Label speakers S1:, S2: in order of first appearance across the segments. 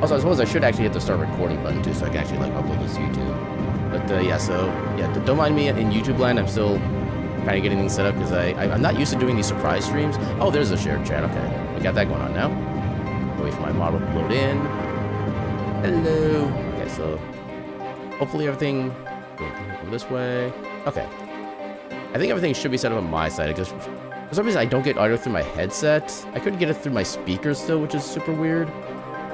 S1: Also, I suppose I should actually hit the start recording button too, so I can actually like upload this to YouTube. But yeah, so yeah, don't mind me in YouTube land. I'm still kind of getting things set up because I'm not used to doing these surprise streams. Oh, there's a shared chat. Okay, we got that going on now. Wait for my model to load in. Hello. Okay, so hopefully everything go this way. Okay, I think everything should be set up on my side. For some reason I don't get audio through my headset. I couldn't get it through my speakers still, which is super weird.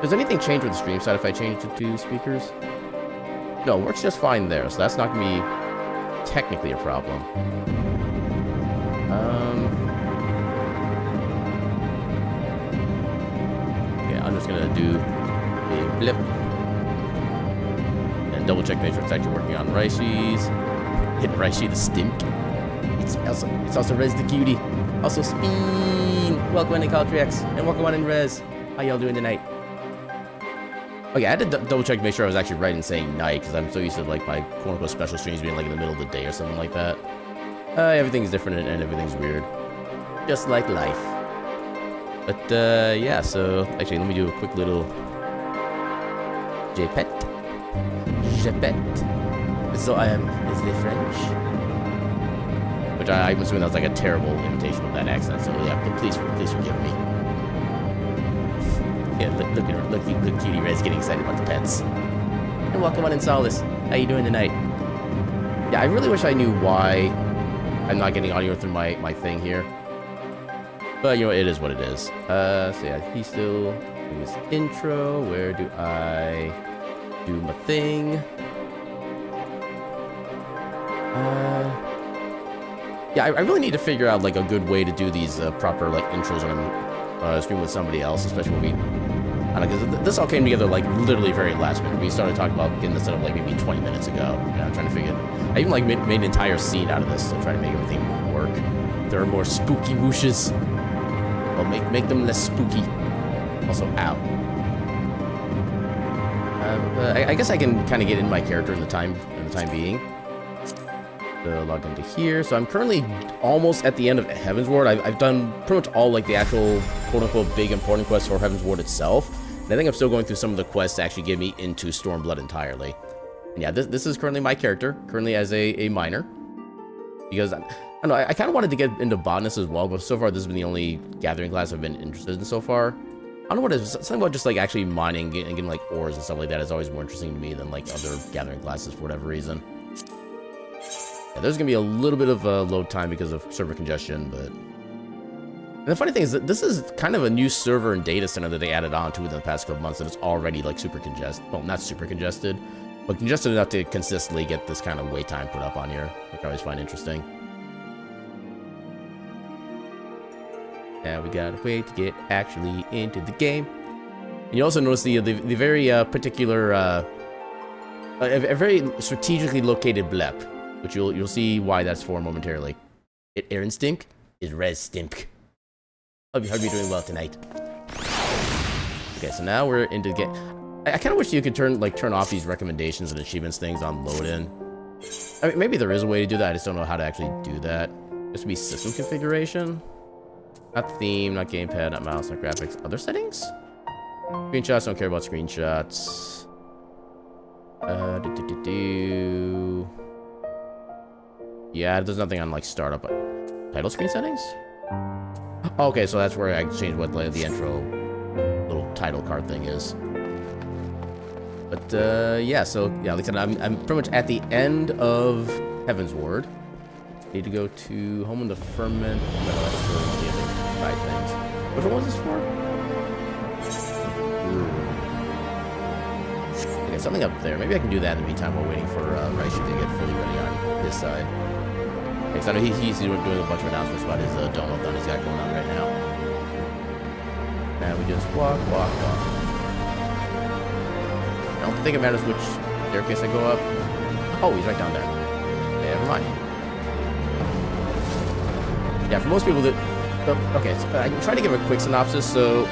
S1: Does anything change with the stream side if I change it to 2 speakers? No, it works just fine there, so that's not gonna be technically a problem. Yeah, I'm just gonna do a blip and double check make sure it's actually working on Raichi's. Hit Raichi the stink. It's also Rez the cutie. Also Speen. Welcome on in Caltrix and welcome on in Rez. How y'all doing tonight? Okay, I had to double check to make sure I was actually right in saying night, because I'm so used to like my quote-unquote special streams being like in the middle of the day or something like that. Everything's different and everything's weird. Just like life. But yeah, so actually let me do a quick little Jepet. So I am, is it French? Which I'm assuming that was like a terrible imitation of that accent, so yeah, please forgive me. Yeah, look, Cutie Red's getting excited about the pets. And welcome on in, Solace. How you doing tonight? Yeah, I really wish I knew why I'm not getting audio through my thing here. But, you know, it is what it is. So yeah, he's still doing his intro. Where do I do my thing? Yeah, I really need to figure out, like, a good way to do these proper, like, intros when I'm streaming with somebody else, especially when we... I don't know, because this all came together, like, literally very last minute. We started talking about getting this set up, like, maybe 20 minutes ago. And I'm trying to figure... I even, like, made an entire scene out of this to try to make everything work. There are more spooky whooshes. Well, make them less spooky. Also, ow. I guess I can kind of get in my character in the time being. So logged into here. So I'm currently almost at the end of Heaven's Ward. I've done pretty much all like the actual quote-unquote big important quests for Heaven's Ward itself. And I think I'm still going through some of the quests to actually get me into Stormblood entirely. And yeah, this is currently my character, currently as a miner. Because, I don't know, I kind of wanted to get into botanist as well, but so far this has been the only gathering class I've been interested in so far. I don't know what it is, something about just like actually mining and getting like ores and stuff like that is always more interesting to me than like other gathering classes for whatever reason. Yeah, there's gonna be a little bit of load time because of server congestion, but... And the funny thing is that this is kind of a new server and data center that they added on to within the past couple months, and it's already like super congested. Well, not super congested, but congested enough to consistently get this kind of wait time put up on here, which I always find interesting. Now we gotta wait to get actually into the game. And you also notice the very particular, a very strategically located blep, which you'll see why that's for momentarily. Aaron Stink is Rez Stink. Hope you're doing well tonight. Okay, so now we're into the game. I kind of wish you could turn off these recommendations and achievements things on load in. I mean, maybe there is a way to do that. I just don't know how to actually do that. This would be system configuration. Not theme, not gamepad, not mouse, not graphics. Other settings? Screenshots, don't care about screenshots. Yeah, there's nothing on like startup. Title screen settings? Okay, so that's where I changed what like, the intro little title card thing is. But yeah, so yeah, like I said, I'm pretty much at the end of Heaven's Ward. Need to go to Home in the Firmament. No, that's for the other side things. Which one was this for? Okay, something up there. Maybe I can do that in the meantime while waiting for Raichi to get fully ready on his side. Okay, so I know he's doing a bunch of announcements about his donut run he's got going on right now. And we just walk. I don't think it matters which staircase I go up. Oh, he's right down there. Okay, never mind. Yeah, for most people that... Okay, so I can try to give a quick synopsis, so...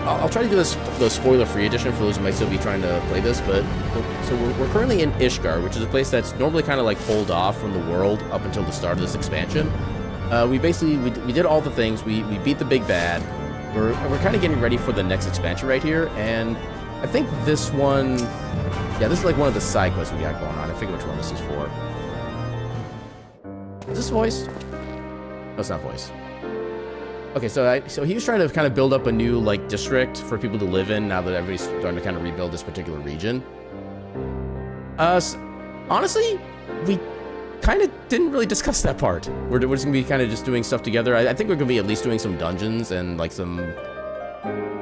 S1: I'll try to do the spoiler-free edition for those who might still be trying to play this, but... So we're currently in Ishgard, which is a place that's normally kind of like pulled off from the world up until the start of this expansion. We did all the things, we beat the big bad, we're kind of getting ready for the next expansion right here, and I think this one... Yeah, this is like one of the side quests we got going on. I forget which one this is for. Is this voiced? No, it's not voiced. Okay, so he was trying to kind of build up a new, like, district for people to live in now that everybody's starting to kind of rebuild this particular region. Honestly, we kind of didn't really discuss that part. We're just going to be kind of just doing stuff together. I think we're going to be at least doing some dungeons and, like, some...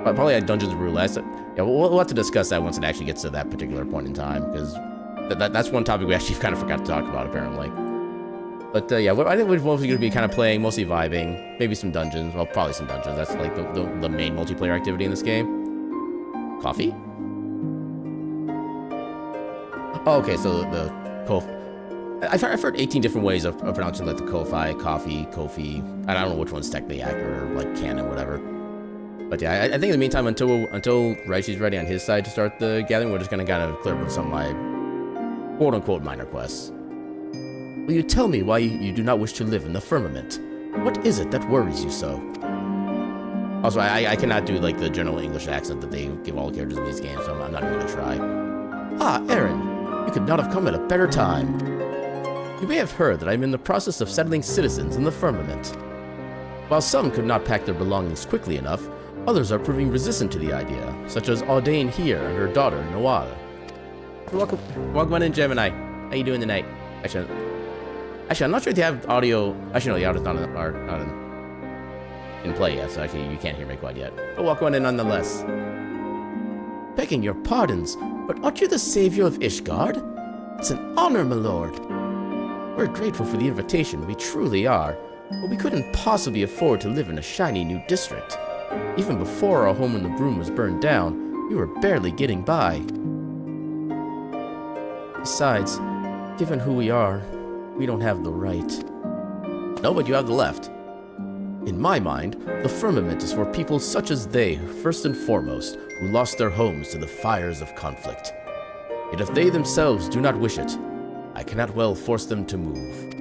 S1: Probably like dungeons roulette. Yeah, we'll have to discuss that once it actually gets to that particular point in time, because that's one topic we actually kind of forgot to talk about, apparently. But yeah, I think we're mostly going to be kind of playing, mostly vibing, maybe some dungeons. Well, probably some dungeons. That's like the main multiplayer activity in this game. Coffee? Oh, okay, so the Kofi. I've heard 18 different ways of pronouncing like the Kofi, coffee, Kofi. I don't know which one's technically accurate or like canon, whatever. But yeah, I think in the meantime, until Raishi's ready on his side to start the gathering, we're just going to kind of clear up with some of my quote-unquote minor quests. Will you tell me why you do not wish to live in the firmament? What is it that worries you so? Also, I cannot do like the general English accent that they give all characters in these games, so I'm not even going to try. Ah, Aaron, you could not have come at a better time. You may have heard that I'm in the process of settling citizens in the firmament. While some could not pack their belongings quickly enough, others are proving resistant to the idea, such as Audain here and her daughter, Noelle. Welcome on in, Gemini. How you doing tonight? Actually, I'm not sure if you have audio. Actually, no, the audio's not in play yet, so actually you can't hear me quite yet. But welcome on in nonetheless. Begging your pardons, but aren't you the savior of Ishgard? It's an honor, my lord. We're grateful for the invitation, we truly are, but we couldn't possibly afford to live in a shiny new district. Even before our home in the Broom was burned down, we were barely getting by. Besides, given who we are, we don't have the right. No, but you have the left. In my mind, the firmament is for people such as they, first and foremost, who lost their homes to the fires of conflict. Yet if they themselves do not wish it, I cannot well force them to move.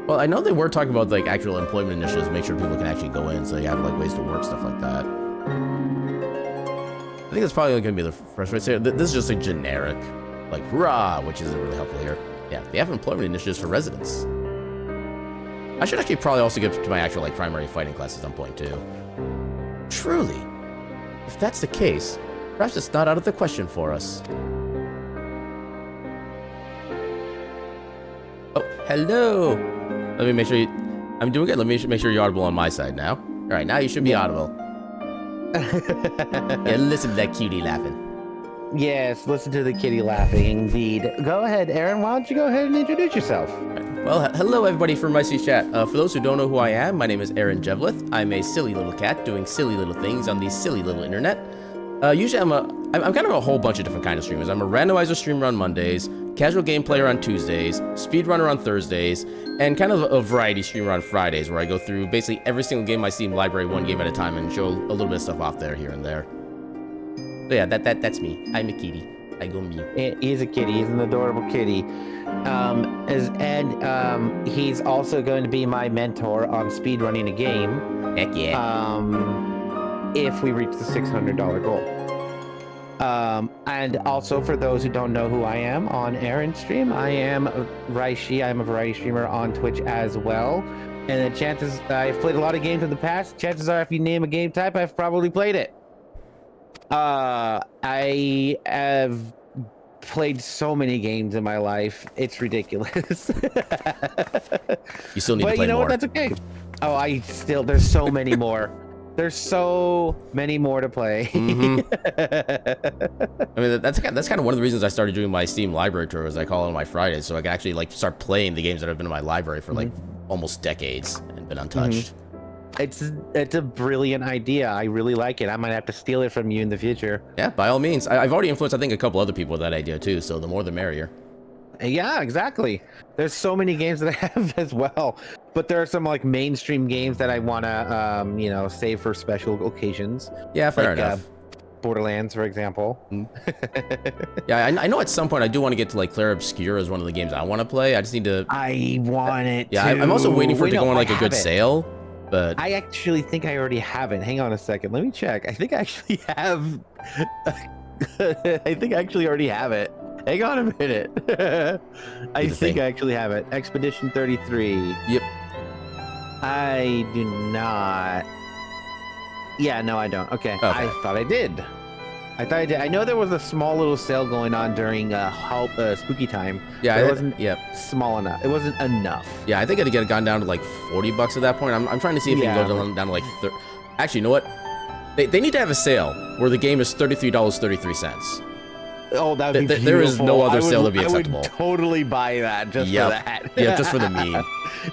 S1: Well, I know they were talking about like actual employment initiatives, make sure people can actually go in, so you have like ways to work, stuff like that. I think that's probably going to be the first way to say it. This is just a generic, like, hurrah, which isn't really helpful here. Yeah, they have employment initiatives for residents. I should actually probably also get to my actual like primary fighting class at some point too. Truly, if that's the case, perhaps it's not out of the question for us. Oh, hello. Let me make sure I'm doing good. Let me make sure you're audible on my side now. All right, now you should be audible. Yeah, listen to that cutie laughing.
S2: Yes, listen to the kitty laughing, indeed. Go ahead, Aaron. Why don't you go ahead and introduce yourself?
S1: Well, hello everybody from Mystery Chat. For those who don't know who I am, my name is Aaron Jevlith. I'm a silly little cat doing silly little things on the silly little internet. Usually I'm kind of a whole bunch of different kind of streamers. I'm a randomizer streamer on Mondays, casual game player on Tuesdays, speedrunner on Thursdays, and kind of a variety streamer on Fridays, where I go through basically every single game I see in library one game at a time and show a little bit of stuff off there, here and there. So yeah, that's me. I'm a kitty. I go mew.
S2: He's a kitty. He's an adorable kitty. He's also going to be my mentor on speedrunning a game.
S1: Heck yeah.
S2: If we reach the $600 goal. And also for those who don't know who I am on Aaron's stream, I am Raishi. I'm a variety streamer on Twitch as well. And the chances, I've played a lot of games in the past. Chances are if you name a game type, I've probably played it. I have played so many games in my life. It's ridiculous.
S1: You still need to play more.
S2: But you know what? That's okay. Oh, there's so many more. There's so many more to play.
S1: Mm-hmm. I mean, that's kind of one of the reasons I started doing my Steam library tour, as I call it on my Fridays, so I can actually like start playing the games that have been in my library for like almost decades and been untouched.
S2: It's a brilliant idea. I really like it. I might have to steal it from you in the future.
S1: Yeah, by all means. I've already influenced, I think, a couple other people with that idea too, so the more the merrier.
S2: Yeah, exactly. There's so many games that I have as well, but there are some like mainstream games that I want to, save for special occasions.
S1: Yeah, fair enough.
S2: Borderlands, for example.
S1: Yeah, I know at some point I do want to get to like Claire Obscure as one of the games I want to play. I just need to.
S2: I want it.
S1: Yeah, I'm also waiting for it to go on like a good sale. But
S2: I actually think I already have it. Hang on a second. Let me check. I think I actually have. I think I actually already have it. Hang on a minute. I think I actually have it. Expedition 33.
S1: Yep.
S2: I do not. Yeah, no, I don't. Okay. I thought I did. I thought I did. I know there was a small little sale going on during spooky time.
S1: Yeah,
S2: it wasn't small enough. It wasn't enough.
S1: Yeah, I think I'd gone down to like $40 at that point. I'm trying to see if we can go down to like Actually, you know what? They need to have a sale where the game is $33.33.
S2: Oh, that would be beautiful.
S1: There is no other sale that would be acceptable.
S2: I would totally buy that just for that.
S1: Yeah, just for the meme.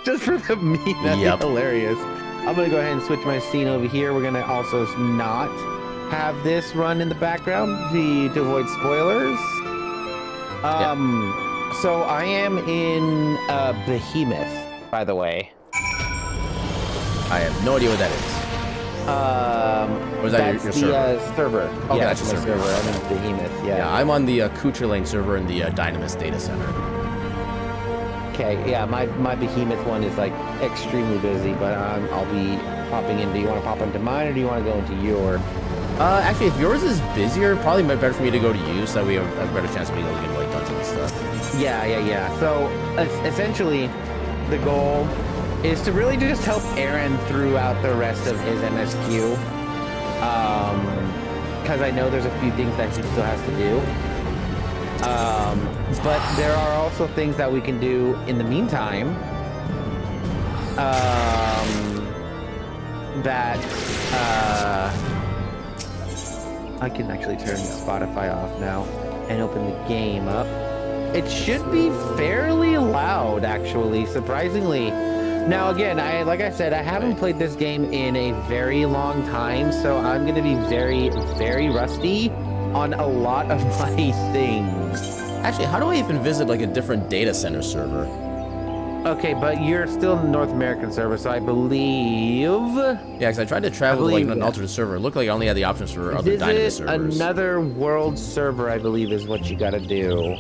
S2: Just for the meme. That'd be hilarious. I'm going to go ahead and switch my scene over here. We're going to also not have this run in the background to avoid spoilers. So I am in Behemoth, by the way.
S1: I have no idea what that is. Or is that your server?
S2: Server.
S1: Okay, that's your server.
S2: I'm in Behemoth, yeah.
S1: Yeah, I'm on the Kucherlane server in the Dynamis data center.
S2: Okay, yeah, my Behemoth one is like extremely busy, but I'll be popping in. Do you want to pop into mine, or do you want to go into your?
S1: Actually, if yours is busier, probably better for me to go to you, so that we have a better chance of being able to get like dungeons and stuff.
S2: Yeah. So essentially, the goal is to really just help Aaron throughout the rest of his MSQ. Because I know there's a few things that he still has to do. But there are also things that we can do in the meantime. I can actually turn Spotify off now and open the game up. It should be fairly loud, actually, surprisingly. Now, again, like I said, I haven't played this game in a very long time, so I'm going to be very, very rusty on a lot of my things.
S1: Actually, how do I even visit like a different data center server?
S2: Okay, but you're still in the North American server, so I believe...
S1: Yeah, because I tried to travel to like an alternate server. It looked like I only had the options for other Dynamis servers.
S2: Another world server, I believe, is what you got to do.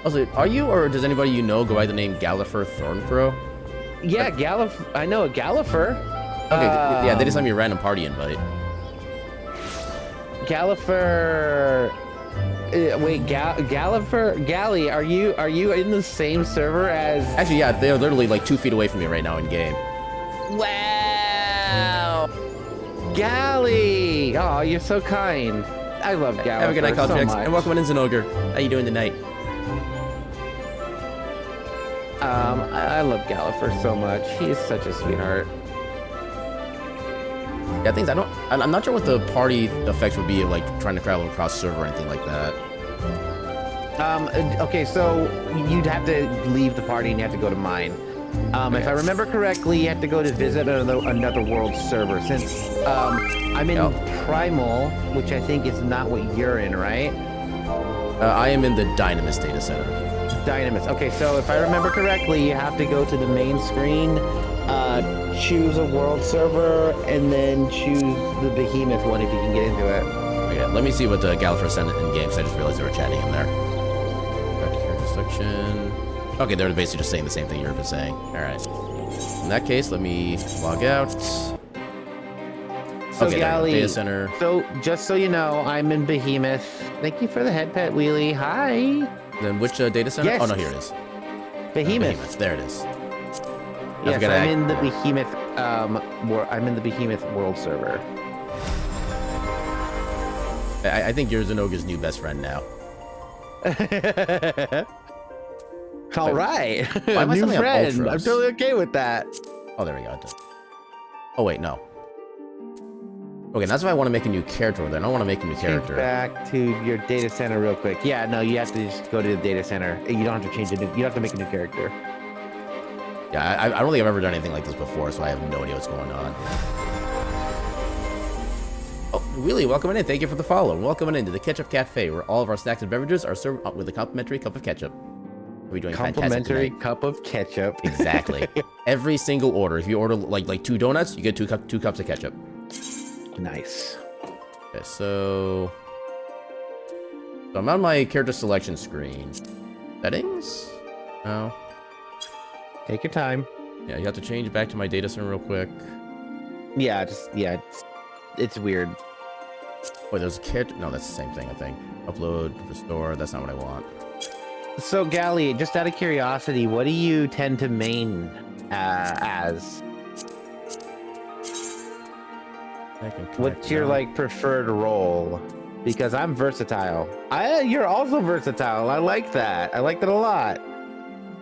S1: Also, are you, or does anybody you know go by the name Galliffer Thorncrow?
S2: Yeah, Galliffer. I know a Galliffer.
S1: Okay, yeah, they just sent me a random party invite.
S2: Galliffer. Wait, Galliffer, Gally, are you in the same server as?
S1: Actually, yeah, they're literally like 2 feet away from me right now in game.
S2: Wow, Gally! Oh, you're so kind. I love Galliffer.
S1: Have a good night,
S2: so
S1: Caltrix,
S2: much.
S1: and welcome in Zenogre. How you doing tonight?
S2: I love Galliffer so much. He is such a sweetheart.
S1: Yeah, I'm not sure what the party effects would be of like trying to travel across server or anything like that.
S2: Okay, so you'd have to leave the party and you have to go to mine. If I remember correctly, you have to go to visit another world server. Since I'm in Primal, which I think is not what you're in, right?
S1: I am in the Dynamis data center.
S2: Dynamis. Okay, so if I remember correctly, you have to go to the main screen, choose a world server, and then choose the Behemoth one if you can get into it.
S1: Okay, let me see what the Galliffer sent in game, so I just realized they were chatting in there. Back to character selection. Okay, they're basically just saying the same thing you've been saying. Alright. In that case, let me log out.
S2: So,
S1: okay,
S2: Gally,
S1: data center.
S2: So, just so you know, I'm in Behemoth. Thank you for the head pet, Wheelie. Hi.
S1: Then which data center?
S2: Yes.
S1: Oh, no, here it is.
S2: Behemoth.
S1: There it is.
S2: Yes, I'm in the Behemoth. I'm in the Behemoth world server.
S1: I think you're Zenogre's new best friend now.
S2: All right.
S1: Why am I
S2: new
S1: suddenly on
S2: friend.
S1: Ultros?
S2: I'm totally okay with that.
S1: Oh, there we go. Oh, wait, no. Okay, that's why I want to make a new character then. I don't want to make a new character.
S2: Back to your data center real quick. Yeah, no, you have to just go to the data center. You don't have to change it. You don't have to make a new character.
S1: Yeah, I don't think I've ever done anything like this before, so I have no idea what's going on. Oh, Wheelie, welcome in. Thank you for the follow. Welcome in to the Ketchup Cafe, where all of our snacks and beverages are served with a complimentary cup of ketchup. We're doing
S2: complimentary cup of ketchup.
S1: Exactly. Every single order. If you order like 2 donuts, you get two cups of ketchup.
S2: Nice.
S1: Okay, so I'm on my character selection screen. Settings? No.
S2: Take your time.
S1: Yeah, you have to change back to my data center real quick.
S2: Yeah, it's weird.
S1: Wait, there's a character. No, that's the same thing, I think. Upload, restore. That's not what I want.
S2: So, Gally, just out of curiosity, what do you tend to main as? What's your like preferred role? Because I'm versatile. You're also versatile. I like that. I like that a lot.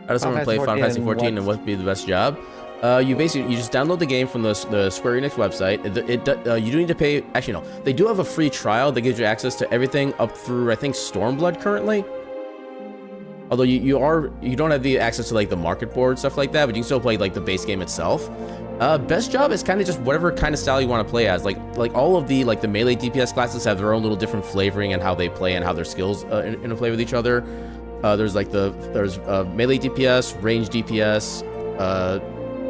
S1: How does someone play Final Fantasy 14 and what would be the best job? You just download the game from the Square Enix website. You do need to pay. Actually, no. They do have a free trial that gives you access to everything up through, I think, Stormblood currently. Although you don't have the access to like the market board stuff like that, but you can still play like the base game itself. Best job is kind of just whatever kind of style you want to play as. Like all of the melee DPS classes have their own little different flavoring and how they play and how their skills interplay with each other. There's melee DPS, range DPS,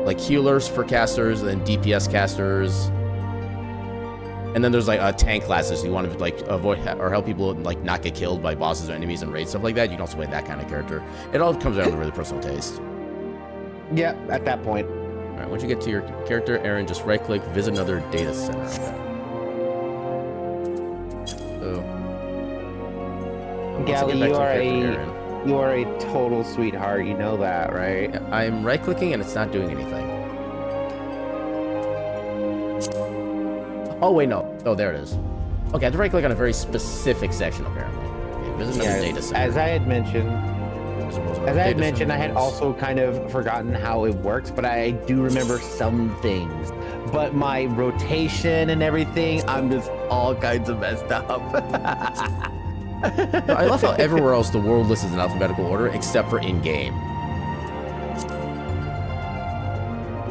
S1: like healers for casters, and then DPS casters. And then there's like tank classes. You want to like avoid or help people like not get killed by bosses or enemies and raids, stuff like that. You can also play that kind of character. It all comes down to really personal taste.
S2: Yeah, at that point.
S1: All right, once you get to your character, Aaron, just right-click, visit another data center. So,
S2: Gally, you are a total sweetheart. You know that, right?
S1: Yeah, I'm right-clicking and it's not doing anything. Oh, wait, no. Oh, there it is. Okay, I have to right-click on a very specific section, apparently. Okay, visit another data center.
S2: As I had mentioned, I had also kind of forgotten how it works, but I do remember some things. But my rotation and everything, I'm just all kinds of messed up.
S1: I love how everywhere else the world lists in alphabetical order, except for in-game.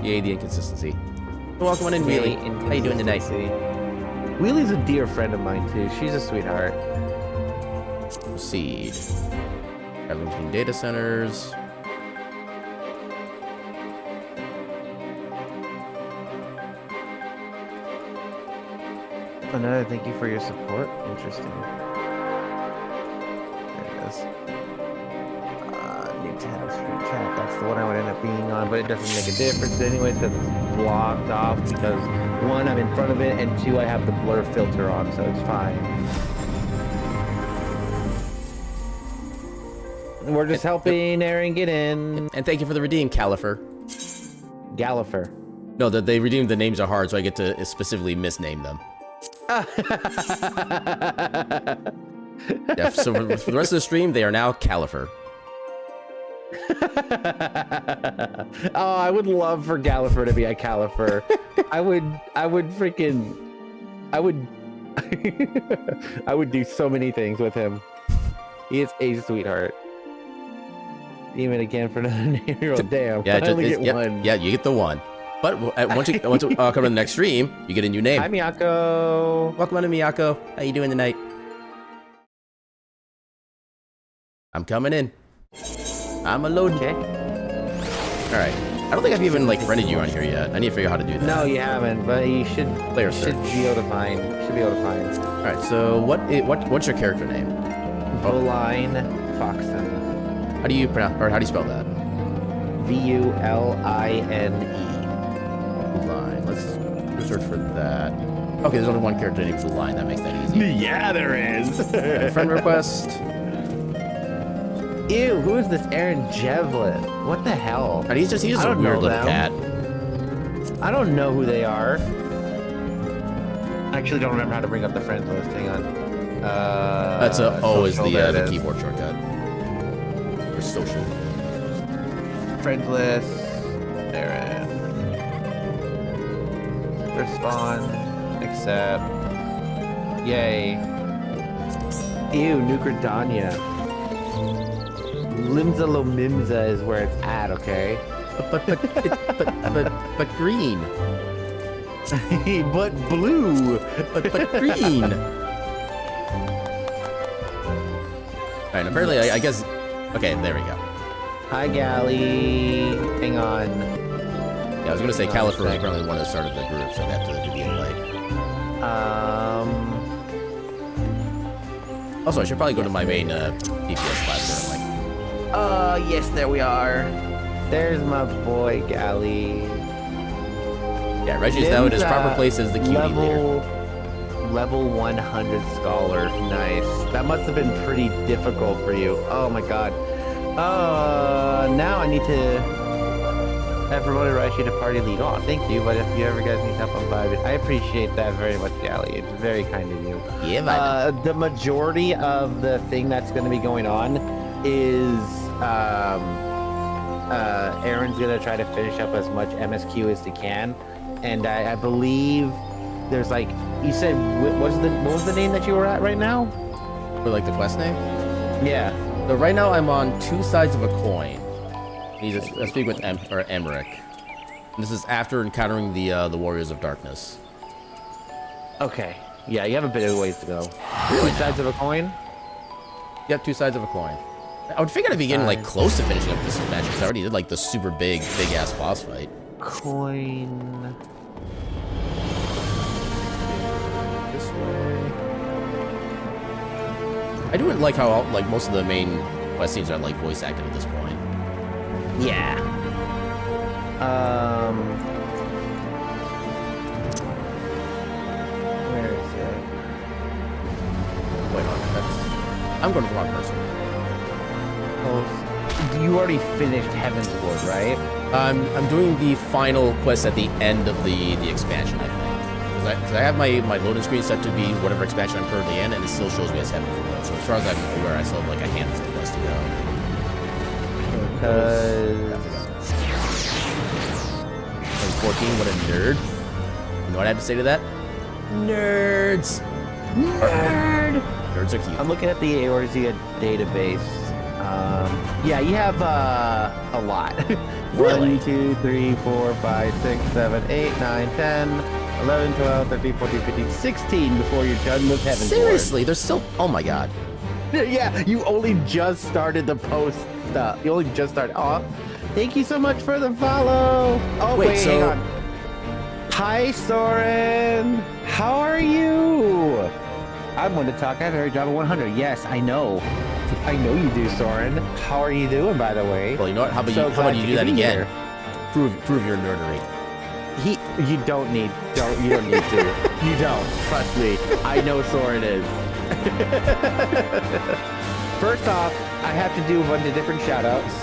S1: Yay, the inconsistency. Welcome on in, Wheelie. How you doing tonight?
S2: Wheelie's a dear friend of mine, too. She's a sweetheart.
S1: Proceed. Traveling between data centers.
S2: Another thank you for your support. Interesting. There it is. New tab, stream chat. That's the one I would end up being on, but it doesn't make a difference anyways because it's blocked off because one, I'm in front of it, and two, I have the blur filter on, so it's fine. We're just helping Aaron get in.
S1: And thank you for the redeem, Califer.
S2: Gallifer.
S1: No, that they redeemed the names are hard, so I get to specifically misname them. Yeah, so for the rest of the stream, they are now Califer.
S2: Oh, I would love for Gallifer to be a Califer. I would I would do so many things with him. He is a sweetheart. Demon again for another name. Damn.
S1: Yeah,
S2: I only get one.
S1: Yeah, you get the one. But once you come to the next stream, you get a new name.
S2: Hi, Miyako.
S1: Welcome on to Miyako. How you doing tonight? I'm coming in. I'm a load.
S2: Okay.
S1: All right. I don't think I've even like friended you on here yet. I need to figure out how to do that.
S2: No, you haven't, but you should.
S1: Player search.
S2: Should be able to find.
S1: All right. So what's your character name?
S2: Voline Foxen.
S1: How do you pronounce or how do you spell that?
S2: Vuline.
S1: Line. Let's search for that. Okay, there's only one character named Line. That makes that easy.
S2: Yeah, there is.
S1: Okay, friend request.
S2: Ew, who is this Aaron Jevlin? What the hell?
S1: And he's just a weird little cat.
S2: I don't know who they are. I actually don't remember how to bring up the friends list. Hang on.
S1: That's always the keyboard shortcut. For social.
S2: Friends list. Aaron. Respond. Accept. Yay. Ew, Nucradania. Limza Lomimza is where it's at, okay?
S1: But green.
S2: But blue.
S1: But green. Alright, apparently I guess. Okay, there we go.
S2: Hi, Gally. Hang on.
S1: Yeah, I was gonna say Califer was apparently the one that started the group, so they have to do the invite. Also, I should probably go to my main DPS class where I'm like,
S2: yes, there we are. There's my boy, Gally.
S1: yeah, Reggie's now in his proper place as the cutie leader.
S2: Level 100 scholar. Nice. That must have been pretty difficult for you. Oh my god. Now I need to have promoted Raishi to party lead. Oh, thank you. But if you ever guys need help on Vibe, I appreciate that very much, Gally. It's very kind of you.
S1: Yeah,
S2: the majority of the thing that's going to be going on is Aaron's going to try to finish up as much MSQ as he can. And I believe there's like, you said, what was the name that you were at right now?
S1: For like the quest name?
S2: Yeah.
S1: So right now I'm on two sides of a coin. I need to speak with Emmerich. And this is after encountering the Warriors of Darkness.
S2: Okay. Yeah, you have a bit of ways to go. Two sides of a coin?
S1: Yep, two sides of a coin. I would figure I'd be getting like close to finishing up this match because I already did like the super big ass boss fight.
S2: Coin.
S1: This way. I do like how like most of the main quest scenes are like voice acted at this point.
S2: Yeah. Where is it?
S1: Wait, no, I'm going to the wrong person.
S2: Oh, you already finished Heaven's Ward, right?
S1: I'm doing the final quest at the end of the expansion, I think. Because I have my loading screen set to be whatever expansion I'm currently in, and it still shows me as Heaven's Ward. So as far as I'm aware, I still have like a handful of quests to go.
S2: Because
S1: 14, what a nerd. You know what I have to say to that? Nerds! Nerd! Nerds are cute.
S2: I'm looking at the Eorzea database. Yeah, you have a lot.
S1: Really?
S2: 1, 2, 3, 4, 5, 6, 7, 8, 9, 10, 11, 12, 13, 14, 15, 16 before you're done with Heaven's
S1: Seriously, there's still... Oh my god.
S2: Ward. Yeah, you only just started the post stuff. You only just started. Oh, thank you so much for the follow. Oh, wait, hang on. Hi, Soren. How are you? I'm going to talk. I have a job at 100. Yes, I know. I know you do, Soren. How are you doing, by the way?
S1: Well, you know what? How about you do that again? Prove your nerdery.
S2: You don't need to. You don't. Trust me. I know Soren is. First off, I have to do a bunch of different shout-outs.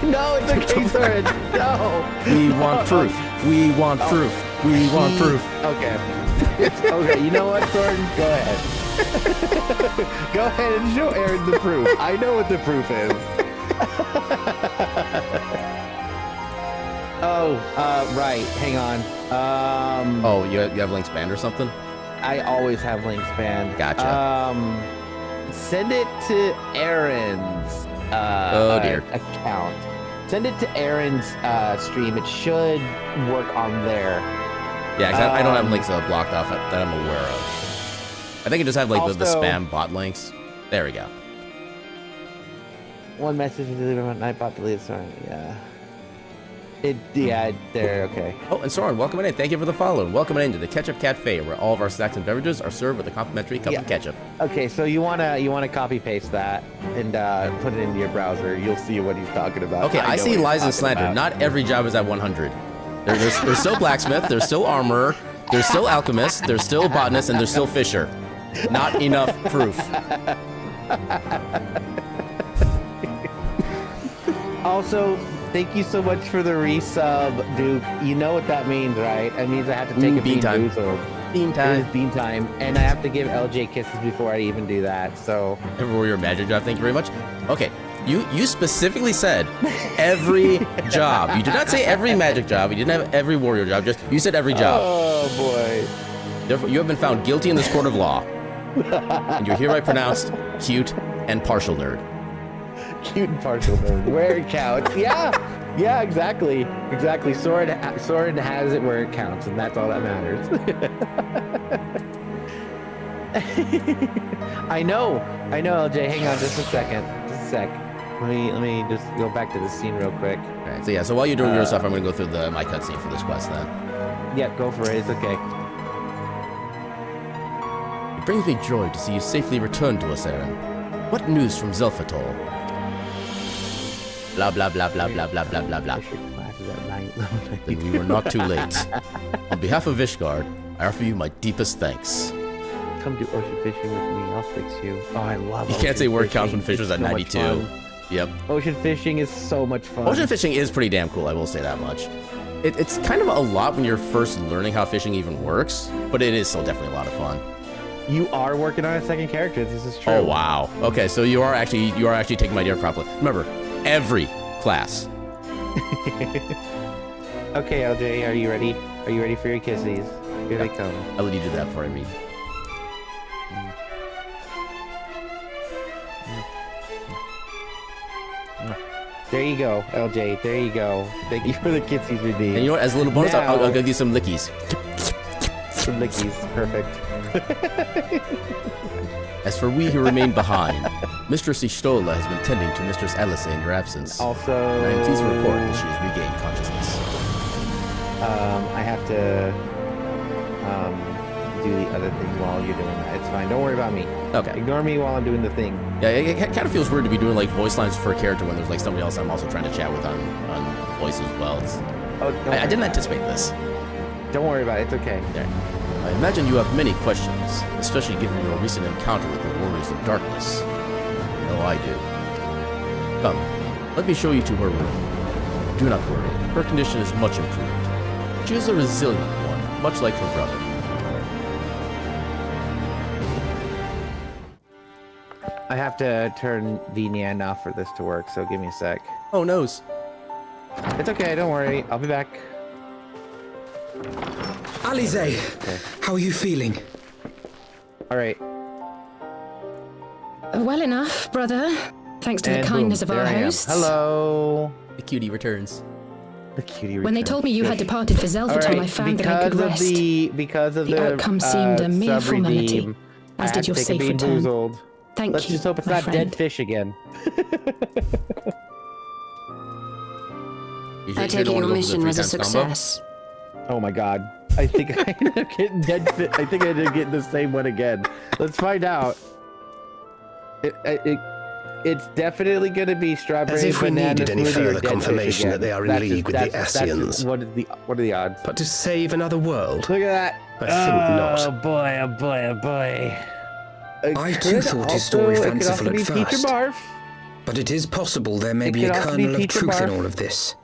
S2: No, it's okay, Soren. No.
S1: We want proof. We want proof. We want proof.
S2: Okay. Okay, you know what, Soren? Go ahead. Go ahead and show Aaron the proof. I know what the proof is. Right. Hang on.
S1: Oh, you have links banned or something?
S2: I always have links banned.
S1: Gotcha.
S2: Send it to Aaron's
S1: oh dear
S2: account. Send it to Aaron's stream. It should work on there.
S1: Yeah, because I don't have links blocked off that I'm aware of. I think I just have like the spam bot links. There we go.
S2: One message to deliver on Nightbot deleted. Sorry. Yeah, there. Okay.
S1: Oh, and Soren, welcome in. Thank you for the follow. And welcome into the Ketchup Cafe, where all of our snacks and beverages are served with a complimentary cup of ketchup.
S2: Okay, so you wanna copy paste that and put it into your browser. You'll see what he's talking about.
S1: Okay, I see lies and slander. Not every job is at 100. There's still blacksmith. There's still armorer. There's still alchemist. There's still botanist, and there's still fisher. Not enough proof.
S2: Also, thank you so much for the resub, Duke. You know what that means, right? It means I have to take a bean time. Bean time. It is bean time, and I have to give LJ kisses before I even do that. So.
S1: Everywhere your magic job. Thank you very much. Okay, you specifically said every job. You did not say every magic job. You didn't have every warrior job. Just you said every job.
S2: Oh boy.
S1: Therefore, you have been found guilty in this court of law, and you're hereby pronounced cute and partial nerd.
S2: Cute and partial nerd. Where it counts. Yeah, exactly. Soren has it where it counts, and that's all that matters. I know, LJ. Hang on just a second. Just a sec. Let me just go back to the scene real quick.
S1: All right, so while you're doing your stuff, I'm going to go through my cutscene for this quest then.
S2: Yeah, go for it. It's okay.
S1: It brings me joy to see you safely return to us, Aaron. What news from Zelfatol? Blah, blah, blah, blah, blah, blah, blah, blah, blah. Then we were not too late. On behalf of Vishgard, I offer you my deepest thanks.
S2: Come do ocean fishing with me. I'll fix you. Oh, I love.
S1: You can't say word count when fish was at 92. Yep.
S2: Ocean fishing is so much fun.
S1: Ocean fishing is pretty damn cool, I will say that much. It's kind of a lot when you're first learning how fishing even works, but it is still definitely a lot of fun.
S2: You are working on a second character. This is true.
S1: Oh wow. Okay, so you are actually taking my idea properly. Remember, every class.
S2: Okay, LJ, are you ready? Are you ready for your kissies? Here they come.
S1: I'll let you do that before I read.
S2: There you go, LJ. There you go. Thank you for the kissies redeemed.
S1: And you know what? As a little bonus, I'll give you some lickies.
S2: Some lickies. Perfect.
S1: As for we who remain behind, Mistress Ishtola has been tending to Mistress Alice in your absence.
S2: Also,
S1: I am pleased to report that she has regained consciousness.
S2: I have to do the other thing while you're doing that. It's fine. Don't worry about me.
S1: Okay.
S2: Ignore me while I'm doing the thing.
S1: Yeah, it kind of feels weird to be doing like voice lines for a character when there's like somebody else I'm also trying to chat with on voice as well. I didn't anticipate this.
S2: Don't worry about it. It's okay.
S1: Yeah. I imagine you have many questions, especially given your recent encounter with the Warriors of Darkness. No, I do. Come, let me show you to her room. Do not worry, her condition is much improved. She is a resilient one, much like her brother.
S2: I have to turn VNAND off for this to work, so give me a sec.
S1: Oh, noes.
S2: It's okay, don't worry. I'll be back.
S3: Alize,
S2: Okay.
S3: how are you feeling?
S2: All right.
S4: Well enough, brother. Thanks to
S2: And
S4: the kindness
S2: boom,
S4: of our
S2: there I am.
S4: hosts.
S2: Hello.
S1: The cutie returns.
S2: The cutie
S4: When they
S2: returns.
S4: told me you had departed for
S2: All
S4: Zelvatol,
S2: right,
S4: I found that I could rest.
S2: Because of
S4: The outcome seemed a mere formality,
S2: sub-redeem, I
S4: as
S2: had
S4: did
S2: to
S4: your
S2: take a
S4: safe
S2: Bean
S4: return.
S2: Boozled.
S4: Thank
S2: Let's
S4: you,
S2: just hope it's
S4: my
S2: not
S4: friend.
S2: dead fish again.
S4: I take it your mission was a success.
S2: Oh my god. I think I ended up getting dead fish. I think I ended up getting the same one again. Let's find out. It's definitely going to be strawberry
S3: As if we
S2: banana
S3: needed any
S2: smoothie or
S3: further
S2: dead fish
S3: confirmation
S2: again.
S3: that they are in
S2: That's
S3: league with the Asians.
S2: What are the odds?
S3: But to save another world?
S2: Look at that.
S3: I think not.
S2: Oh boy, oh boy, oh boy.
S3: I too thought his story fanciful at
S2: Peter
S3: first.
S2: Barf.
S3: But it is possible there may
S2: It
S3: be a
S2: could also be
S3: kernel of
S2: Peter
S3: truth in
S2: Barf.
S3: all of this.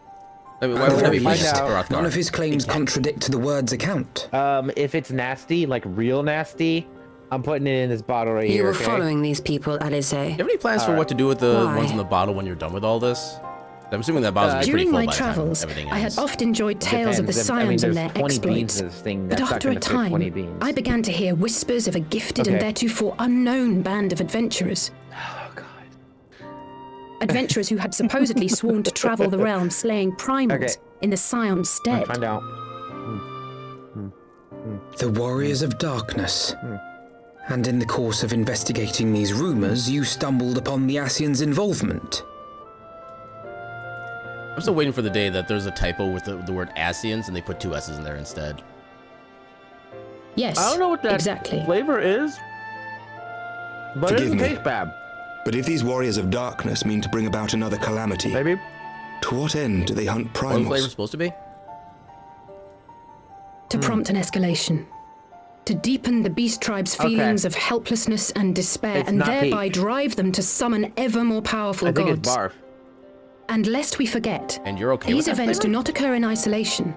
S1: I mean, why would that be
S2: Find
S1: Mr.
S2: out.
S1: Rothgar?
S3: None of his claims contradict the word's account.
S2: If it's nasty, like real nasty, I'm putting it in this bottle right
S5: You
S2: here.
S5: were
S2: okay?
S5: following these people, Alize.
S1: Do you have any plans for what to do with the
S5: Why?
S1: ones in the bottle when you're done with all this? I'm assuming that bottle's gonna be pretty
S4: During
S1: full
S4: my
S1: by the time
S4: travels,
S1: everything
S4: I had
S1: ends.
S4: often enjoyed tales of the
S2: Depends.
S4: Scions and their
S2: there's 20 beans
S4: exploits.
S2: in this thing.
S4: But
S2: That's not
S4: after a
S2: gonna fit 20
S4: time,
S2: beans.
S4: I began to hear whispers of a gifted and
S2: Okay.
S4: theretofore unknown band of adventurers.
S2: Oh god.
S4: Adventurers who had supposedly sworn to travel the realm slaying primals
S2: Okay.
S4: in the Scion's stead.
S2: Find out.
S3: The Warriors of Darkness. And in the course of investigating these rumors, you stumbled upon the Asians' involvement.
S1: I'm still waiting for the day that there's a typo with the word Asians and they put 2 S's in there instead.
S4: Yes,
S2: I don't know what that
S4: exactly.
S2: flavor is, but it
S6: Forgive
S2: doesn't
S6: me.
S2: taste bad.
S6: But if these warriors of darkness mean to bring about another calamity,
S2: Maybe.
S6: to what end do they hunt
S1: What the flavor's
S6: primals?
S1: supposed to be?
S4: To prompt an escalation. To deepen the beast tribe's
S2: Okay.
S4: feelings of helplessness and despair,
S2: It's
S4: and
S2: not
S4: thereby
S2: peach.
S4: drive them to summon ever more powerful
S2: I think
S4: gods.
S2: it's barf.
S4: And lest we forget,
S1: And you're okay
S4: these
S1: with that
S4: events do
S1: flavor?
S4: not occur in isolation.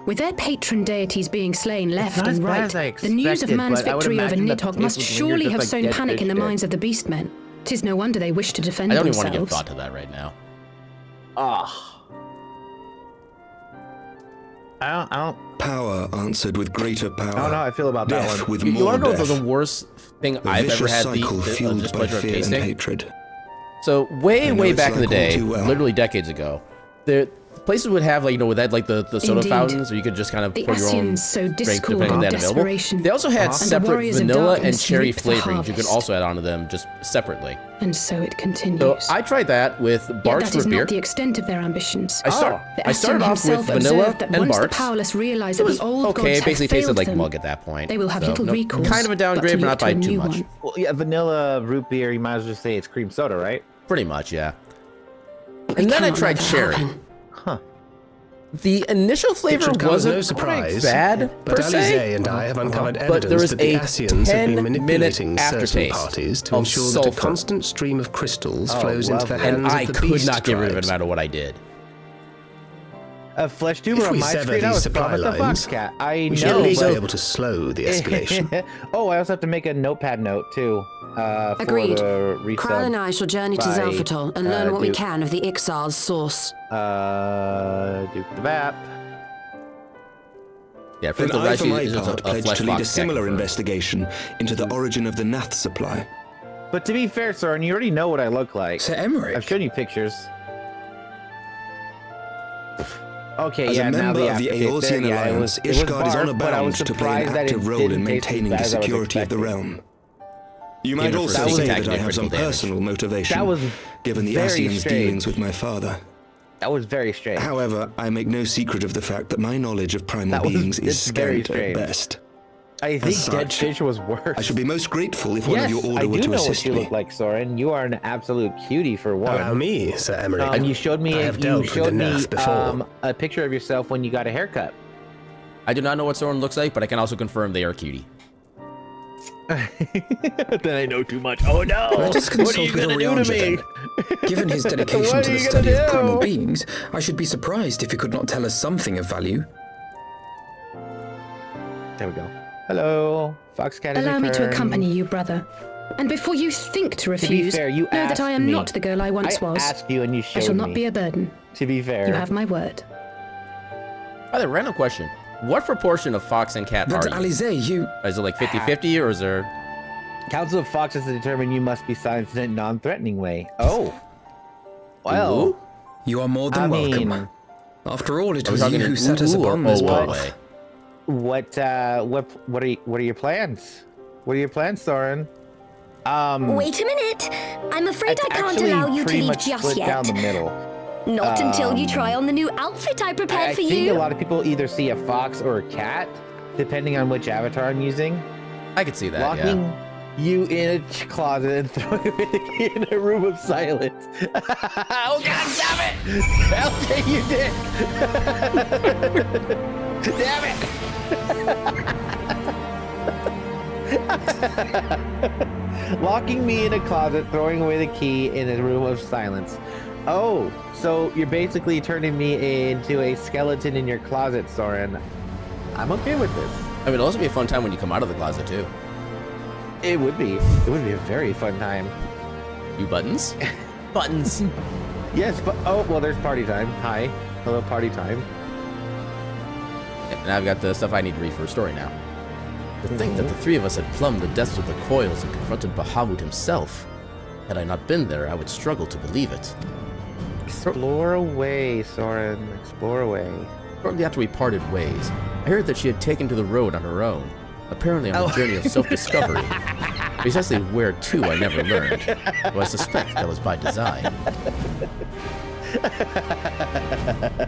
S4: With their patron deities being slain left
S2: not as
S4: and
S2: bad
S4: right,
S2: as I
S4: the news of
S2: expected,
S4: man's
S2: but I would
S4: victory over
S2: imagine that
S4: Nidhogg
S2: it
S4: must
S2: would linger
S4: surely
S2: just
S4: have
S2: like
S4: sown
S2: dead
S4: panic
S2: fish
S4: in the
S2: did.
S4: minds of the beastmen. 'Tis no wonder they wish to defend
S1: I don't even want
S4: themselves.
S1: to give thought to that right now.
S2: I don't
S6: Power answered with greater power.
S2: I don't know how I feel about that
S6: Death
S2: one.
S6: with
S1: You
S6: more
S1: want to know
S6: death.
S1: the worst thing
S6: A
S1: I've ever
S6: vicious
S1: had
S6: cycle
S1: the
S6: fueled by
S1: displeasure of
S6: fear and
S1: tasting?
S6: hatred.
S1: So way
S6: I know
S1: way
S6: it's
S1: back in the
S6: like all
S1: day,
S6: too well.
S1: literally decades ago, there places would have like where they had like the soda
S4: Indeed.
S1: fountains, or you could just kind of
S4: The
S1: pour your own
S4: Assyrians sowed
S1: drink
S4: discord
S1: depending on
S4: and
S1: that available.
S4: desperation.
S1: They also had
S4: And the
S1: separate
S4: warriors of
S1: vanilla and
S4: darkness
S1: cherry
S4: reaped the
S1: flavorings you could
S4: harvest.
S1: also add onto them just separately.
S4: And so it continues.
S1: So I tried that with
S4: Yet
S1: Bart's
S4: that is
S1: root beer.
S4: not the extent of their ambitions.
S1: I
S4: The
S1: started
S4: Assyrian
S1: off with
S4: himself
S1: vanilla
S4: observed that
S1: and
S4: once the
S1: Bart's.
S4: powerless realize
S1: It
S4: that
S1: was
S4: the old
S1: okay.
S4: gods
S1: It basically
S4: have
S1: tasted
S4: failed
S1: like
S4: them,
S1: mug at that point.
S4: they will have
S1: So,
S4: little
S1: no,
S4: recourse.
S1: kind of a
S4: but
S1: downgrade,
S4: to
S1: but not
S4: look to
S1: by
S4: a
S1: too
S4: new
S1: much.
S4: one.
S2: Well, yeah, vanilla root beer. You might as well just say it's cream soda, right?
S1: Pretty much, yeah.
S4: We
S1: And then I
S4: cannot
S1: tried
S4: let that
S1: cherry.
S4: happen.
S2: Huh.
S1: The initial
S5: It
S1: flavor
S5: should come as
S1: wasn't
S5: no surprise,
S1: bad
S5: but
S1: per se.
S5: Alize and I have uncovered
S1: But there
S5: evidence
S1: was
S5: that the
S1: a
S5: Assyrians have been
S1: 10-minute
S5: manipulating certain
S1: aftertaste
S5: parties to
S1: of
S5: ensure that
S1: sulfur.
S5: a constant stream of crystals
S2: Oh,
S5: flows into the
S2: lovely.
S5: hands
S1: And I
S5: of the
S1: could
S5: beast
S1: not get rid of it no
S5: tribes.
S1: matter what I did.
S2: A flesh tuber
S5: If
S2: on
S5: we
S2: my
S5: sever
S2: screen. I
S5: these
S2: was
S5: supply
S2: from the
S5: lines,
S2: Foxcat. I
S5: We should
S2: know.
S5: at least
S2: but-
S5: be able to slow the escalation.
S2: Oh, I also have to make a notepad note too.
S7: Agreed.
S2: For the
S7: Kryle and
S2: resub.
S7: I shall journey to
S2: by,
S7: Zelfatol and learn what we
S2: Duke.
S7: can of the Ixal's source.
S2: Duke the Bap.
S1: Yeah, for
S6: Then
S1: the
S6: I, for
S1: Raishi
S6: my
S1: is just
S6: part,
S1: a
S6: pledge
S1: flesh
S6: to lead a
S1: box
S6: similar
S1: confirmed.
S6: investigation into the origin of the Nath supply.
S2: But to be fair, Soren, you already know what I look like.
S3: Sir Emmerich,
S2: I've shown you pictures. Okay,
S6: As
S2: yeah,
S6: a
S2: now
S6: member
S2: the
S6: of the
S2: aftertaste
S6: Aeolsian
S2: there, yeah, it
S6: Alliance,
S2: was
S6: Ishgard is on a
S2: barf, but I was
S6: bound to play an
S2: surprised that it
S6: active role
S2: didn't
S6: in
S2: taste as
S6: maintaining
S2: bad
S6: the
S2: as I was
S6: security of the
S2: expecting.
S6: realm. You might
S1: for
S6: also
S1: sneak
S6: say
S1: attack
S6: that I
S1: and
S6: have some
S1: critical damage.
S6: personal motivation,
S2: That was
S6: given the
S2: very
S6: Assyrians'
S2: strange.
S6: dealings with my father.
S2: That was very strange.
S6: However, I make no secret of the fact that my knowledge of primal
S2: That was-
S6: beings is
S2: it's very
S6: scant at
S2: strange.
S6: best.
S2: I think
S6: As
S2: dead
S6: such,
S2: fish was worse.
S6: I should be most grateful if one
S2: yes,
S6: of your
S2: I
S6: order were
S2: do
S6: to
S2: know
S6: assist
S2: what you
S6: me.
S2: look like, Soren. You are an absolute cutie for one.
S5: Allow me, Sir Emmerich.
S2: And you showed me,
S5: I have dealt with the Nath before.
S2: a picture of yourself when you got a haircut.
S1: I do not know what Soren looks like, but I can also confirm they are cutie.
S2: Then I know too much. Oh no!
S3: let us
S2: What are you
S3: consult with
S2: gonna do to
S3: Oriander
S2: me?
S3: then. Given his dedication
S2: What
S3: to
S2: are
S3: the
S2: you
S3: study
S2: gonna
S3: of primal
S2: do?
S3: beings, I should be surprised if he could not tell us something of value.
S2: There we go. Hello, Foxcat. has
S4: Allow me to
S2: returned.
S4: accompany you, brother. And before you think to
S2: To be
S4: refuse,
S2: fair, you
S4: know that
S2: asked
S4: I am
S2: me.
S4: not the girl I once was.
S2: asked you and you showed
S4: I shall not
S2: me.
S4: be a burden.
S2: To be fair,
S4: You have my word.
S1: By the way, random question. What proportion of fox and cat
S3: But
S1: are you?
S3: Alize, you...
S1: Is it like 50-50, or is there...
S2: Council of Foxes to determine you must be silenced in a non-threatening way. Oh. Well.
S1: Ooh?
S3: You are more than
S2: I
S3: welcome.
S2: mean-
S3: After all, it
S1: Are we
S3: was you
S1: talking
S3: who
S1: an
S3: set us
S1: ooh or
S3: upon this
S1: oh
S3: path.
S1: way?
S2: What are your plans? What are your plans, Soren?
S8: Wait a minute. I'm afraid
S2: it's
S8: I can't
S2: actually
S8: allow you to
S2: pretty
S8: leave
S2: much
S8: just
S2: split
S8: yet.
S2: down the middle.
S8: Not until you try on the new outfit I prepared
S2: I
S8: for
S2: think
S8: you.
S2: a lot of people either see a fox or a cat, depending on which avatar I'm using.
S1: I could see that,
S2: Locking
S1: yeah.
S2: you in a closet and throwing you in a room of silence. Oh God, stop it! Okay, you did. Damn it! Locking me in a closet, throwing away the key in a room of silence. Oh, so you're basically turning me into a skeleton in your closet, Soren. I'm okay with this.
S1: I mean, it'll also be a fun time when you come out of the closet, too.
S2: It would be. It would be a very fun time.
S1: You buttons? Buttons.
S2: Yes, but oh well, there's party time. Hi, hello, party time.
S1: And I've got the stuff I need to read for a story now. To think that the three of us had plumbed the depths of the coils and confronted Bahamut himself. Had I not been there, I would struggle to believe it.
S2: Explore away, Soren. Explore away.
S1: Shortly after we parted ways, I heard that she had taken to the road on her own, apparently on a journey of self-discovery. Precisely where to I never learned, though I suspect that was by design.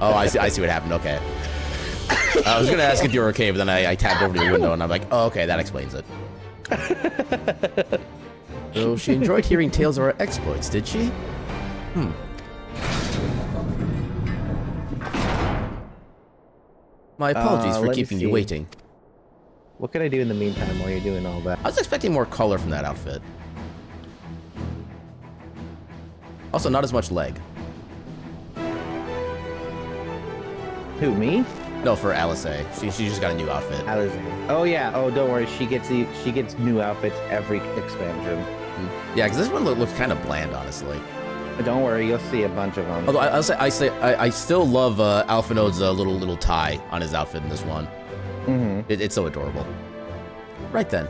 S1: Oh, I see what happened, okay. I was gonna ask if you were okay, but then I tapped over to your window and I'm like, oh, okay, that explains it. So she enjoyed hearing tales of our exploits, did she? My apologies for
S2: let me
S1: keeping you
S2: see.
S1: waiting.
S2: What can I do in the meantime while you're doing all that?
S1: I was expecting more color from that outfit. Also, not as much leg.
S2: Who, me?
S1: No, for Alice. She just got a new outfit.
S2: Alice. Oh yeah. Oh, don't worry. She gets new outfits every expansion.
S1: Yeah, because this one looks kind of bland, honestly.
S2: But don't worry, you'll see a bunch of them.
S1: Although I still love Alphinode's little tie on his outfit in this one.
S2: Mm-hmm.
S1: It's so adorable. Right then,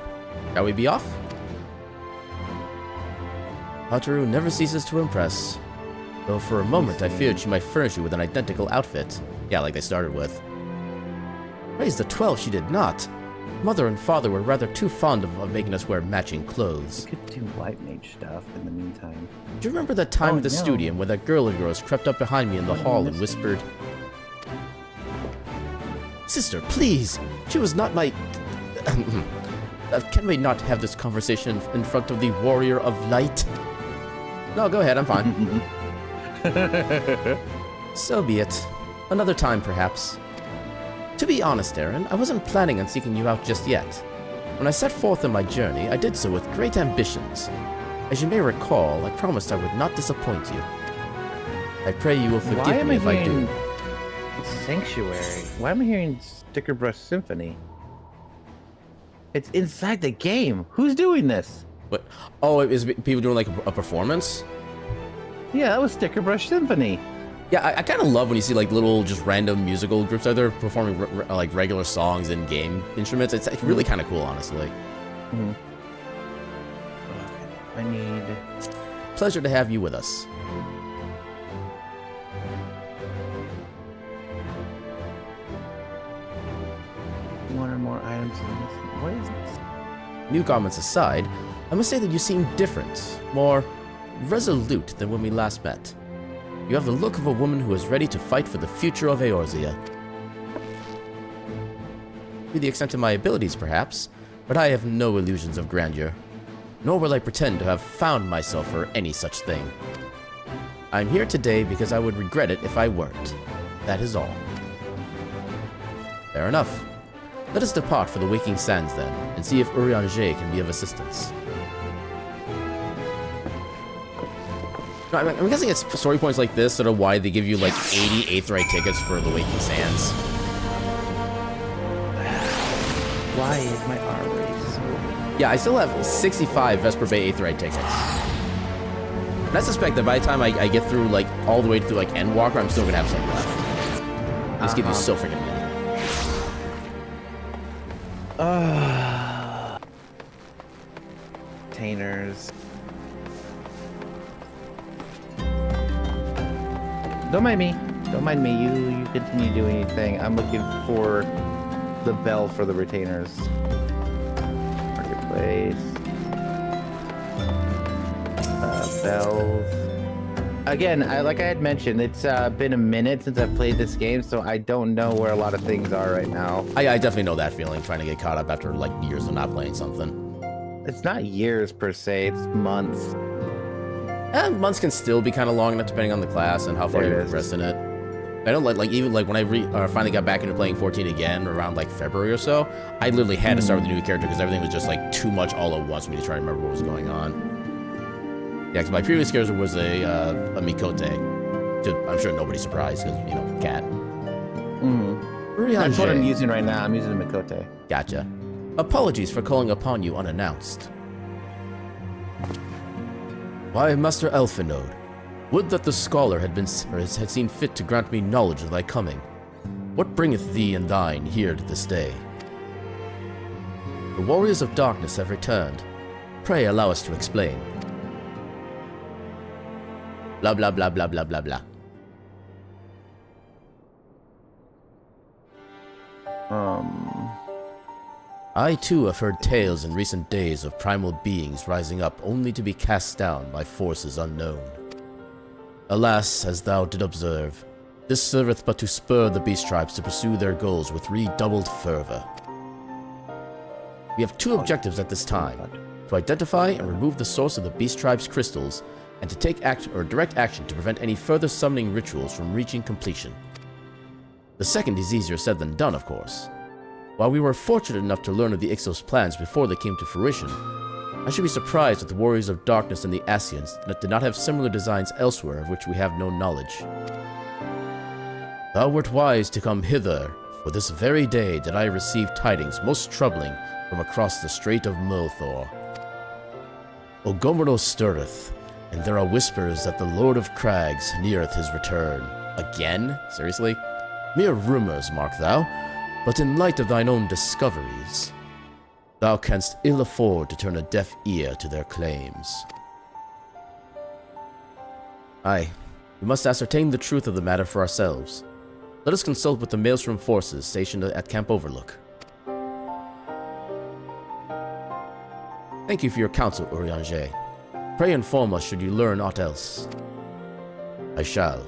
S1: shall we be off? Hataru never ceases to impress. Though for a moment I feared she might furnish you with an identical outfit. Yeah, like they started with. Praise the 12, she did not. Mother and father were rather too fond of making us wear matching clothes.
S2: You could do white mage stuff in the meantime.
S1: Do you remember that time at the studium when that girl of yours crept up behind me in the hall and whispered, Sister, please! She was not my... Can we not have this conversation in front of the Warrior of Light? No, go ahead, I'm fine. So be it. Another time, perhaps. To be honest, Aaron, I wasn't planning on seeking you out just yet. When I set forth on my journey, I did so with great ambitions. As you may recall, I promised I would not disappoint you. I pray you will forgive me if I do.
S2: Sanctuary. Why am I hearing Sticker Brush Symphony? It's inside the game. Who's doing this?
S1: What? Oh, is people doing like a performance?
S2: Yeah, that was Sticker Brush Symphony.
S1: Yeah, I kind of love when you see like little just random musical groups out there performing like regular songs and game instruments. It's really kind of cool, honestly.
S2: Mm-hmm. I need...
S1: Pleasure to have you with us.
S2: One or more items in this. What is this?
S1: New garments aside, I must say that you seem different, more resolute than when we last met. You have the look of a woman who is ready to fight for the future of Eorzea. To the extent of my abilities, perhaps, but I have no illusions of grandeur, nor will I pretend to have found myself or any such thing. I'm here today because I would regret it if I weren't. That is all. Fair enough. Let us depart for the Waking Sands then, and see if Urianger can be of assistance. I'm guessing it's story points like this that are why they give you like 80 Aetheryte tickets for the Waking Sands.
S2: Why is my R race so...
S1: Yeah, I still have 65 Vesper Bay Aetheryte tickets. And I suspect that by the time I get through like all the way through like Endwalker, I'm still gonna have some left. I just give you so freaking many.
S2: Containers. Don't mind me. Don't mind me. You continue doing anything. I'm looking for the bell for the retainers. Marketplace. Bells. Again, like I had mentioned, it's been a minute since I've played this game, so I don't know where a lot of things are right now.
S1: I definitely know that feeling, trying to get caught up after like years of not playing something.
S2: It's not years per se, it's months.
S1: And months can still be kind of long enough depending on the class and how far you progress in it. I don't like even like when I finally got back into playing 14 again around like February or so, I literally had to start with a new character because everything was just like too much all at once for me to try to remember what was going on. Yeah, because my previous character was a Mikote. I'm sure nobody's surprised because, you know, cat.
S2: That's what I'm using right now. I'm using a Mikote.
S1: Gotcha. Apologies for calling upon you unannounced. Why, Master Elfinode, would that the scholar had seen fit to grant me knowledge of thy coming. What bringeth thee and thine here to this day? The warriors of darkness have returned. Pray allow us to explain. Blah blah blah blah blah blah blah. I too have heard tales in recent days of primal beings rising up only to be cast down by forces unknown. Alas, as thou did observe, this serveth but to spur the beast tribes to pursue their goals with redoubled fervor. We have two objectives at this time: to identify and remove the source of the beast tribe's crystals, and to take direct action to prevent any further summoning rituals from reaching completion. The second is easier said than done, of course. While we were fortunate enough to learn of the Ixos' plans before they came to fruition, I should be surprised if the Warriors of Darkness and the Ascians did not have similar designs elsewhere of which we have no knowledge. Thou wert wise to come hither, for this very day did I receive tidings most troubling from across the Strait of Multhor. Ogomero stirreth, and there are whispers that the Lord of Crags neareth his return. Again? Seriously? Mere rumors, mark thou, but in light of thine own discoveries, thou canst ill afford to turn a deaf ear to their claims. Aye, We must ascertain the truth of the matter for ourselves. Let us consult with the Maelstrom forces stationed at Camp Overlook. Thank you for your counsel, Urianger. Pray inform us should you learn aught else. I shall.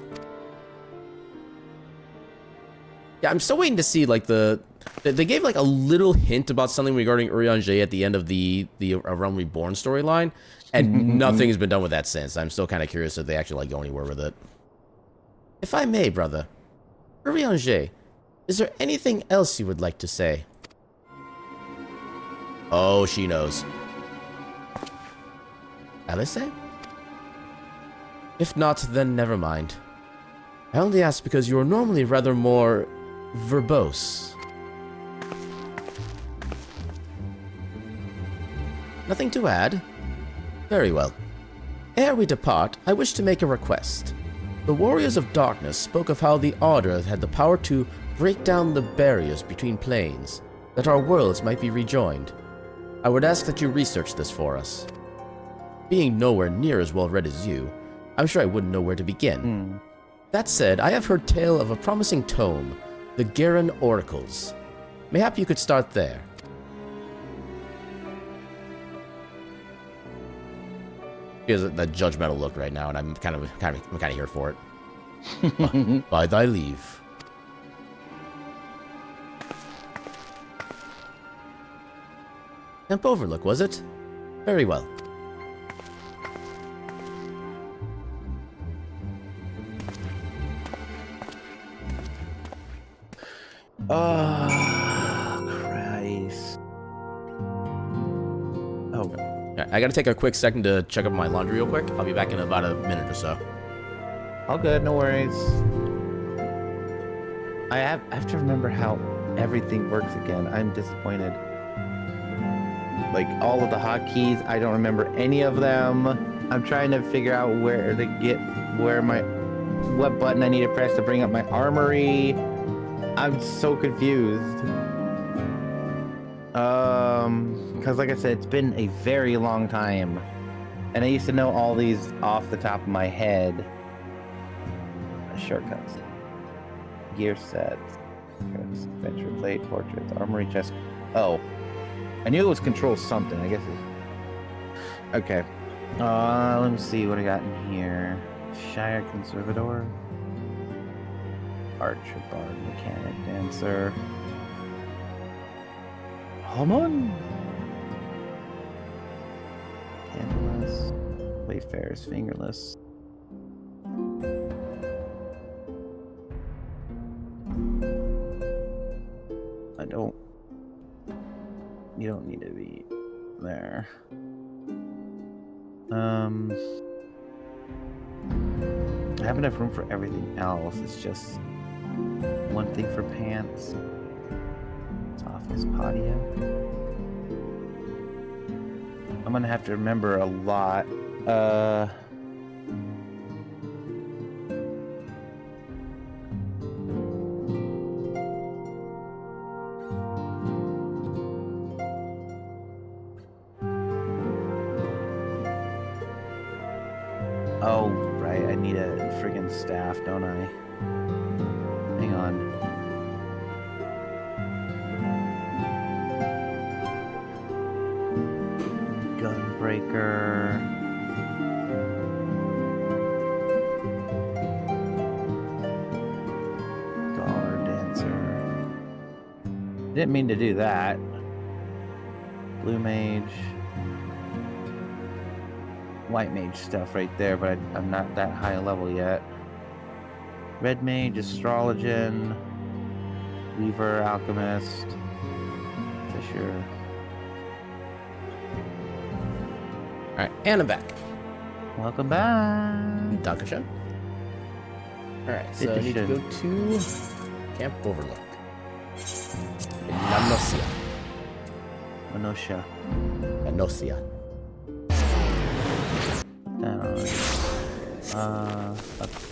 S1: Yeah, I'm still waiting to see, like, they gave, like, a little hint about something regarding Urianger at the end of the Realm Reborn storyline, and nothing has been done with that since. I'm still kind of curious if they actually, like, go anywhere with it. If I may, brother. Urianger, is there anything else you would like to say? Oh, she knows. Alice? If not, then never mind. I only ask because you are normally rather more verbose. Nothing to add? Very well. Ere we depart, I wish to make a request. The Warriors of Darkness spoke of how the Order had the power to break down the barriers between planes, that our worlds might be rejoined. I would ask that you research this for us. Being nowhere near as well read as you, I'm sure I wouldn't know where to begin. That said, I have heard tale of a promising tome, the Garen Oracles. Mayhap you could start there. He has that judgmental look right now, and I'm kind of here for it. By thy leave. Camp Overlook, was it? Very well.
S2: Oh, Christ. Oh.
S1: I gotta take a quick second to check up my laundry real quick. I'll be back in about a minute or so.
S2: All good, no worries. I have to remember how everything works again. I'm disappointed. Like, all of the hotkeys, I don't remember any of them. I'm trying to figure out where to get, what button I need to press to bring up my armory. I'm so confused. Because like I said, it's been a very long time. And I used to know all these off the top of my head. Shortcuts. Gear sets. Adventure plate, portraits, armory chest. Oh. I knew it was control something, I guess it's... Okay. Let me see what I got in here. Shire Conservator. Archer, Bard, Mechanic, Dancer. Homon? Candleless. Wayfarer's Fingerless. You don't need to be there. I have enough room for everything else. It's just one thing for pants. It's office patio. I'm gonna have to remember a lot. Oh, right, I need a friggin' staff, don't I? Hang on. Gunbreaker. Scholar Dancer. Didn't mean to do that. Blue Mage. White Mage stuff right there, but I'm not that high a level yet. Red Mage, Astrologian, Weaver, Alchemist, Fisher.
S1: Alright, and I'm back.
S2: Welcome back.
S1: Dr. Shen. Alright, so I need to go to Camp Overlook. Anosia. Anosia.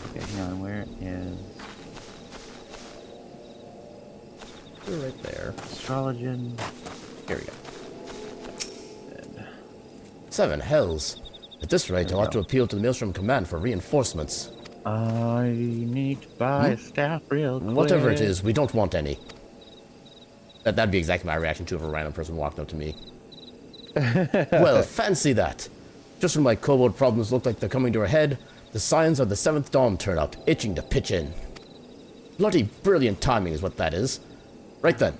S2: Okay, hang on, where is...
S1: Right there.
S2: Astrologian.
S1: Here we go. 7 hells. At this rate, I'll have to appeal to the Maelstrom Command for reinforcements.
S2: I need to buy a staff real quick.
S1: Whatever it is, we don't want any. That'd be exactly my reaction to if a random person walked up to me. Well, fancy that. Just when my kobold problems look like they're coming to a head, the signs of the 7th Dawn turn up, itching to pitch in. Bloody brilliant timing is what that is. Right then,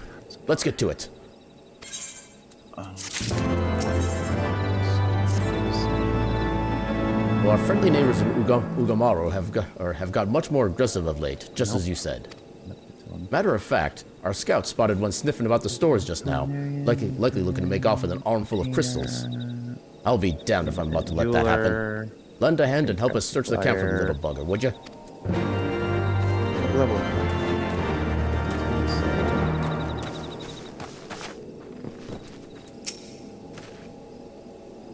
S1: let's get to it. Well, our friendly neighbors in Ugamaro have got much more aggressive of late, just as you said. Matter of fact, our scouts spotted one sniffing about the stores just now, likely looking to make off with an armful of crystals. I'll be damned if I'm about to let that happen. Lend a hand and help us search the camp for the little bugger, would you?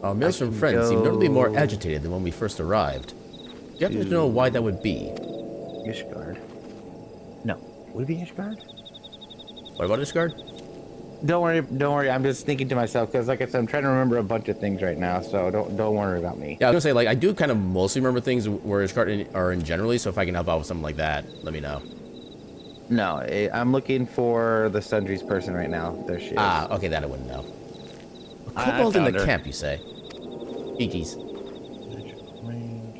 S1: Our Maelstrom friends seem notably more agitated than when we first arrived. You happen to know why that would be?
S2: Ishgard. No. Would it be Ishgard?
S1: What about Ishgard?
S2: Don't worry. I'm just thinking to myself because, like I said, I'm trying to remember a bunch of things right now. So don't worry about me.
S1: Yeah, I was gonna say, like, I do kind of mostly remember things where Ishgard are in generally. So if I can help out with something like that, let me know.
S2: No, I'm looking for the Sundries person right now. There she is.
S1: Ah, okay, that I wouldn't know. A kobold in the camp, you say? GG's.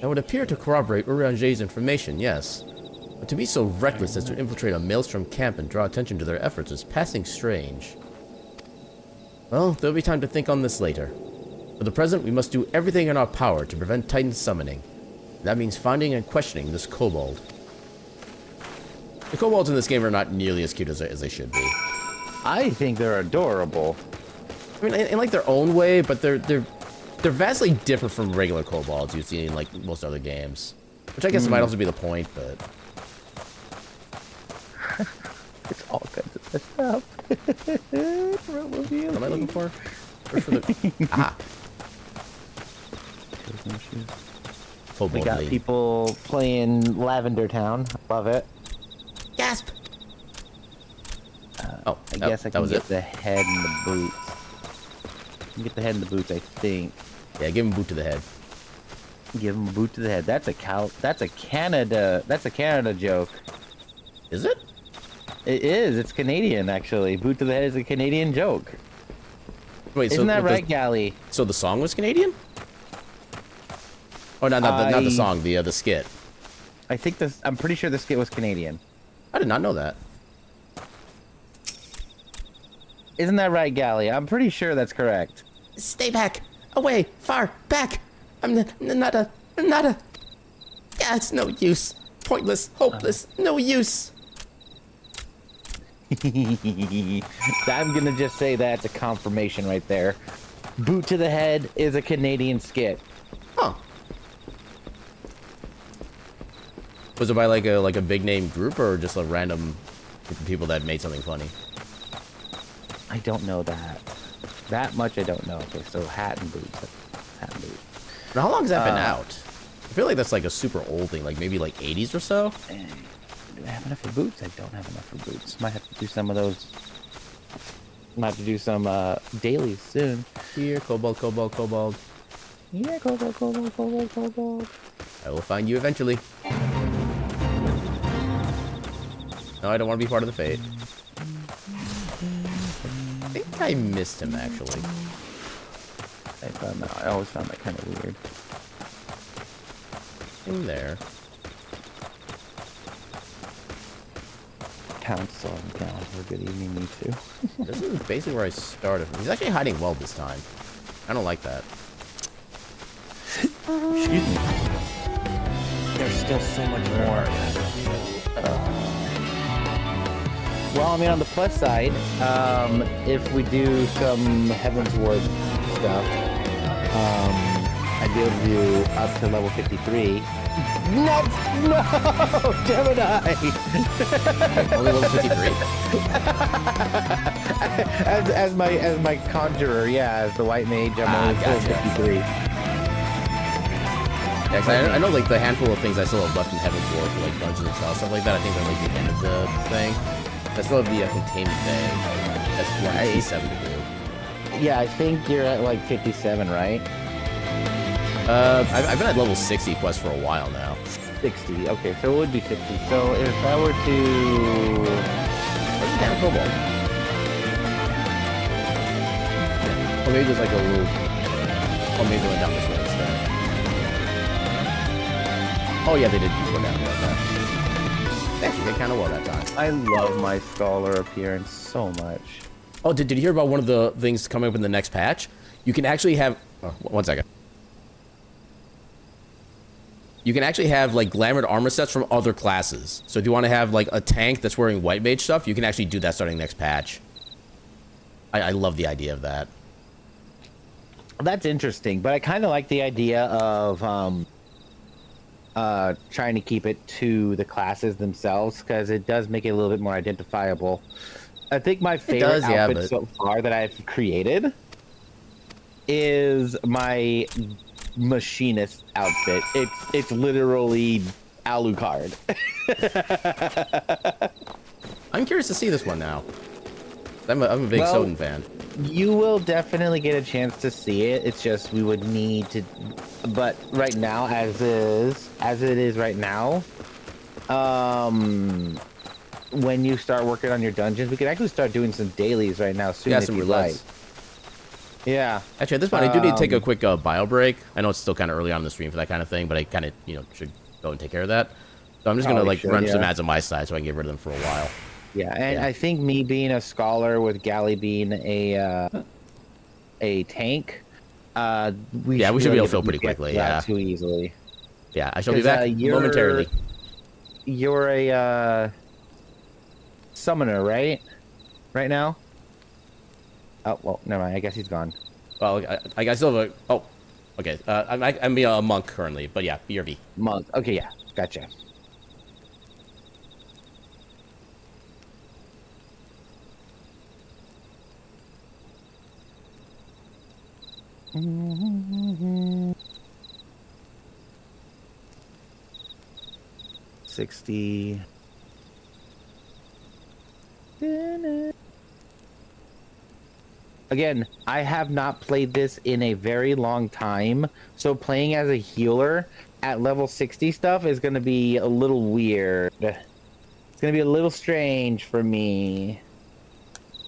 S1: That would appear to corroborate Urianger's information, yes. But to be so reckless as to infiltrate a Maelstrom camp and draw attention to their efforts is passing strange. Well, there'll be time to think on this later. For the present, we must do everything in our power to prevent Titan summoning. That means finding and questioning this kobold. The kobolds in this game are not nearly as cute as they should be.
S2: I think they're adorable.
S1: I mean, in like their own way, but they're vastly different from regular kobolds you see in like most other games. Which I guess might also be the point, but
S2: It's all kinds of stuff.
S1: what am I looking for? Where's for the ah.
S2: We
S1: Kobold
S2: got
S1: lead.
S2: people playing Lavender Town. Love it.
S1: Gasp! Oh,
S2: I guess I
S1: that
S2: can
S1: was
S2: get
S1: it.
S2: the head and the boots. I can get the head and the boots, I think.
S1: Yeah, give him a boot to the head.
S2: Give him a boot to the head. That's a Canada joke.
S1: Is it?
S2: It is. It's Canadian, actually. Boot to the head is a Canadian joke.
S1: Wait,
S2: Isn't that right, Gally?
S1: So the song was Canadian? Oh, not the song, the skit.
S2: I think this. I'm pretty sure the skit was Canadian.
S1: I did not know that.
S2: Isn't that right, Gally? I'm pretty sure that's correct.
S1: Stay back, away, far, back. I'm not a. Yeah, it's no use. Pointless, hopeless, no use.
S2: I'm gonna just say that's a confirmation right there. Boot to the head is a Canadian skit.
S1: Huh. Was it by like a big name group or just a random group of people that made something funny?
S2: I don't know that. That much I don't know. Okay, so hat and boots. Hat and boots.
S1: Now, how long has that been out? I feel like that's like a super old thing, like maybe like 80s or so.
S2: Do I have enough for boots? I don't have enough for boots. Might have to do some of those. Might have to do some dailies soon.
S1: Here, kobold.
S2: Yeah, kobold.
S1: I will find you eventually. No, I don't want to be part of the fate. I think I missed him, actually.
S2: I always found that kind of weird.
S1: In there.
S2: Pounce on down for a good evening, me too.
S1: This is basically where I started. He's actually hiding well this time. I don't like that.
S2: Excuse me. There's still so much more. Well, I mean, on the plus side, if we do some Heaven's Ward stuff, I'd be able to do up to level 53. No, Gemini!
S1: Only level 53?
S2: as my conjurer, yeah, as the white mage, I'm only level 53.
S1: Yeah, 'cause I know like the handful of things I still have left in Heaven's Ward for like dungeons and stuff like that. I think they're like the end of the thing. I still have the containment thing. That's 187 to do.
S2: Yeah, I think you're at like 57, right?
S1: I've been at level 60 quest for a while now.
S2: 60. Okay, so it would be 60. So if I were to...
S1: Where's the damn cobalt? Oh, maybe there's like a little... Oh, maybe they went down this way instead. Oh, yeah, they did go down like that. They actually did kind of well that time.
S2: I love my scholar appearance so much.
S1: Oh, did you hear about one of the things coming up in the next patch? You can actually have... Oh, one second. You can actually have, like, glamored armor sets from other classes. So if you want to have, like, a tank that's wearing white mage stuff, you can actually do that starting next patch. I love the idea of that.
S2: That's interesting, but I kind of like the idea of trying to keep it to the classes themselves, because it does make it a little bit more identifiable. I think my favorite outfit so far that I've created is my machinist outfit. It's literally Alucard.
S1: I'm curious to see this one now. I'm a big Soden fan.
S2: You will definitely get a chance to see it. It's just we would need to, but right now, as it is right now, when you start working on your dungeons, we could actually start doing some dailies right now soon.
S1: Yeah,
S2: if
S1: some
S2: you'd
S1: roulettes.
S2: like. Yeah.
S1: Actually, at this point, I do need to take a quick bio break. I know it's still kind of early on in the stream for that kind of thing, but I kind of, should go and take care of that. So I'm just gonna run some ads on my side so I can get rid of them for a while.
S2: Yeah, and I think me being a scholar with Galley being a tank, we should
S1: be able to fill pretty quickly. Yeah,
S2: too easily.
S1: Yeah, I shall be back momentarily.
S2: You're a summoner, right? Right now? Oh well, never mind. I guess he's gone.
S1: Well, I still have a. Oh, okay. I'm a monk currently, but yeah, BRV.
S2: Monk. Okay, yeah, gotcha. Mm-hmm. 60. Again, I have not played this in a very long time, so playing as a healer at level 60 stuff is going to be a little weird. It's going to be a little strange for me.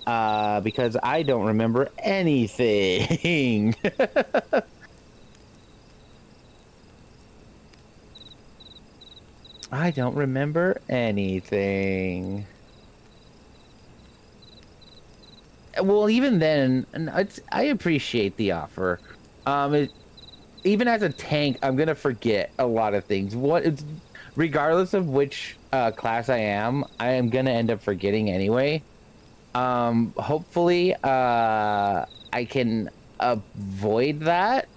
S2: Because I don't remember anything. I don't remember anything. Well, even then, I appreciate the offer. Even as a tank, I'm gonna forget a lot of things. Regardless of which class I am gonna end up forgetting anyway. Hopefully, I can avoid that.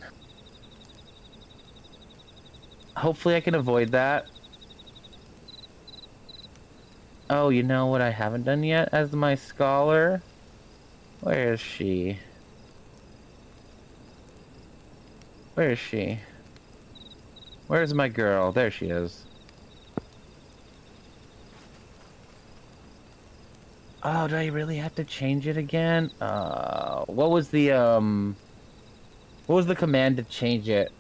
S2: Oh, you know what I haven't done yet as my scholar? Where is she? Where's my girl? There she is. Oh, do I really have to change it again? What was the command to change it?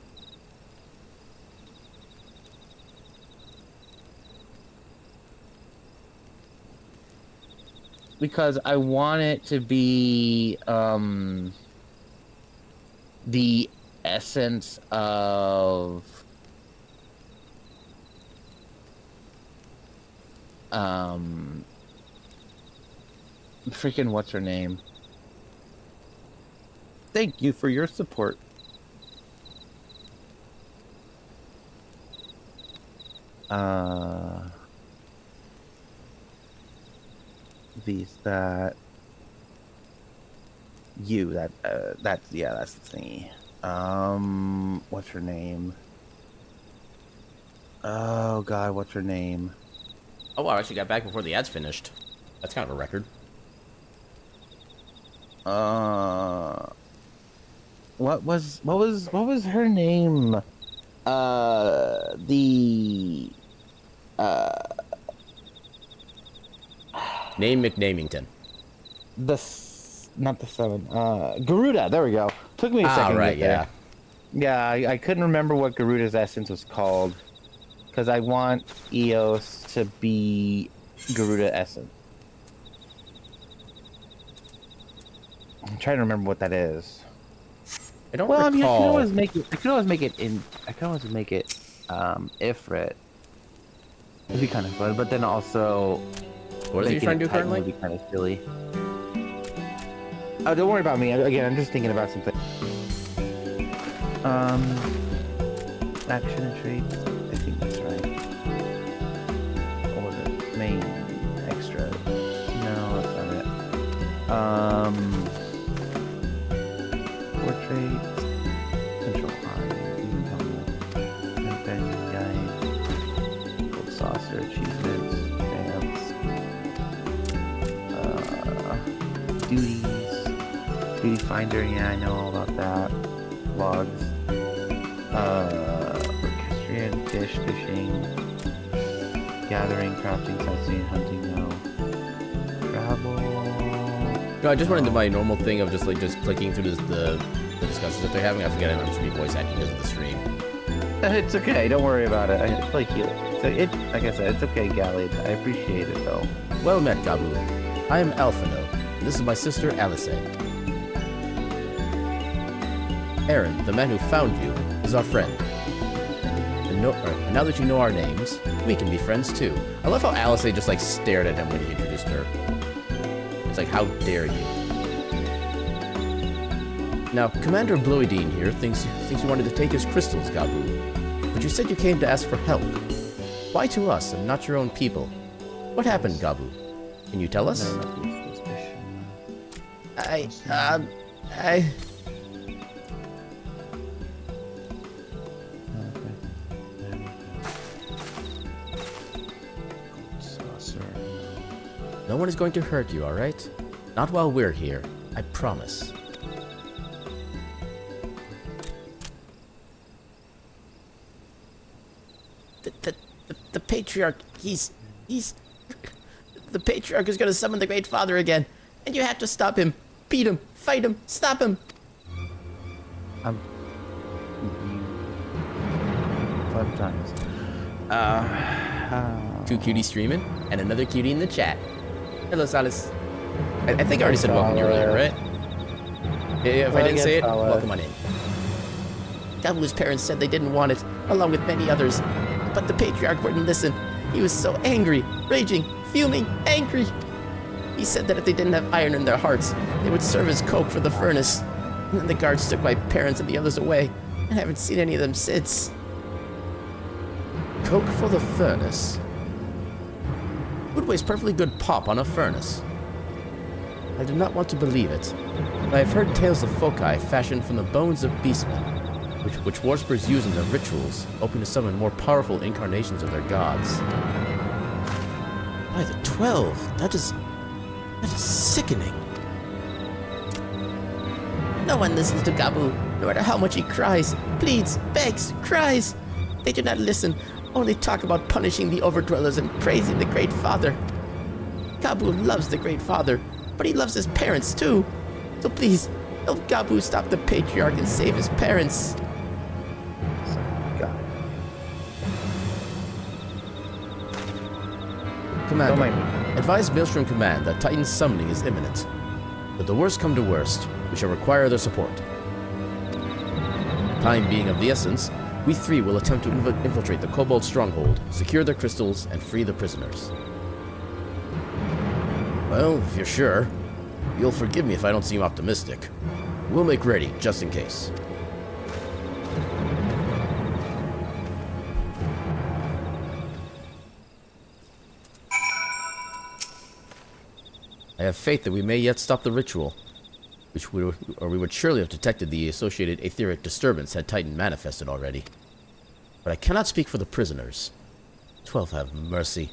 S2: Because I want it to be the essence of freaking what's her name? Thank you for your support. These that you that's yeah, that's the thingy. What's her name? Oh god, what's her name?
S1: Oh, I actually got back before the ads finished. That's kind of a record.
S2: What was her name?
S1: Name McNamington.
S2: Not the 7. Garuda. There we go. Took me a second.
S1: Right, yeah.
S2: Yeah, I couldn't remember what Garuda's essence was called. because I want Eos to be Garuda Essence. I'm trying to remember what that is.
S1: I don't
S2: Well,
S1: recall.
S2: I mean, I can always make it. I can always make it Ifrit. It'd be kind of fun, but then also.
S1: What is he trying to do
S2: Titan
S1: currently?
S2: would be kind of silly. Oh, don't worry about me. Again, I'm just thinking about something. Action and traits. I think that's right. Or the main extra. No, that's not it. Portraits. Control eye. Companion guide. Gold saucer. Achievements. Stamps. Duties. Duty finder. Yeah, I know all about that. Logs. Orchestrion, fishing, gathering, crafting, sightseeing, hunting, no. Travel.
S1: No, I just went into my normal thing of just clicking through the discussions that they're having. I forget I'm just be voice acting because of the stream.
S2: It's okay, don't worry about it. It's like you. So like I said, it's okay, Galley. I appreciate it though.
S1: Well met, Gabu. I am Alphino, and this is my sister Alice. Aaron, the man who found you, is our friend. And now that you know our names, we can be friends too. I love how Alice just like stared at him when he introduced her. It's like, how dare you? Now, Commander Bloidine here thinks you wanted to take his crystals, Gabu. But you said you came to ask for help. Why to us and not your own people? What happened, Gabu? Can you tell us? I... No one is going to hurt you, alright? Not while we're here. I promise. The Patriarch, he's... The Patriarch is gonna summon the Great Father again, and you have to stop him. Beat him, fight him, stop him!
S2: Fun times.
S1: Two cuties streaming, and another cutie in the chat. Hello, Salis. I think I already said welcome to you earlier, right? Yeah, if I didn't say it, welcome on in. Gabu's parents said they didn't want it, along with many others. But the Patriarch wouldn't listen. He was so angry, raging, fuming, angry. He said that if they didn't have iron in their hearts, they would serve as coke for the furnace. And then the guards took my parents and the others away, and I haven't seen any of them since. Coke for the furnace? Would waste perfectly good pop on a furnace. I do not want to believe it, but I have heard tales of foci fashioned from the bones of beastmen, which worshippers use in their rituals, hoping to summon more powerful incarnations of their gods. By the 12, that is sickening. No one listens to Gabu, no matter how much he cries, pleads, begs, cries. They do not listen, only talk about punishing the overdwellers and praising the Great Father. Gabu loves the Great Father, but he loves his parents too. So please, help Gabu stop the Patriarch and save his parents.
S2: God.
S1: Commander, advise Maelstrom Command that Titan's summoning is imminent. But the worst come to worst, we shall require their support. Time being of the essence, we three will attempt to infiltrate the Kobold stronghold, secure their crystals, and free the prisoners. Well, if you're sure, you'll forgive me if I don't seem optimistic. We'll make ready, just in case. I have faith that we may yet stop the ritual, we would surely have detected the associated etheric disturbance had Titan manifested already. But I cannot speak for the prisoners. 12 have mercy.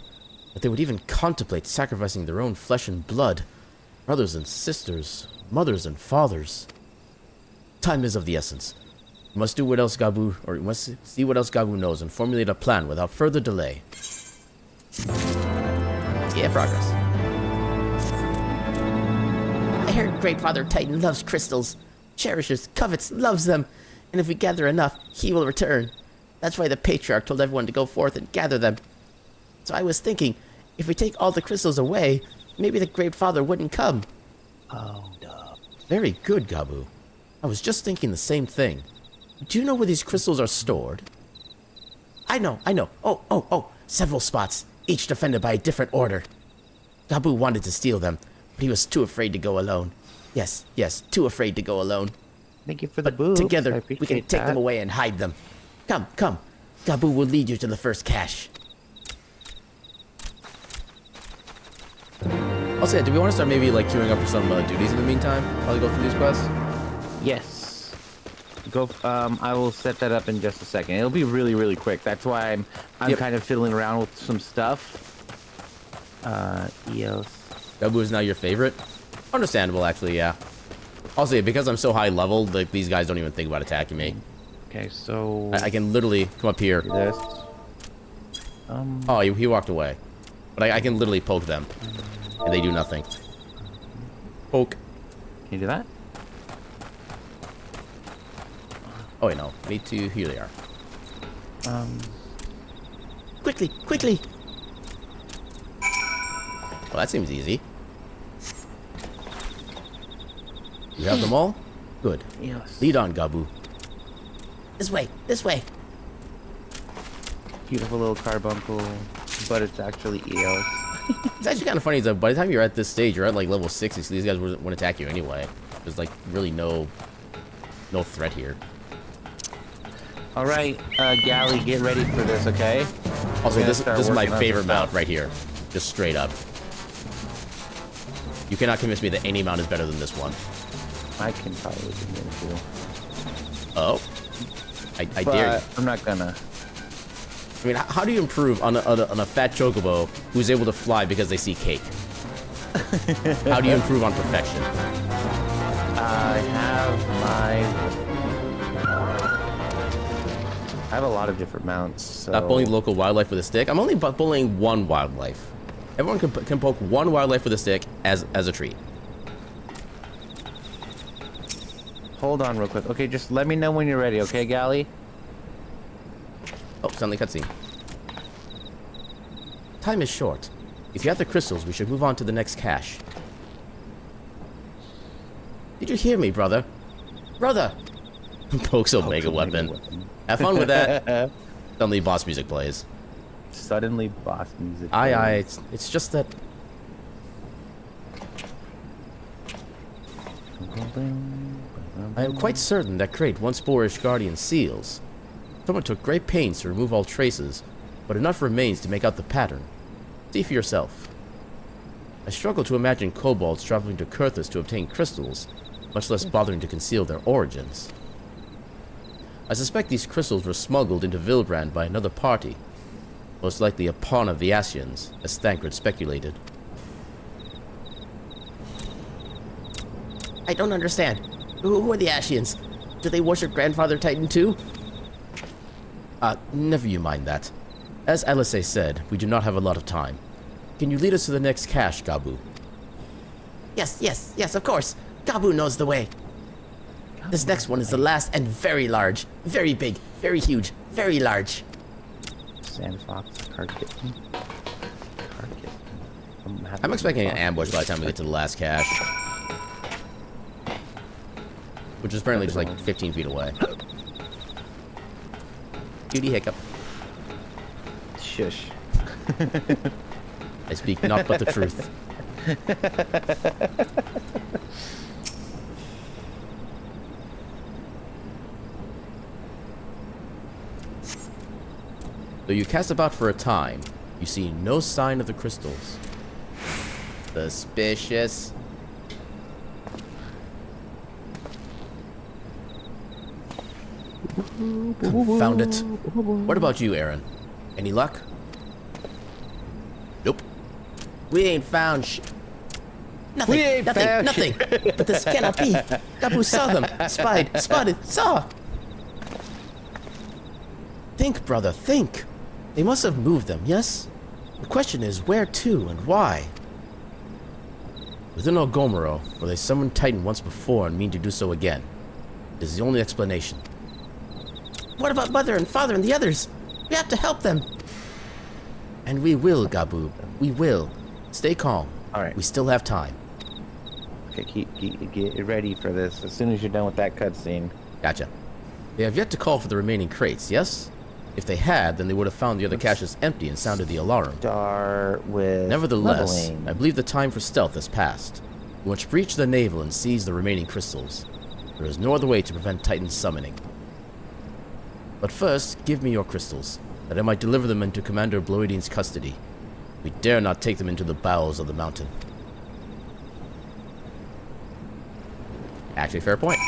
S1: That they would even contemplate sacrificing their own flesh and blood, brothers and sisters, mothers and fathers. Time is of the essence. We must see what else Gabu knows and formulate a plan without further delay. Yeah, progress. I heard Great Father Titan loves crystals, cherishes, covets, loves them, and if we gather enough, he will return. That's why the patriarch told everyone to go forth and gather them. So I was thinking, if we take all the crystals away, maybe the Great Father wouldn't come.
S2: Oh, no.
S1: Very good, Gabu. I was just thinking the same thing. Do you know where these crystals are stored? I know. Oh, several spots, each defended by a different order. Gabu wanted to steal them, but he was too afraid to go alone. Yes, too afraid to go alone.
S2: Thank you for the boost.
S1: Together, we can take them away and hide them. Come. Gabu will lead you to the first cache. Also, yeah, do we want to start maybe like queuing up for some duties in the meantime while we go through these quests?
S2: Yes. I will set that up in just a second. It'll be really, really quick. That's why I'm kind of fiddling around with some stuff. EOS.
S1: Gabu is now your favorite? Understandable, actually, yeah. Also, yeah, because I'm so high level, like these guys don't even think about attacking me.
S2: Okay, so
S1: I can literally come up here.
S2: this.
S1: Oh, he walked away. But I can literally poke them. And they do nothing. Poke.
S2: Can you do that?
S1: Oh, wait, no. Me too. Here they are. Quickly! Well, that seems easy. You have them all? Good.
S2: Yes.
S1: Lead on, Gabu. This way!
S2: Beautiful little carbuncle, but it's actually EOS.
S1: It's actually kind of funny that by the time you're at this stage, you're at like level 60, so these guys wouldn't attack you anyway. There's like really no threat here.
S2: All right, Galley, get ready for this, okay?
S1: Also, this is my favorite mount right here. Just straight up. You cannot convince me that any mount is better than this one.
S2: I can probably convince you.
S1: Oh? I dare you.
S2: I'm not gonna.
S1: I mean, how do you improve on a fat chocobo who's able to fly because they see cake? How do you improve on perfection?
S2: I have a lot of different mounts. So.
S1: Not bullying local wildlife with a stick. I'm only bullying one wildlife. Everyone can poke one wildlife with a stick as a treat.
S2: Hold on real quick. Okay, just let me know when you're ready, okay, Galley?
S1: Oh, suddenly cutscene. Time is short. If you have the crystals, we should move on to the next cache. Did you hear me, brother? Brother! Poke's Omega weapon. Have fun with that. Suddenly boss music plays.
S2: Suddenly boss music.
S1: Aye, it's just that... I am quite certain that crate once bore Guardian seals. Someone took great pains to remove all traces, but enough remains to make out the pattern. See for yourself. I struggle to imagine kobolds traveling to Kurthus to obtain crystals, much less bothering to conceal their origins. I suspect these crystals were smuggled into Vilbrand by another party, most likely a pawn of the Asians, as Thancred speculated. I don't understand. Who are the Asians? Do they worship Grandfather Titan too? Never you mind that. As Alice said, we do not have a lot of time. Can you lead us to the next cache, Gabu? Yes, of course. Gabu knows the way. This next one is the last and very large. Very big, very huge, very large.
S2: Sand fox, card kitten.
S1: I'm expecting an ambush by the time we get to the last cache. Which is apparently just like 15 feet away. Cutie hiccup.
S2: Shush.
S1: I speak not but the truth. Though you cast about for a time, you see no sign of the crystals. Suspicious. Confound it. What about you, Aaron? Any luck? Nope. We ain't found Nothing. But this cannot be. Gabu saw them. Spotted, saw. Think, brother, think. They must have moved them, yes? The question is, where to and why? Within Ogomoro, where they summoned Titan once before and mean to do so again. It is the only explanation. what about Mother and Father and the others? We have to help them. And we will, Gaboob. We will. Stay calm.
S2: All right.
S1: We still have time.
S2: Okay, get ready for this as soon as you're done with that cutscene.
S1: Gotcha. They have yet to call for the remaining crates, yes? If they had, then they would have found the other caches empty and sounded the alarm.
S2: Start with
S1: Nevertheless,
S2: leveling.
S1: I believe the time for stealth has passed. We must breach the navel and seize the remaining crystals. There is no other way to prevent Titan's summoning. But first, give me your crystals, that I might deliver them into Commander Bloidine's custody. We dare not take them into the bowels of the mountain. Actually, fair point.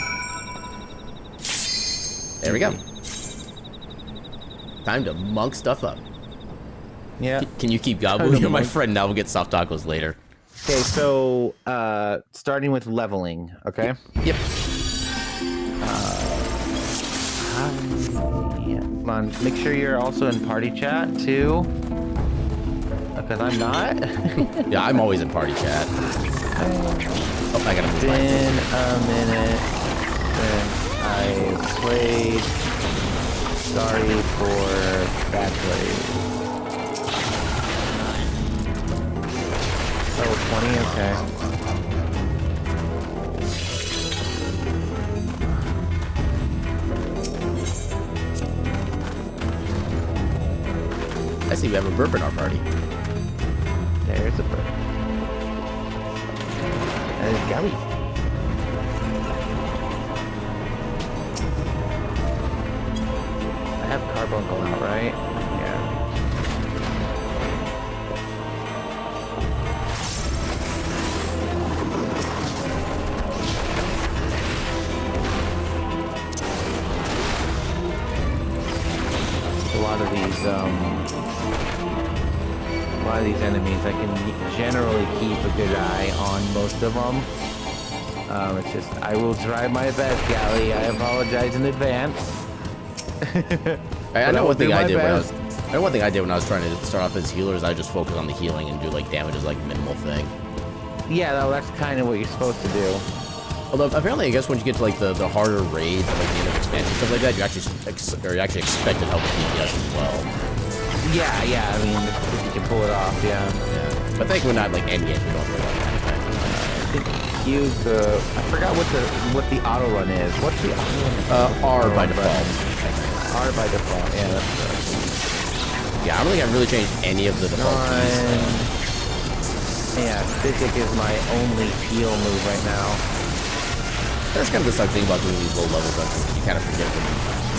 S1: There we go. Time to monk stuff up.
S2: Yeah.
S1: Can you keep Gabu? You're my friend now. We'll get soft tacos later.
S2: Okay, so starting with leveling, okay?
S1: Yep.
S2: Yeah. Come on, make sure you're also in party chat too. Because I'm not.
S1: Yeah, I'm always in party chat. Oh, I gotta move my
S2: Been a minute since I played. Sorry for bad plays. Oh, 20, okay.
S1: I see we have a burp in our party.
S2: There's a bird. And it's Gary. I have Carbuncle out, right? Yeah. A lot of these enemies, I can generally keep a good eye on most of them. It's just, I will try my best, Gally. I apologize in advance.
S1: I know one thing I did when I was trying to start off as healers. I just focus on the healing and do like damage as like minimal thing.
S2: Yeah, no, that's kind of what you're supposed to do.
S1: Although apparently, I guess when you get to like the harder raids, like the end of expansion stuff like that, you actually expected help with DPS as well.
S2: Yeah, I mean, if you can pull it off, yeah.
S1: But I think we're not like end game. We don't really like that.
S2: I think use the. I forgot what the auto run is. What's the auto run?
S1: R by default.
S2: R by default. Yeah, that's good.
S1: Yeah, I don't think I've really changed any of the default keys.
S2: Yeah, Physic is my only heal move right now.
S1: That's kind of the sucky thing about doing these low level dungeons. You kind of forget what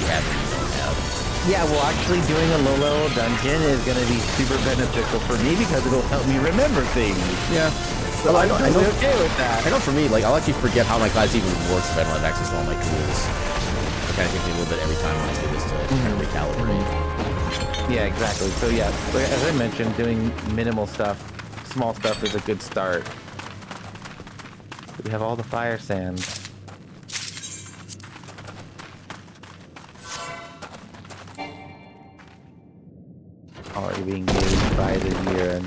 S1: you have and you don't have.
S2: Yeah, well, actually doing a low level dungeon is going to be super beneficial for me because it'll help me remember things.
S1: Yeah.
S2: So I know okay with that.
S1: I know for me, like, I'll actually forget how my class even works if I don't have access to all my tools. It kind of takes me a little bit every time when I do this to kind of recalibrate.
S2: Yeah, exactly. So yeah, as I mentioned, doing minimal stuff, small stuff is a good start. We have all the fire sand. Already being gauged by the year and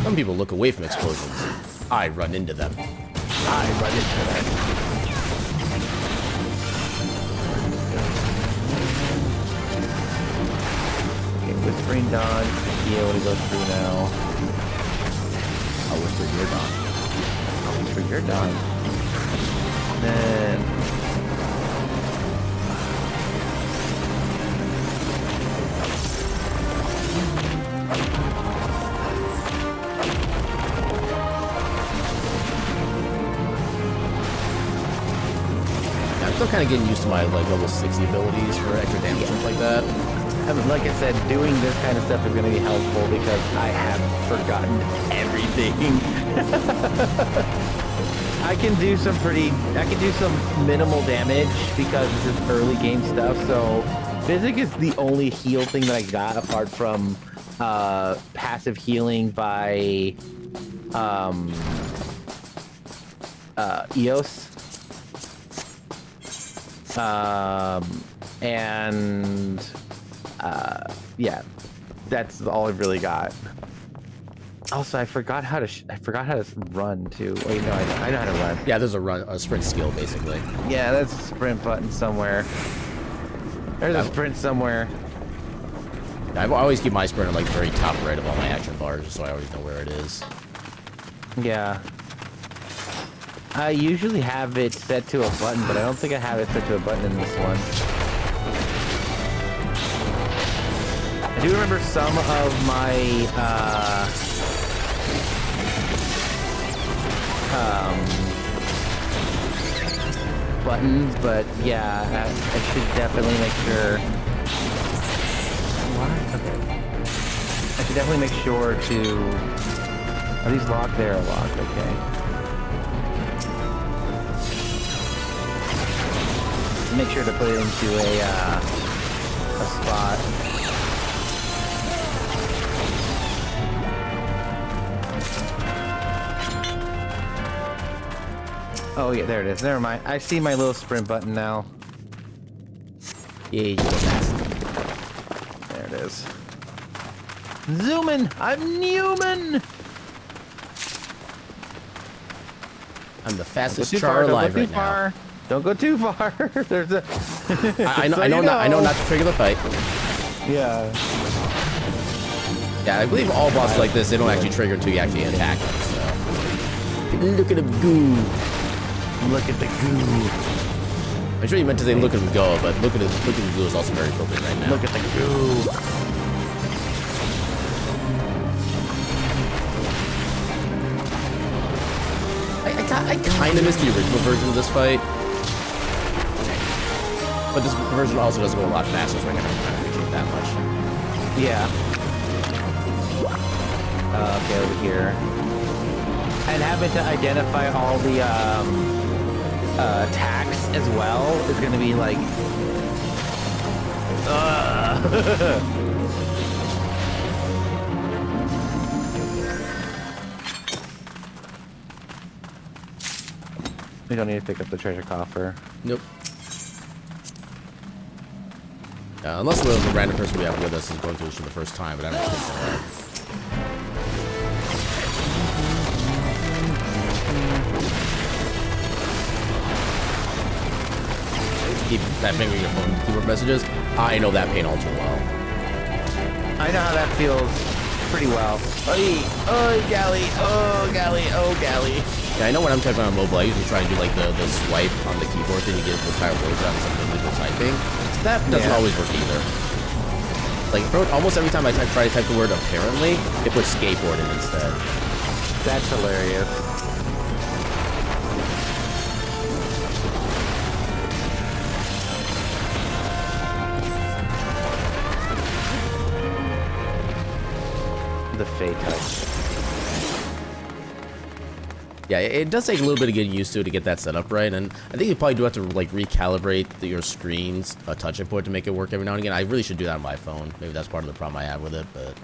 S1: Some people look away from explosions. I run into them.
S2: I run into them. Okay, Whispering Dawn. Yeah, what to go through now.
S1: I'll whisper your dawn.
S2: I'll whisper your dawn. Then
S1: I'm still kind of getting used to my like level 60 abilities for extra damage and stuff like that.
S2: I mean, like I said, doing this kind of stuff is going to be helpful because I have forgotten everything. I can do some minimal damage because this is early game stuff. So Physic is the only heal thing that I got apart from passive healing by EOS. Yeah, that's all I've really got. Also, I forgot how to run too. Wait, no, I know how to run.
S1: Yeah, there's a sprint skill basically.
S2: Yeah, that's a sprint button somewhere. There's a sprint somewhere.
S1: I always keep my sprint like the very top right of all my action bars, so I always know where it is.
S2: Yeah. I usually have it set to a button, but I don't think I have it set to a button in this one. I do remember some of my buttons, but yeah, I should definitely make sure. What? Okay. I should definitely make sure to. Are these locked? They are locked. Okay. Make sure to put it into a spot. Oh yeah, there it is. Never mind. I see my little sprint button now.
S1: Yeah, you go fast.
S2: There it is. Zooming! I'm Newman!
S1: I'm the fastest char alive right now.
S2: Don't go too far. There's a.
S1: I know not to trigger the fight.
S2: Yeah.
S1: Yeah, I believe all bosses like this, they don't actually trigger until you actually attack them. So look at him go.
S2: Look at the goo.
S1: I'm sure you meant to say look at him go, but look at him go is also very appropriate right now.
S2: Look at the goo.
S1: I kind of missed the original version of this fight. But this version also does go a lot faster, so I can kind of appreciate that much.
S2: Yeah. Okay, over here. And having to identify all the attacks as well is going to be like... We don't need to pick up the treasure coffer.
S1: Nope. Unless the random person we have with us is going through this for the first time, but I don't think so. Keep that finger in your phone keyboard messages. I know that pain all too well.
S2: I know how that feels pretty well. Oh, galley, oh, galley, oh, galley.
S1: Yeah, I know when I'm typing on mobile, I usually try and do like the swipe on the keyboard thing to get the entire words out of some of the legal typing. That doesn't always work either. Like, almost every time I try to type the word apparently, it puts skateboard in instead.
S2: That's hilarious. The Fate touch.
S1: Yeah, it does take a little bit of getting used to it to get that set up right, and I think you probably do have to like recalibrate your screen's touch input to make it work every now and again. I really should do that on my phone. Maybe that's part of the problem I have with it, but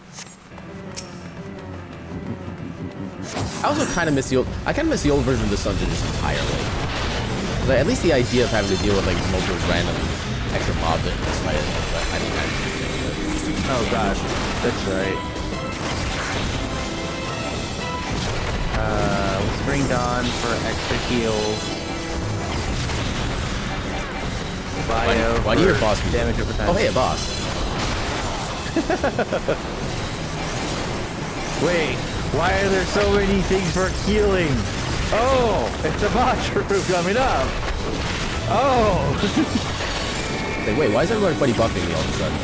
S1: I also kind of miss the old. I kind of miss the old version of this dungeon just entirely. Like, at least the idea of having to deal with like multiple random extra mobs that fight it. I think I.
S2: Oh gosh, that's right. Spring Dawn for extra heals. Bio
S1: why do your boss
S2: damage over time?
S1: Oh, hey, a boss.
S2: Wait, why are there so many things for healing? Oh, it's a boss room coming up. Oh.
S1: Like, wait, why is everybody buffing me all of a sudden?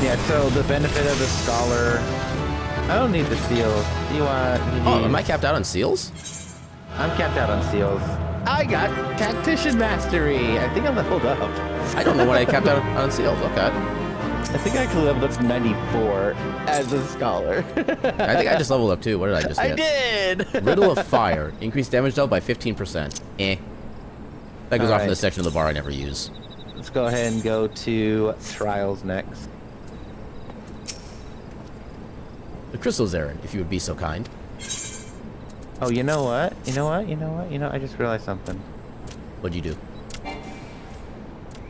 S2: Yeah, so the benefit of the scholar. I don't need the seals. Do you want?
S1: Oh, am I capped out on seals?
S2: I'm capped out on seals. I got tactician mastery. I think I leveled up.
S1: I don't know when I capped out on seals. Okay.
S2: I think I actually leveled up to 94 as a scholar.
S1: I think I just leveled up too. What did I just get?
S2: I did!
S1: Riddle of Fire. Increased damage dealt by 15%. Eh. That goes off in the section of the bar I never use.
S2: Let's go ahead and go to Trials next.
S1: The crystals, Aaron, if you would be so kind.
S2: Oh, you know what? I just realized something.
S1: What'd you do?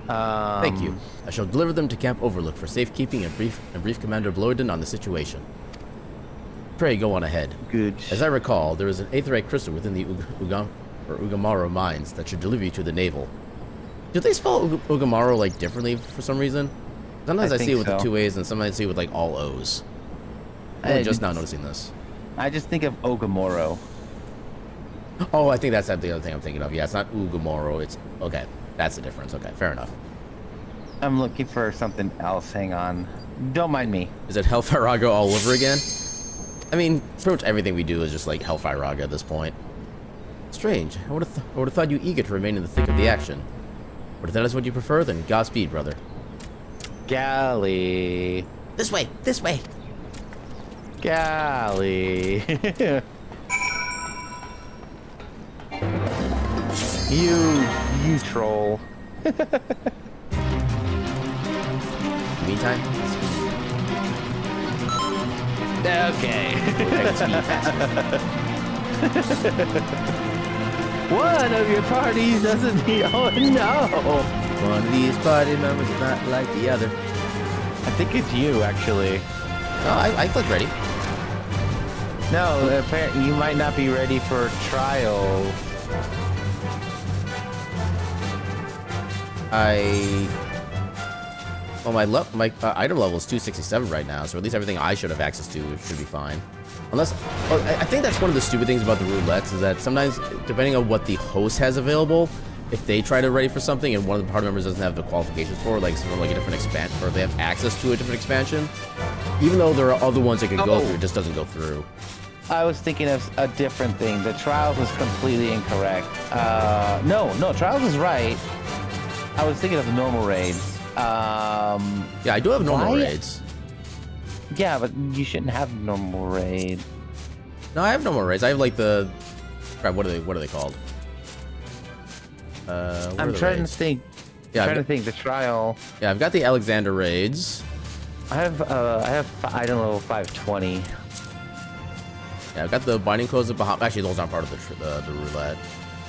S1: Thank you. I shall deliver them to Camp Overlook for safekeeping and brief Commander Bloyden on the situation. Pray go on ahead.
S2: Good.
S1: As I recall, there is an aetheryte crystal within the or Ugamaru mines that should deliver you to the navel. Do they spell Ugamaru like differently for some reason? Sometimes I see it with the 2 A's and sometimes I see it with like all O's. I'm just now noticing this.
S2: I just think of Ogamoro.
S1: Oh, I think that's the other thing I'm thinking of. Yeah, it's not Ugamaru. It's okay. That's the difference. Okay, fair enough.
S2: I'm looking for something else. Hang on. Don't mind me.
S1: Is it Hellfire all over again? I mean, pretty much everything we do is just like Hellfire at this point. Strange. I would have thought you eager to remain in the thick of the action. But if that is what you prefer, then Godspeed, brother.
S2: Galley.
S1: This way. This way.
S2: Galley. You troll.
S1: Meantime.
S2: Okay.
S1: One
S2: of your parties doesn't need. Oh no!
S1: One of these party members is not like the other.
S2: I think it's you, actually.
S1: Oh, I clicked ready.
S2: No, apparently you might not be ready for trials.
S1: Well, my item level is 267 right now, so at least everything I should have access to should be fine. Unless, I think that's one of the stupid things about the roulettes is that sometimes, depending on what the host has available, if they try to ready for something and one of the party members doesn't have the qualifications for, like something like a different expansion, or they have access to a different expansion, even though there are other ones that could go through, it just doesn't go through.
S2: I was thinking of a different thing. The trials was completely incorrect. No, Trials is right. I was thinking of the normal raids.
S1: Yeah, I do have normal raids.
S2: Yeah, but you shouldn't have normal raid.
S1: No, I have normal raids. I have like the crap. What are they called?
S2: I'm trying to think.
S1: Yeah,
S2: trying to think. The trial.
S1: Yeah, I've got the Alexander raids.
S2: I have item level 520.
S1: Yeah, I've got the Binding Codes of Bahamut. Actually, those aren't part of the roulette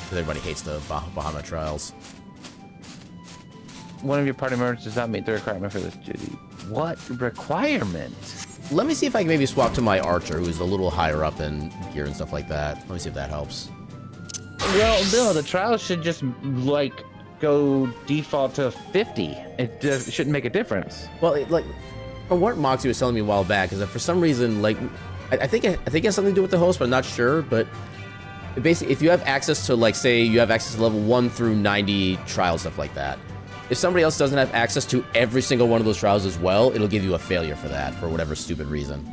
S1: because everybody hates the Bahamut trials.
S2: One of your party members does not meet the requirement for this duty. What requirement?
S1: Let me see if I can maybe swap to my archer, who's a little higher up in gear and stuff like that. Let me see if that helps.
S2: Well, no, the trial should just like go default to 50. It shouldn't make a difference.
S1: Well, from what Moxie was telling me a while back, is that for some reason, like, I think it has something to do with the host, but I'm not sure. But basically, if you have access to, like, say you have access to level 1 through 90 trials, stuff like that. If somebody else doesn't have access to every single one of those trials as well, it'll give you a failure for that, for whatever stupid reason.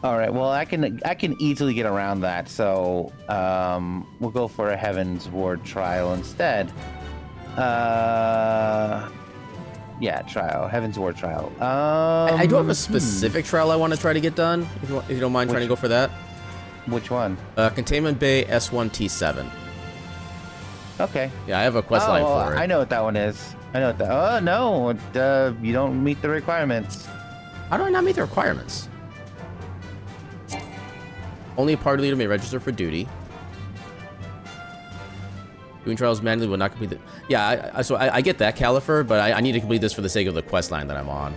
S2: All right, well, I can easily get around that, so we'll go for a Heaven's Ward trial instead. Yeah, trial, Heaven's Ward trial.
S1: I do have a specific trial I want to try to get done, if you don't mind trying to go for that.
S2: Which one?
S1: Containment Bay S1T7.
S2: Okay.
S1: Yeah, I have a quest line for it.
S2: I know what that one is. I know what that. Oh no, you don't meet the requirements.
S1: How do I not meet the requirements? Only a party leader may register for duty. Doing trials manually will not complete the... Yeah, so I get that, Califer, but I need to complete this for the sake of the quest line that I'm on.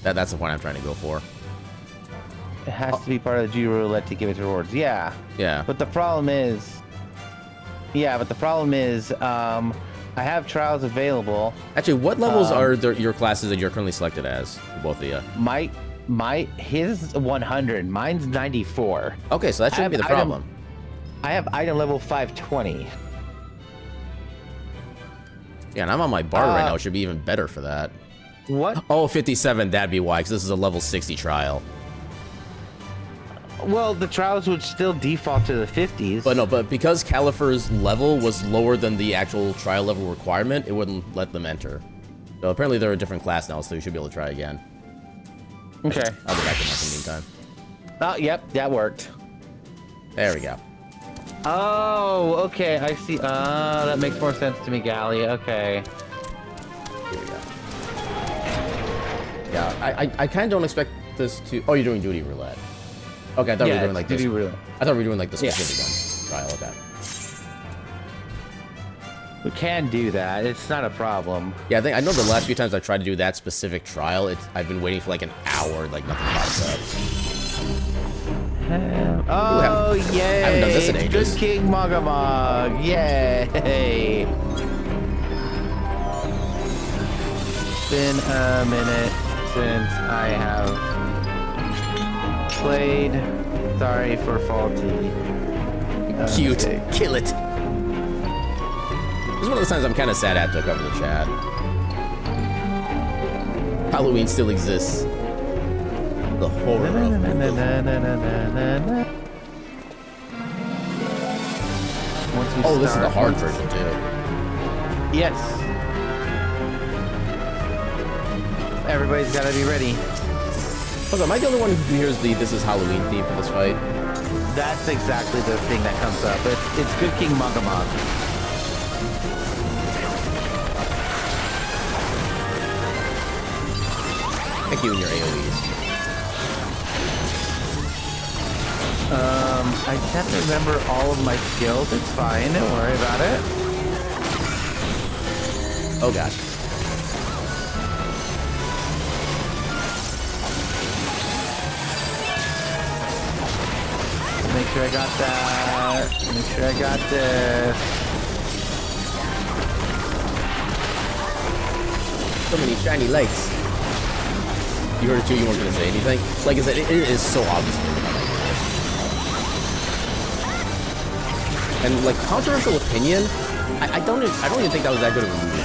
S1: That's the point I'm trying to go for.
S2: It has to be part of the G roulette to give it rewards. Yeah.
S1: Yeah.
S2: But the problem is... I have trials available.
S1: Actually, what levels are your classes that you're currently selected as, both of you?
S2: His 100, mine's 94.
S1: Okay, so that shouldn't be the problem.
S2: I have item level 520.
S1: Yeah, and I'm on my bar right now. It should be even better for that.
S2: What?
S1: Oh, 57, that'd be why, because this is a level 60 trial.
S2: Well, the trials would still default to the 50s.
S1: But because Califer's level was lower than the actual trial level requirement, it wouldn't let them enter. So apparently they're a different class now, so you should be able to try again.
S2: Okay.
S1: I'll be back in the meantime.
S2: Oh, yep, that worked.
S1: There we go.
S2: Oh, okay, I see. That makes more sense to me, Galley. Okay.
S1: Here we go. Yeah, I kind of don't expect this to... Oh, you're doing duty roulette. Okay, I thought we were doing like this. I thought we were doing like the specific trial. Okay.
S2: We can do that. It's not a problem.
S1: Yeah, I know the last few times I tried to do that specific trial, I've been waiting for like an hour, like nothing pops up.
S2: Oh, yay!
S1: I haven't done this in
S2: Good
S1: ages.
S2: King Mogamog! Yay! It's been a minute since I have played. Sorry for faulty.
S1: Cute.
S2: mistake.
S1: Kill it. This is one of those times I'm kind of sad I have to cover the chat. Halloween still exists. The horror of it. Oh, this is the hard version too.
S2: Yes. Everybody's got to be ready.
S1: Hold on, am I the only one who hears the "This is Halloween" theme for this fight?
S2: That's exactly the thing that comes up. It's Good King Mogamog.
S1: Thank you and your AoEs.
S2: I can't remember all of my skills. It's fine. Don't worry about it.
S1: Oh god.
S2: Make sure I got that. Make sure I got this.
S1: So many shiny lights. You heard it too, you weren't gonna say anything. Like I said, it is so obvious. And like controversial opinion, I don't even think that was that good of a movie.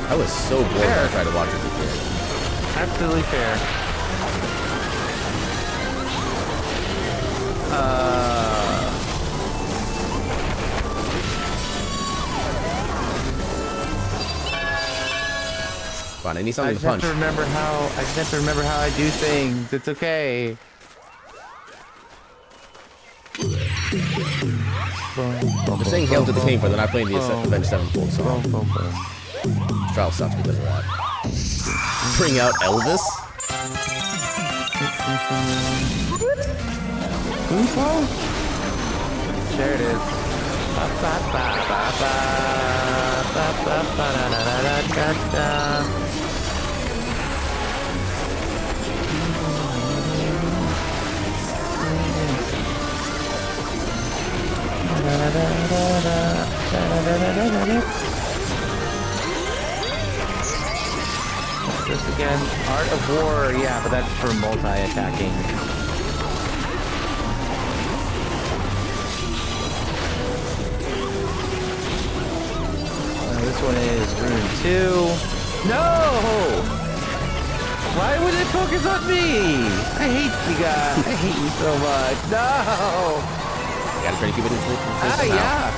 S1: I was so bored when I tried to watch it before.
S2: Absolutely fair.
S1: Fine, I need something to
S2: I
S1: punch.
S2: just have to remember how I do things. It's okay.
S1: They're saying "Hail to the King," but they're not playing the Avenged Sevenfold song. This trial sucks because of that. Bring out Elvis.
S2: There it is. What's this again? Art of War, yeah, but that's for multi-attacking. This one is Rune 2. No! Why would it focus on me? I hate you guys. I hate you so much. No!
S1: You gotta try to keep it in full.
S2: Yeah.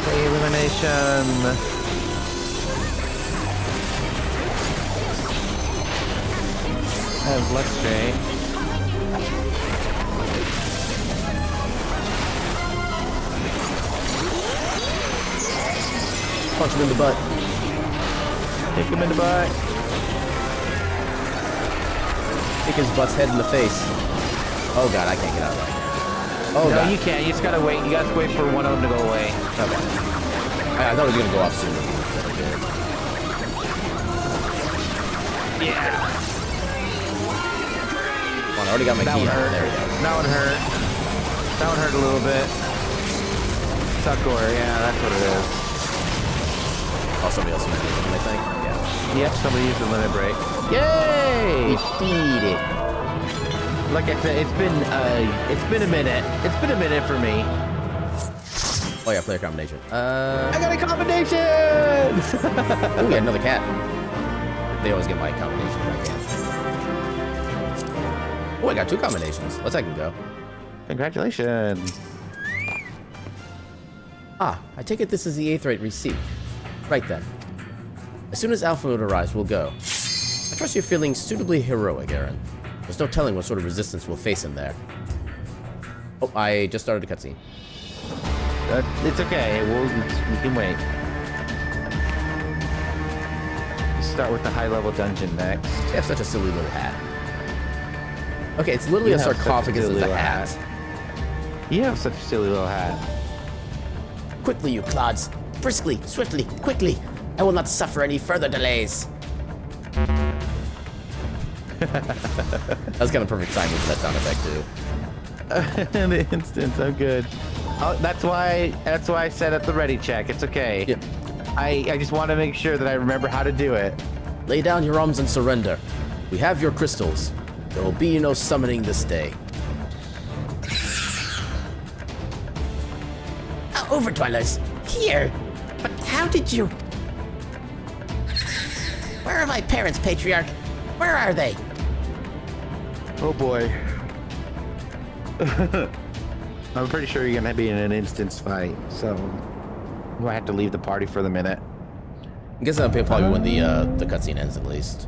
S2: Okay, elimination. I have Bloodstained.
S1: Punch him in the butt.
S2: Kick him in the butt.
S1: Kick his butt's head in the face. Oh god, I can't get out of that. Oh
S2: No,
S1: god.
S2: you can't. You just gotta wait. You gotta wait for one of them to go away.
S1: Okay. I thought it was gonna go off soon.
S2: Yeah.
S1: Come on, I already got my
S2: That
S1: key
S2: one
S1: out.
S2: hurt.
S1: There we go.
S2: That one hurt. That one hurt a little bit. Suckor, yeah, that's what it is.
S1: Oh, somebody else might be looking, I think. Yeah.
S2: Yep, somebody used the limit break. Yay!
S1: We beat it.
S2: Like I said, it's been a minute. It's been a minute for me.
S1: Oh yeah, player combination.
S2: I got a combination!
S1: Oh, we got another cat. They always get my combination if I can. Oh, I got 2 combinations. Let's I can go.
S2: Congratulations.
S1: Ah, I take it this is the 8th rate receipt. Right then. As soon as Alpha Mode arrives, we'll go. I trust you're feeling suitably heroic, Aaron. There's no telling what sort of resistance we'll face in there. Oh, I just started a cutscene.
S2: It's okay. We can wait. Start with the high-level dungeon next.
S1: They have such a silly little hat. Okay, it's literally a sarcophagus as a hat.
S2: You have such a silly little hat.
S1: Quickly, you clods. Briskly, swiftly, quickly. I will not suffer any further delays. That's kind of perfect timing for that sound effect too.
S2: The instance, I'm good. Oh, that's why I said at the ready check. It's okay.
S1: Yep.
S2: I just want to make sure that I remember how to do it.
S1: Lay down your arms and surrender. We have your crystals. There will be no summoning this day. Overdwellers, here. But how did you... Where are my parents, Patriarch? Where are they?
S2: Oh boy. I'm pretty sure you're gonna be in an instance fight, so you might have to leave the party for the minute.
S1: I guess that'll probably when the cutscene ends at least.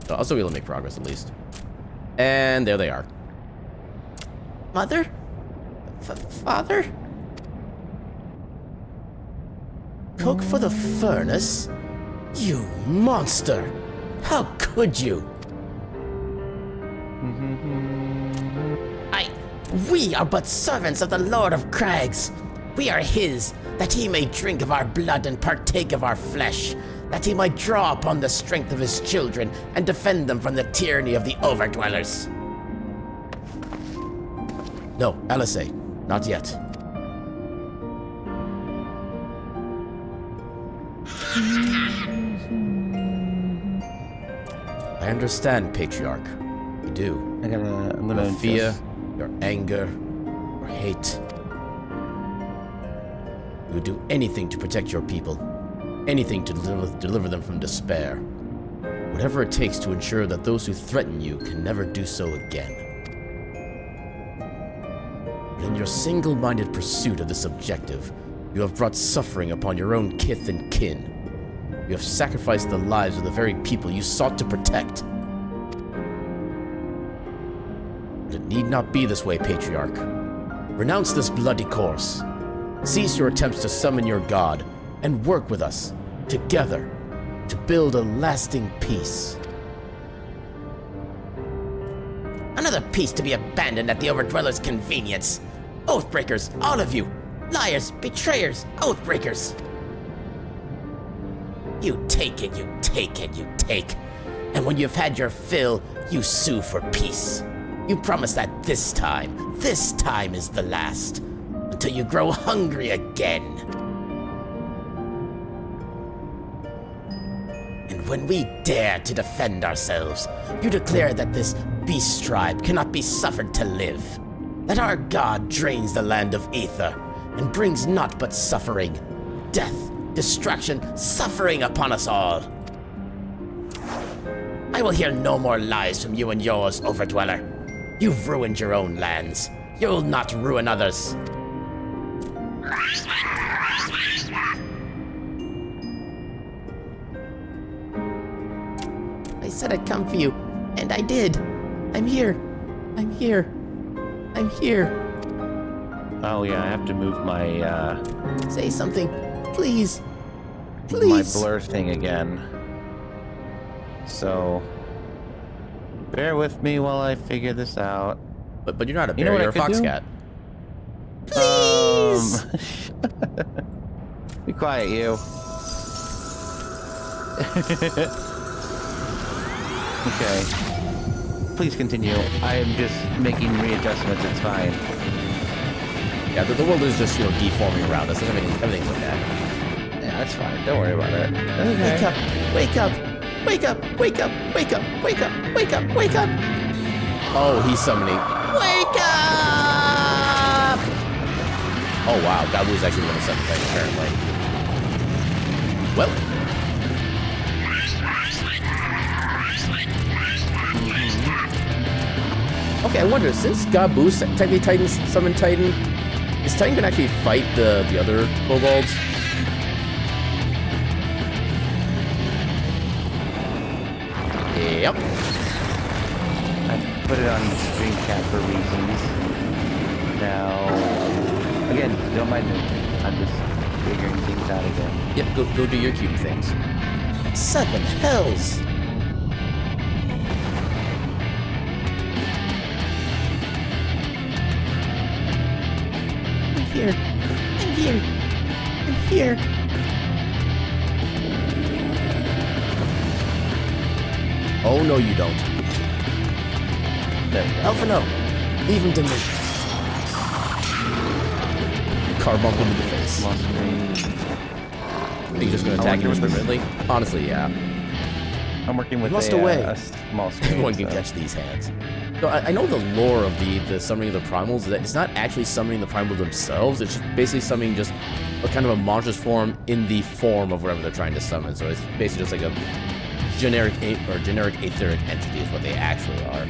S1: So I'll still be able to make progress at least. And there they are. Mother? Father? Coke for the furnace? You monster! How could you? We are but servants of the Lord of Crags. We are his, that he may drink of our blood and partake of our flesh, that he might draw upon the strength of his children and defend them from the tyranny of the Overdwellers. No, Alice, not yet. I understand, Patriarch. You do.
S2: I'm gonna
S1: Your fear, your anger, your hate. You would do anything to protect your people. Anything to deliver them from despair. Whatever it takes to ensure that those who threaten you can never do so again. But in your single-minded pursuit of this objective, you have brought suffering upon your own kith and kin. You have sacrificed the lives of the very people you sought to protect. But it need not be this way, Patriarch. Renounce this bloody course. Cease your attempts to summon your god, and work with us, together, to build a lasting peace. Another peace to be abandoned at the Overdweller's convenience. Oathbreakers, all of you! Liars, betrayers, oathbreakers! You take and you take and you take. And when you've had your fill, you sue for peace. You promise that this time is the last. Until you grow hungry again. And when we dare to defend ourselves, you declare that this beast tribe cannot be suffered to live. That our god drains the land of ether and brings naught but suffering, death, destruction, suffering upon us all. I will hear no more lies from you and yours, Overdweller. You've ruined your own lands. You'll not ruin others. I said I'd come for you, and I did. I'm here. I'm here. I'm here.
S2: Oh yeah, I have to move my
S1: Say something, please.
S2: my
S1: Please.
S2: blur thing again. So bear with me while I figure this out.
S1: But you're not a
S2: You know
S1: bear,
S2: what
S1: you're
S2: I
S1: a
S2: could do?
S1: foxcat. Please.
S2: Be quiet, you. Okay. Please continue. I am just making readjustments. It's fine.
S1: Yeah, the world is just, deforming around us. Everything's okay.
S2: Yeah, that's fine. Don't worry about it.
S1: Wake
S2: Okay.
S1: up! Wake up! Wake up! Wake up! Wake up! Wake up! Wake up! Wake up! Oh, he's summoning. Wake up! Oh wow, Gabu's actually going to summon things apparently. Well. Okay, I wonder, since Gabu technically Titan summoned Titan, is Titan gonna actually fight the other kobolds? Yep.
S2: I put it on stream chat for reasons. Now, again, don't mind me. I'm just figuring things out again.
S1: Yep, go do your cute things. 7 hells! I'm here. I'm here. I'm here. Oh, no, you don't. Alpha, no. Leave him to me. Carbuncle in the face.
S2: Small screen.
S1: Are you just going to attack him indiscriminately? Honestly, yeah.
S2: I'm working with
S1: Must away.
S2: a small screen.
S1: Everyone can catch these hands. So I know the lore of the summoning of the primals is that it's not actually summoning the primals themselves. It's just basically summoning just a kind of a monstrous form in the form of whatever they're trying to summon. So it's basically just like a generic etheric entity is what they actually are.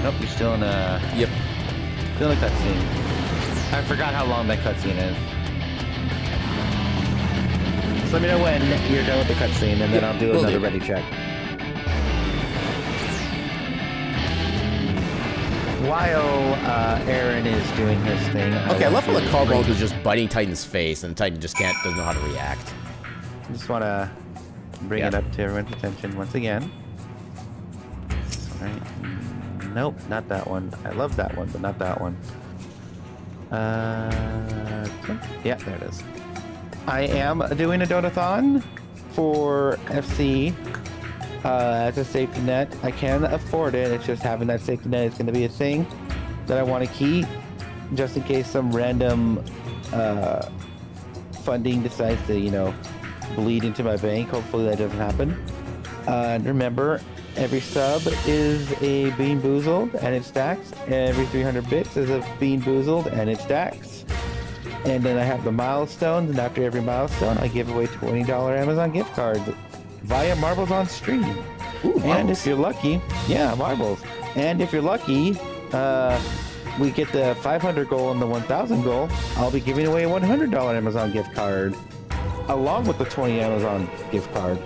S2: Nope, you're still in a...
S1: Yep.
S2: Still in a cutscene. I forgot how long that cutscene is. Just let me know when you're done with the cutscene, and then I'll do another ready check. While Aaron is doing his thing...
S1: Okay, I love how the Carbuncle is just biting Titan's face, and Titan just doesn't know how to react.
S2: I just want to bring it up to everyone's attention once again. Alright. Nope, not that one. I love that one, but not that one. Yeah, there it is. I am doing a donathon for FC as a safety net. I can afford it. It's just having that safety net is going to be a thing that I want to keep, just in case some random funding decides to, bleed into my bank. Hopefully that doesn't happen. Remember, every sub is a Bean Boozled and it stacks. Every 300 bits is a Bean Boozled and it stacks. And then I have the milestones, and after every milestone, I give away $20 Amazon gift cards via Marbles on Stream.
S1: Ooh,
S2: and if you're lucky, yeah, Marbles. And if you're lucky, we get the 500 goal and the 1,000 goal. I'll be giving away a $100 Amazon gift card, along with the 20 Amazon gift card,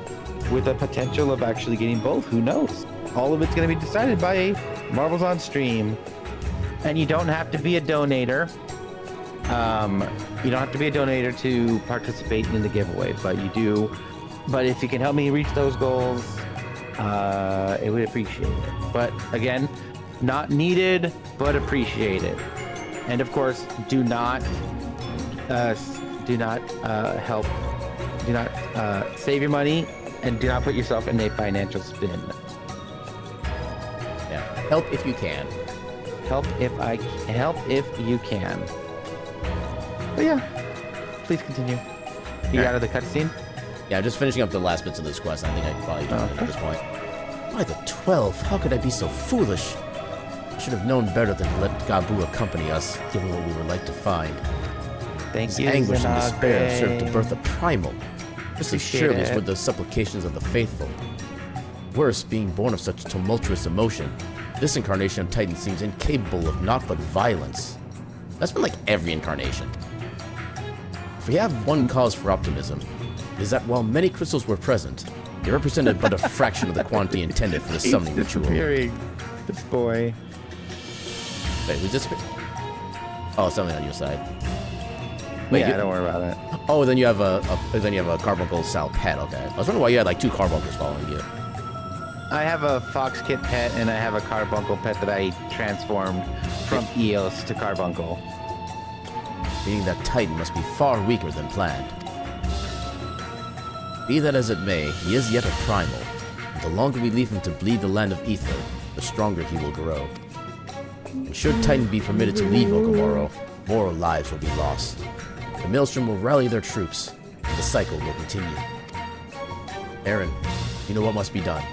S2: with the potential of actually getting both. Who knows? All of it's going to be decided by Marbles on Stream. And you don't have to be a donator. You don't have to be a donator to participate in the giveaway, but you do. But if you can help me reach those goals, it would appreciate it. But again, not needed, but appreciated. And of course, do not save your money, and do not put yourself in a financial spin.
S1: Yeah. Help if you can.
S2: Help if you can. But yeah, please continue. You out of the cutscene?
S1: Yeah, just finishing up the last bits of this quest. I think I can probably do it at this point. By the 12, how could I be so foolish? I should have known better than to let Gabu accompany us, given what we were like to find.
S2: Thank
S1: His
S2: you,
S1: anguish and despair
S2: Zenagre.
S1: served to birth a primal. Just as surely as were the supplications of the faithful. Worse, being born of such tumultuous emotion, this incarnation of Titan seems incapable of naught but violence. That's been like every incarnation. If we have one cause for optimism, it is that while many crystals were present, they represented but a fraction of the quantity intended for the summoning ritual.
S2: This boy.
S1: Wait, was this? Oh, something on your side. Wait,
S2: Yeah, don't worry about that.
S1: Oh, then you have a Carbuncle Sal pet. Okay, I was wondering why you had like two Carbuncles following you.
S2: I have a Fox Kit pet, and I have a Carbuncle pet that I transformed from Eos to Carbuncle.
S1: Meaning that Titan must be far weaker than planned. Be that as it may, he is yet a primal, and the longer we leave him to bleed the land of Ether, the stronger he will grow. And should Titan be permitted to leave Okamoro, more lives will be lost. The Maelstrom will rally their troops, and the cycle will continue. Aaron, you know what must be done.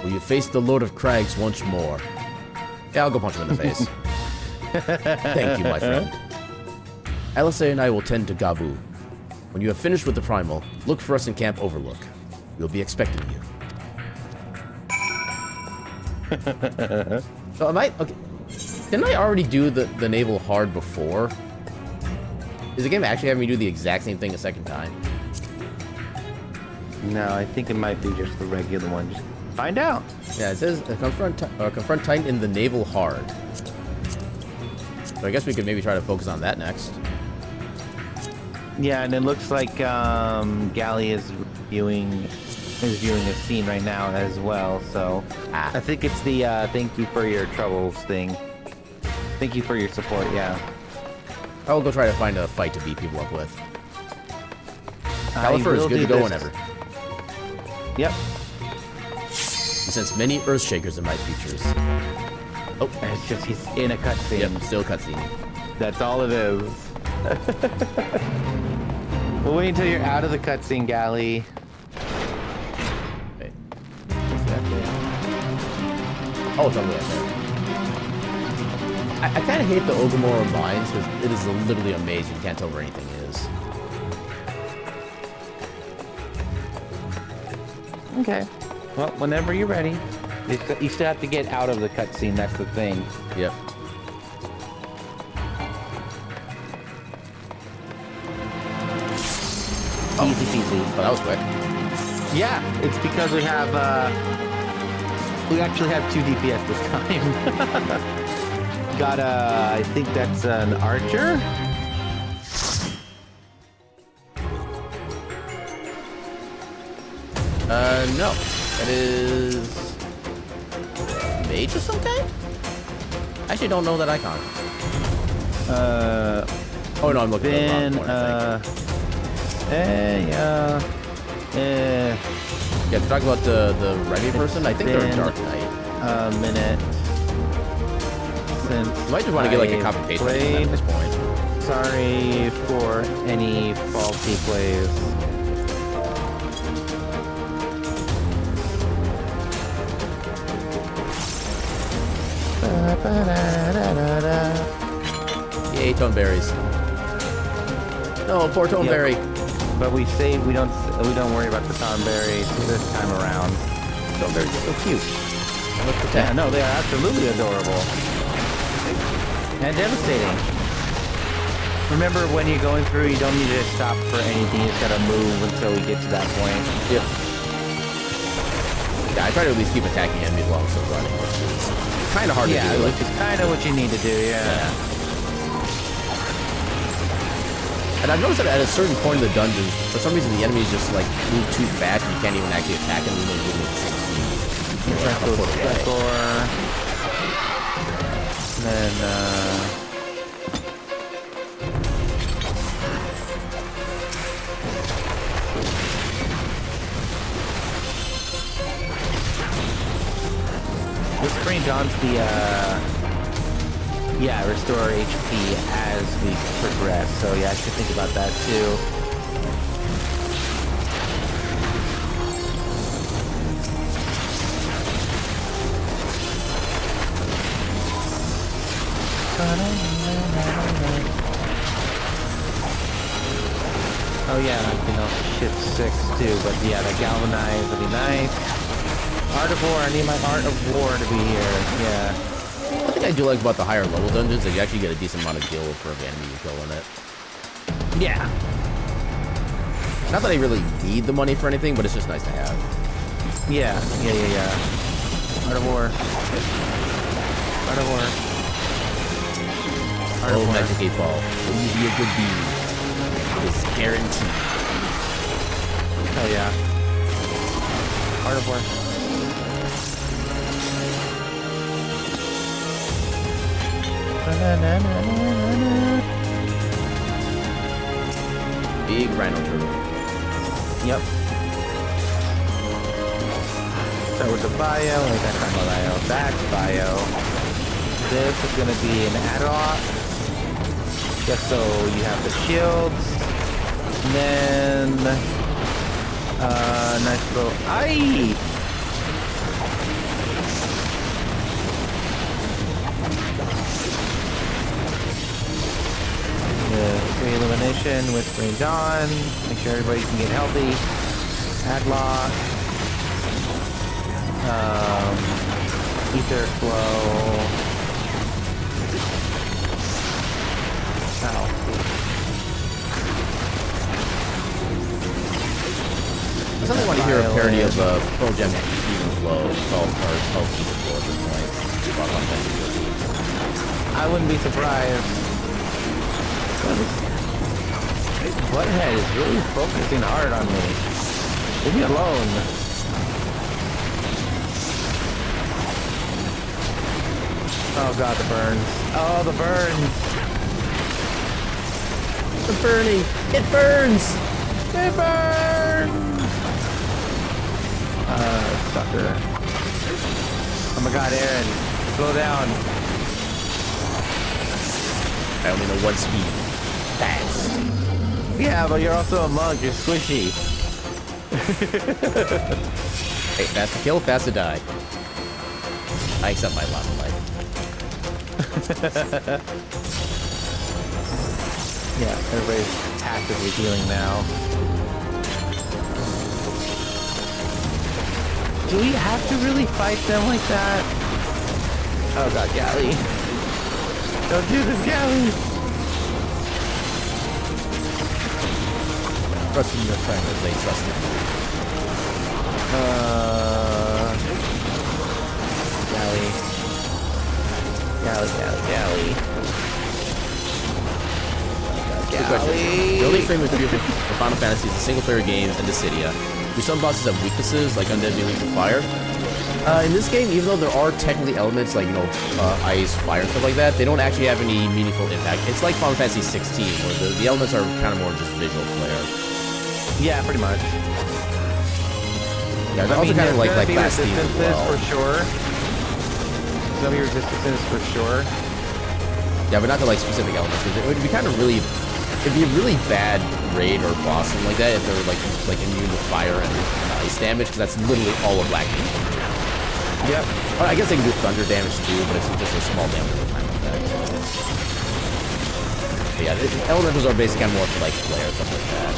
S1: Will you face the Lord of Crags once more? Yeah, I'll go punch him in the face. Thank you, my friend. Alisei and I will tend to Gabu. When you have finished with the primal, look for us in Camp Overlook. We'll be expecting you. So am I... Okay. Didn't I already do the naval hard before? Is the game actually having me do the exact same thing a second time?
S2: No, I think it might be just the regular one. Just find out.
S1: Yeah, it says confront Titan in the naval hard. So I guess we could maybe try to focus on that next.
S2: Yeah, and it looks like Gally is reviewing is viewing a scene right now as well. So I think it's the thank you for your troubles thing. Thank you for your support. Yeah.
S1: I will go try to find a fight to beat people up with.
S2: I
S1: Califer is
S2: will
S1: good
S2: do
S1: to go
S2: this.
S1: whenever.
S2: Yep.
S1: He sends many Earthshakers in my features. Oh,
S2: It's just he's in a cutscene.
S1: yep, still cutscene.
S2: That's all it is. We'll wait until you're out of the cutscene, Galley.
S1: Okay. Oh, it's over there. I kind of hate the Ogumora mines because it is literally a maze. You can't tell where anything is.
S2: Okay. Well, whenever you're ready. You still have to get out of the cutscene, that's the thing.
S1: Yep.
S2: Easy peasy.
S1: Oh, that was quick.
S2: Yeah, it's because we actually have 2 DPS this time. Got I think that's an archer?
S1: No. That is... Mage of some kind? I actually don't know that icon. Oh no, I'm looking at the wrong one, I think. Yeah, if you're talking about the Remy person, I think they're a Dark Knight.
S2: A minute since
S1: You might just want to get like a copy paste at this point.
S2: Sorry for any faulty plays.
S1: Yay, Toneberries. No, poor Toneberry.
S2: But we don't worry about the Thornberry this time around.
S1: Toneberries are so cute. Let's
S2: Yeah,
S1: protect.
S2: no, they are absolutely adorable. And devastating. Remember, when you're going through, you don't need to stop for anything. You just gotta move until we get to that point.
S1: Yep. Yeah, I try to at least keep attacking enemies while I'm still running, which is kind of hard to do.
S2: Which is kind of what you need to do, yeah.
S1: And I've noticed that at a certain point in the dungeon, for some reason the enemies just like move too fast and you can't even actually attack them even though you're moving at the same speed.
S2: Then, this Green John's the, yeah, restore HP as we progress. So yeah, I should think about that too. Oh yeah, I can also shift 6 too, but yeah, the galvanize would be nice. Art of War, I need my Art of War to be here, yeah.
S1: One thing I do like about the higher level dungeons is you actually get a decent amount of gil for every enemy you kill in it.
S2: Yeah.
S1: Not that I really need the money for anything, but it's just nice to have.
S2: Yeah. Art of War. Art of War. Art of War.
S1: Magic 8 Ball. Will you be a good bean? It's guaranteed.
S2: Oh yeah. Art of War.
S1: Big rhino turtle.
S2: Yep. Start with the bio, and that's not bio. That's bio. This is gonna be an add-on. Just so you have the shields. And then nice little aye! Free elimination with Green Dawn. Make sure everybody can get healthy. Padlock. Ether flow. Ow.
S1: I suddenly want to hear a parody of Pearl Jam Even Flow called Health Ether Flow at this point.
S2: I wouldn't be surprised. Butthead is really focusing hard on me. Leave me alone. Oh god, the burns. Oh, the burns.
S1: The burning. It burns. It burns.
S2: Sucker. Oh my god, Aaron. Slow down.
S1: I only know one speed. Fast.
S2: Yeah, but you're also a monk. You're squishy.
S1: Hey, fast to kill, fast to die. I accept my lot of life.
S2: Yeah, everybody's passively healing now. Do we have to really fight them like that? Oh god, Galley. Don't do this, Galley!
S1: Trust in your friend as they trust you.
S2: Galley. Galley.
S1: Good question. The only frame of view for Final Fantasy is a single-player game and Dissidia. Some bosses have weaknesses, like undead dealing with fire. In this game, even though there are technically elements like, ice, fire, and stuff like that, they don't actually have any meaningful impact. It's like Final Fantasy 16, where the elements are kind of more just visual flair.
S2: Yeah, pretty much.
S1: Yeah, they're also kind of like last theme as well.
S2: For sure. Some of your resistances for sure.
S1: Yeah, but not to like specific elements. It would be kind of really, it'd be a really bad raid or boss something like that if they were like immune to fire and ice damage, because that's literally all of Black Mage.
S2: Yep.
S1: Well, I guess they can do thunder damage too, but it's just a small damage over time effect. But yeah, elementals are basically kind of more for like flare and stuff like that.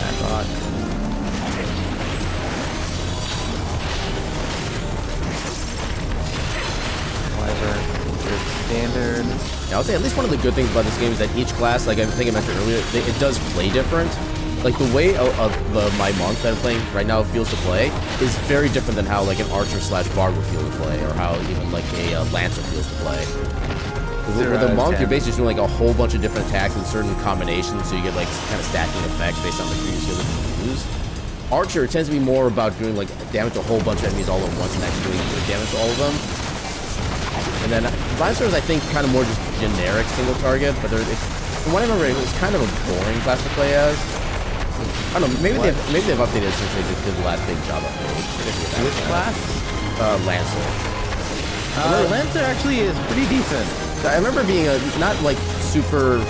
S2: I thought. Standard.
S1: Yeah, I'll say at least one of the good things about this game is that each class, like I think I mentioned earlier, it does play different. Like the way my monk that I'm playing right now feels to play is very different than how like an archer / bard would feel to play, or how even like a lancer feels to play. With the monk, you're basically doing like a whole bunch of different attacks in certain combinations, so you get like kind of stacking effects based on the previous skill that you use. Archer tends to be more about doing like damage to a whole bunch of enemies all at once and actually doing good damage to all of them. And then Lancers, I think, kind of more just generic single target, but from what I remember, it was kind of a boring class to play as. I don't know, maybe they've updated it since they just did the last big job update.
S2: Which class?
S1: Lancer.
S2: Lancer actually is pretty decent.
S1: I remember being not like super.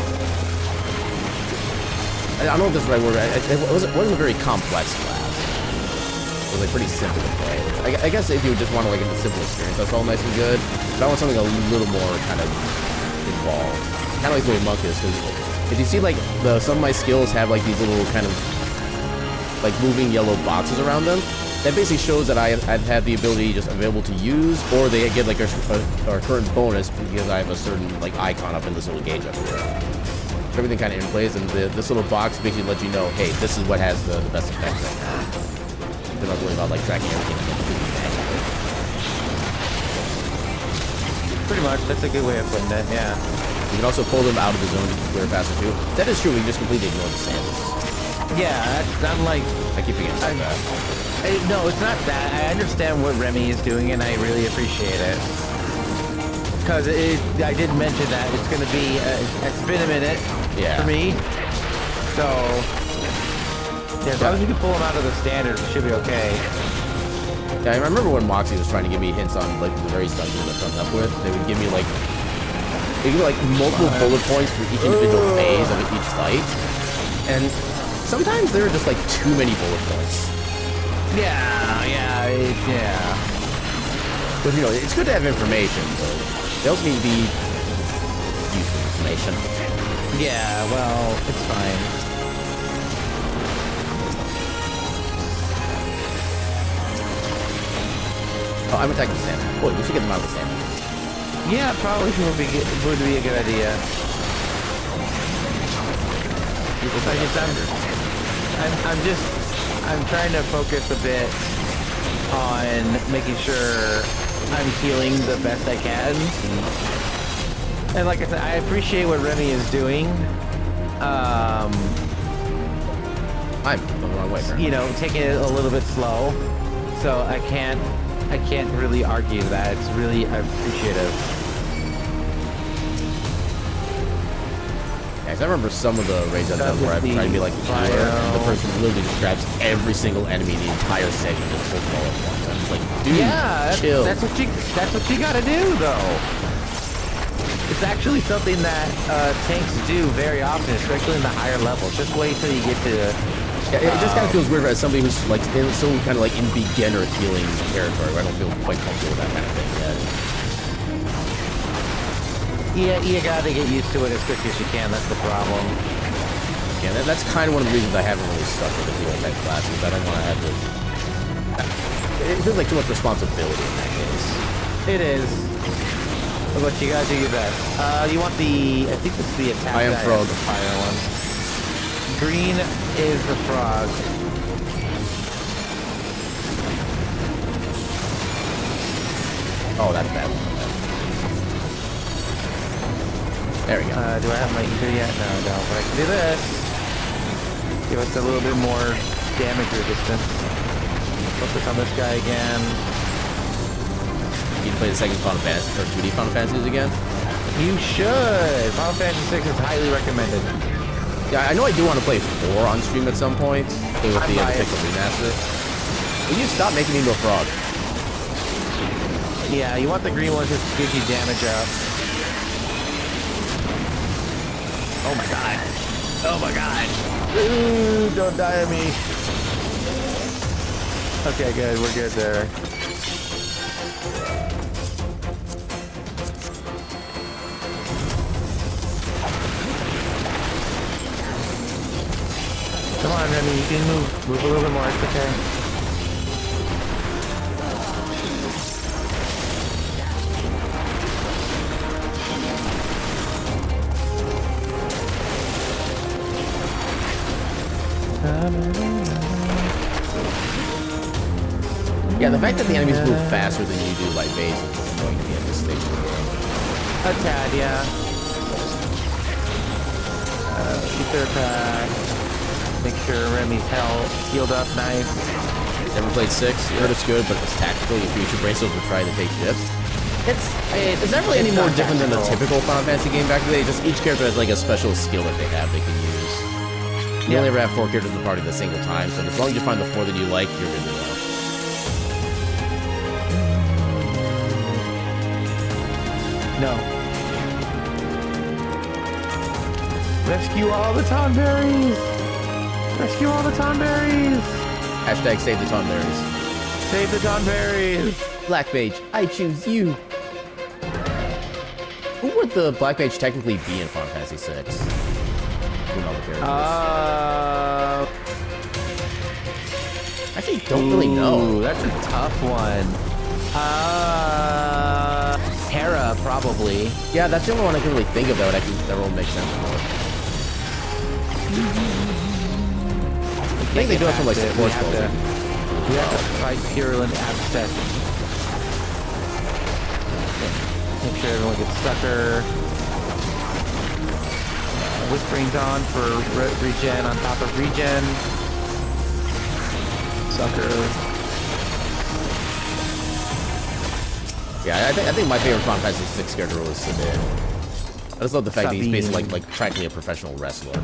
S1: I don't know if this is the right word. It wasn't a very complex class. It was like pretty simple to play. I guess if you just want to like a simple experience, that's all nice and good. But I want something a little more kind of involved. Kind of like the way Monk is, because if you see like some of my skills have like these little kind of like moving yellow boxes around them, that basically shows that I've had the ability just available to use, or they get like a current bonus because I have a certain like icon up in this little gauge up here. Everything kind of in place, and this little box basically lets you know, hey, this is what has the best effect right now. You're not worried about like tracking everything.
S2: Pretty much, that's a good way of putting it, yeah.
S1: You can also pull them out of the zone to clear faster too. That is true, we can just completely ignore the sandals.
S2: Yeah, that's not like...
S1: I keep forgetting about that.
S2: No, it's not that. I understand what Remy is doing, and I really appreciate it. Because I did mention that it's going to be... it's been a minute for me. So... yeah, as long as you can pull them out of the standard, it should be okay.
S1: Yeah, I remember when Moxie was trying to give me hints on like the various dungeons that comes up with. They would give me like multiple bullet points for each individual phase of each fight, and sometimes there are just like too many bullet points.
S2: Yeah.
S1: But it's good to have information, but they also need to be useful information.
S2: Yeah, well, it's fine.
S1: Oh, I'm attacking the salmon. Boy, we should get them out of the salmon.
S2: Yeah, probably would be a good idea. I'm trying to focus a bit on making sure I'm healing the best I can. And like I said, I appreciate what Remy is doing.
S1: I'm going the wrong way.
S2: Taking it a little bit slow, so I can't I can't really argue that. It's really appreciative.
S1: Yeah, 'cause I remember some of the raids I've done where I've tried to be like the killer, and the person literally just grabs every single enemy in the entire segment and pulls them all at once. I'm just like, dude, chill.
S2: That's what you gotta do, though. It's actually something that tanks do very often, especially in the higher levels. Just wait till you get to.
S1: Yeah, it just kind of feels weird as somebody who's like still kind of like in beginner healing territory where I don't feel quite comfortable with that kind of thing yet.
S2: Yeah, you gotta get used to it as quick as you can. That's the problem.
S1: Yeah, that's kind of one of the reasons I haven't really stuck with the healing type classes. I don't want to have to. It feels like too much responsibility in that case.
S2: It is. But you gotta do your best. You want the? I think it's the attack.
S1: I am frog.
S2: The fire one. Green is the frog.
S1: Oh, that's bad. There we go.
S2: Do I have my ether yet? No, I don't. But I can do this. Give us a little bit more damage resistance. Focus on this guy again.
S1: You can play the second Final Fantasy or 2D Final Fantasies again?
S2: You should. Final Fantasy 6 is highly recommended.
S1: Yeah, I know I do want to play 4 on stream at some point. With the Pixel Remaster. Will you stop making me into a frog?
S2: Yeah, you want the green one just to give you damage up. Oh my god. Oh my god. Ooh, don't die on me. Okay, good. We're good there. Come on, Remy, you can move a little bit more, it's okay.
S1: Yeah, the fact that the enemies move faster than you do by base is annoying to me at this stage of the game.
S2: A tad, yeah. Ether attack. Make sure Remy's healed up nice.
S1: Never played 6. You heard it's good, but it's tactical. You should brace over trying to take shifts. It's not really any more different than a typical Final Fantasy game back in the day. Just each character has like a special skill that they have they can use. You only ever have 4 characters in the party at a single time, so as long as you find the 4 that you like, you're good to go.
S2: No. Rescue all the Tonberries! Rescue all the Tonberries!
S1: Hashtag save the Tonberries.
S2: Save the Tonberries!
S1: Black Mage, I choose you! Who would the Black Mage technically be in Final Fantasy VI? Between all the characters. I actually don't really know.
S2: That's a tough one. Hera, probably.
S1: Yeah, that's the only one I can really think of that will make sense for. I think they do have some like support spells.
S2: We have to fight Purulent Abscess. Make sure everyone gets Sucker. Whispering's on for regen on top of regen. Sucker.
S1: Yeah, I think my favorite Final Fantasy VI character was Sabine. I just love the fact that he's basically like practically a professional wrestler.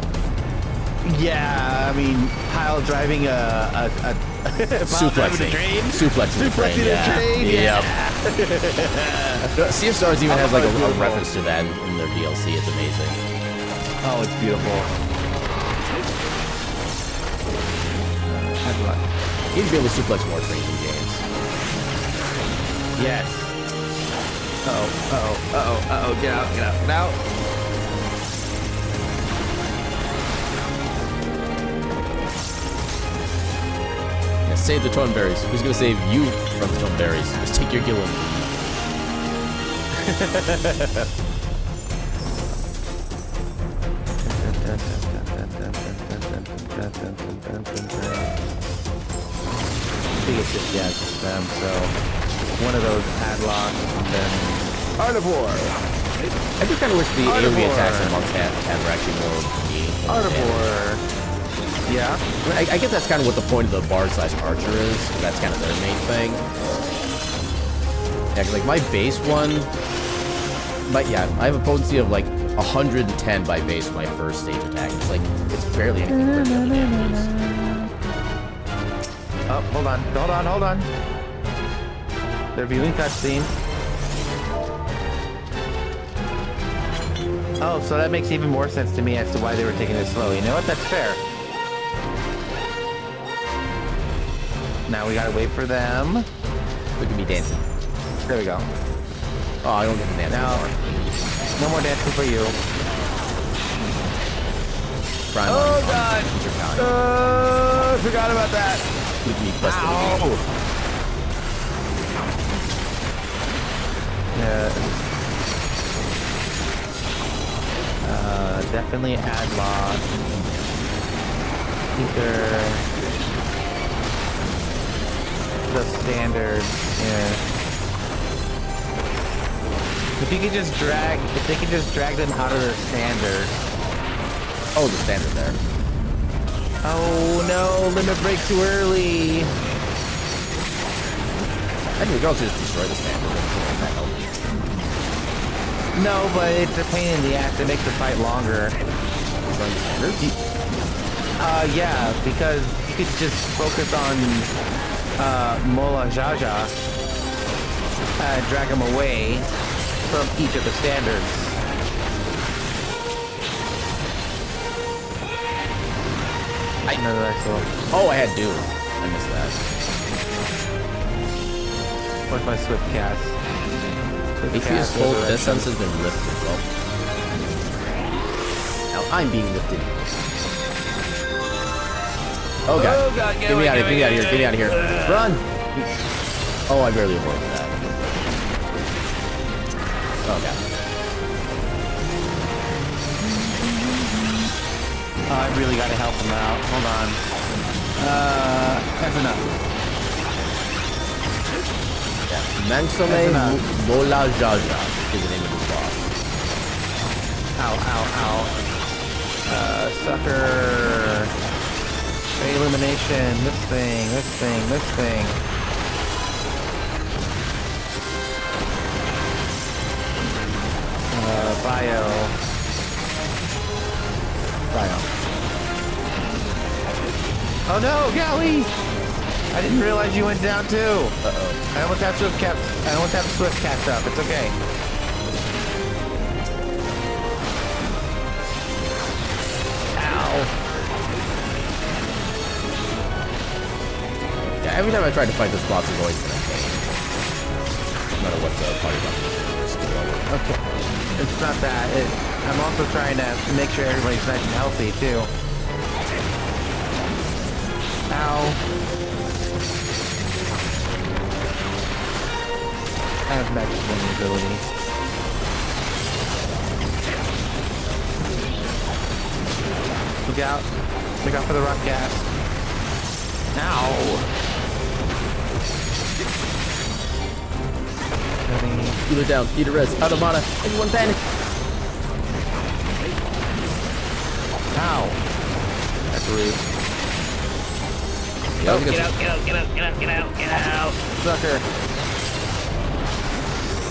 S2: Yeah, I mean, pile driving a
S1: suplexing. Suplexing
S2: a train.
S1: Yeah. Sea of Stars even has like a reference to that in their DLC. It's amazing.
S2: Oh, it's beautiful.
S1: You should be able to suplex more trains in games.
S2: Yes. Uh-oh, get out.
S1: Yeah, save the Tonberries. Who's gonna save you from the Tonberries? Just take your Gillen.
S2: I think it's just them, so one of those padlocks and then Artivore.
S1: I do kind of wish the AoE attacks in Mark's hat were actually more meaningful.
S2: Artivore. Yeah.
S1: I guess that's kind of what the point of the bard/archer is. That's kind of their main thing. Yeah, 'cause, like my base one, but yeah, I have a potency of like 110 by base for my first stage attack. It's like it's barely anything for the other damages.
S2: Oh, hold on. They're viewing cutscene. Oh, so that makes even more sense to me as to why they were taking it slow. You know what? That's fair. Now we gotta wait for them.
S1: Look at me dancing.
S2: There we go.
S1: Oh, I don't get to dance anymore.
S2: No more dancing for you.
S1: Prime
S2: Oh,
S1: on
S2: God.
S1: teacher count.
S2: I forgot about that.
S1: Keep me busted.
S2: Yeah. Definitely add loss. Either the standard, yeah. If they could just drag them out of their standard.
S1: Oh, the standard there.
S2: Oh no, limit break too early.
S1: I think we can also just destroy the standard. That helps.
S2: No, but it's a pain in the ass. It makes the fight longer.
S1: Destroying the standards?
S2: Yeah, because you could just focus on Mola Jaja and drag them away from each of the standards.
S1: Oh, I had Doom. I missed that.
S2: What's my Swift cast?
S1: ATS full distance has been lifted. Well, now I'm being lifted. Oh god.
S2: Oh god,
S1: Get me out of here. Get me out of here. Run! Oh, I barely avoided that. Oh god.
S2: I really gotta help him out. Hold on. That's enough.
S1: Mansome Mola Jaja is the name of this boss.
S2: Ow, ow, ow. Sucker. Elimination. This thing. Bio. Oh no, Gally! I didn't realize you went down too.
S1: Uh-oh.
S2: I almost have Swift catch up. It's okay. Ow.
S1: Yeah, every time I try to fight this boss, it's always been a pain. No matter what the party button is.
S2: Okay. It's not that. I'm also trying to make sure everybody's nice and healthy too. Ow. I have magic vulnerability. Look out. Look out for the rock gas. Ow.
S1: Healer down, Peter res, out of mana, everyone panic!
S2: Ow. That's rude.
S1: Yeah,
S2: Get out. Sucker.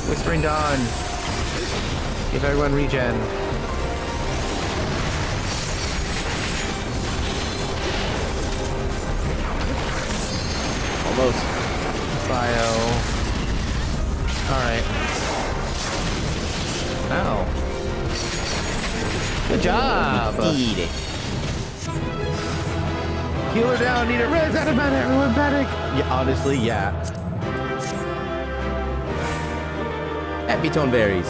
S2: Whispering Dawn. Give everyone regen.
S1: Almost.
S2: Bio. Alright. Ow. Good job.
S1: Eat it.
S2: Healer down, need a res out of mana, everyone panic. Yeah, honestly, yeah.
S1: Happy Tone Berries.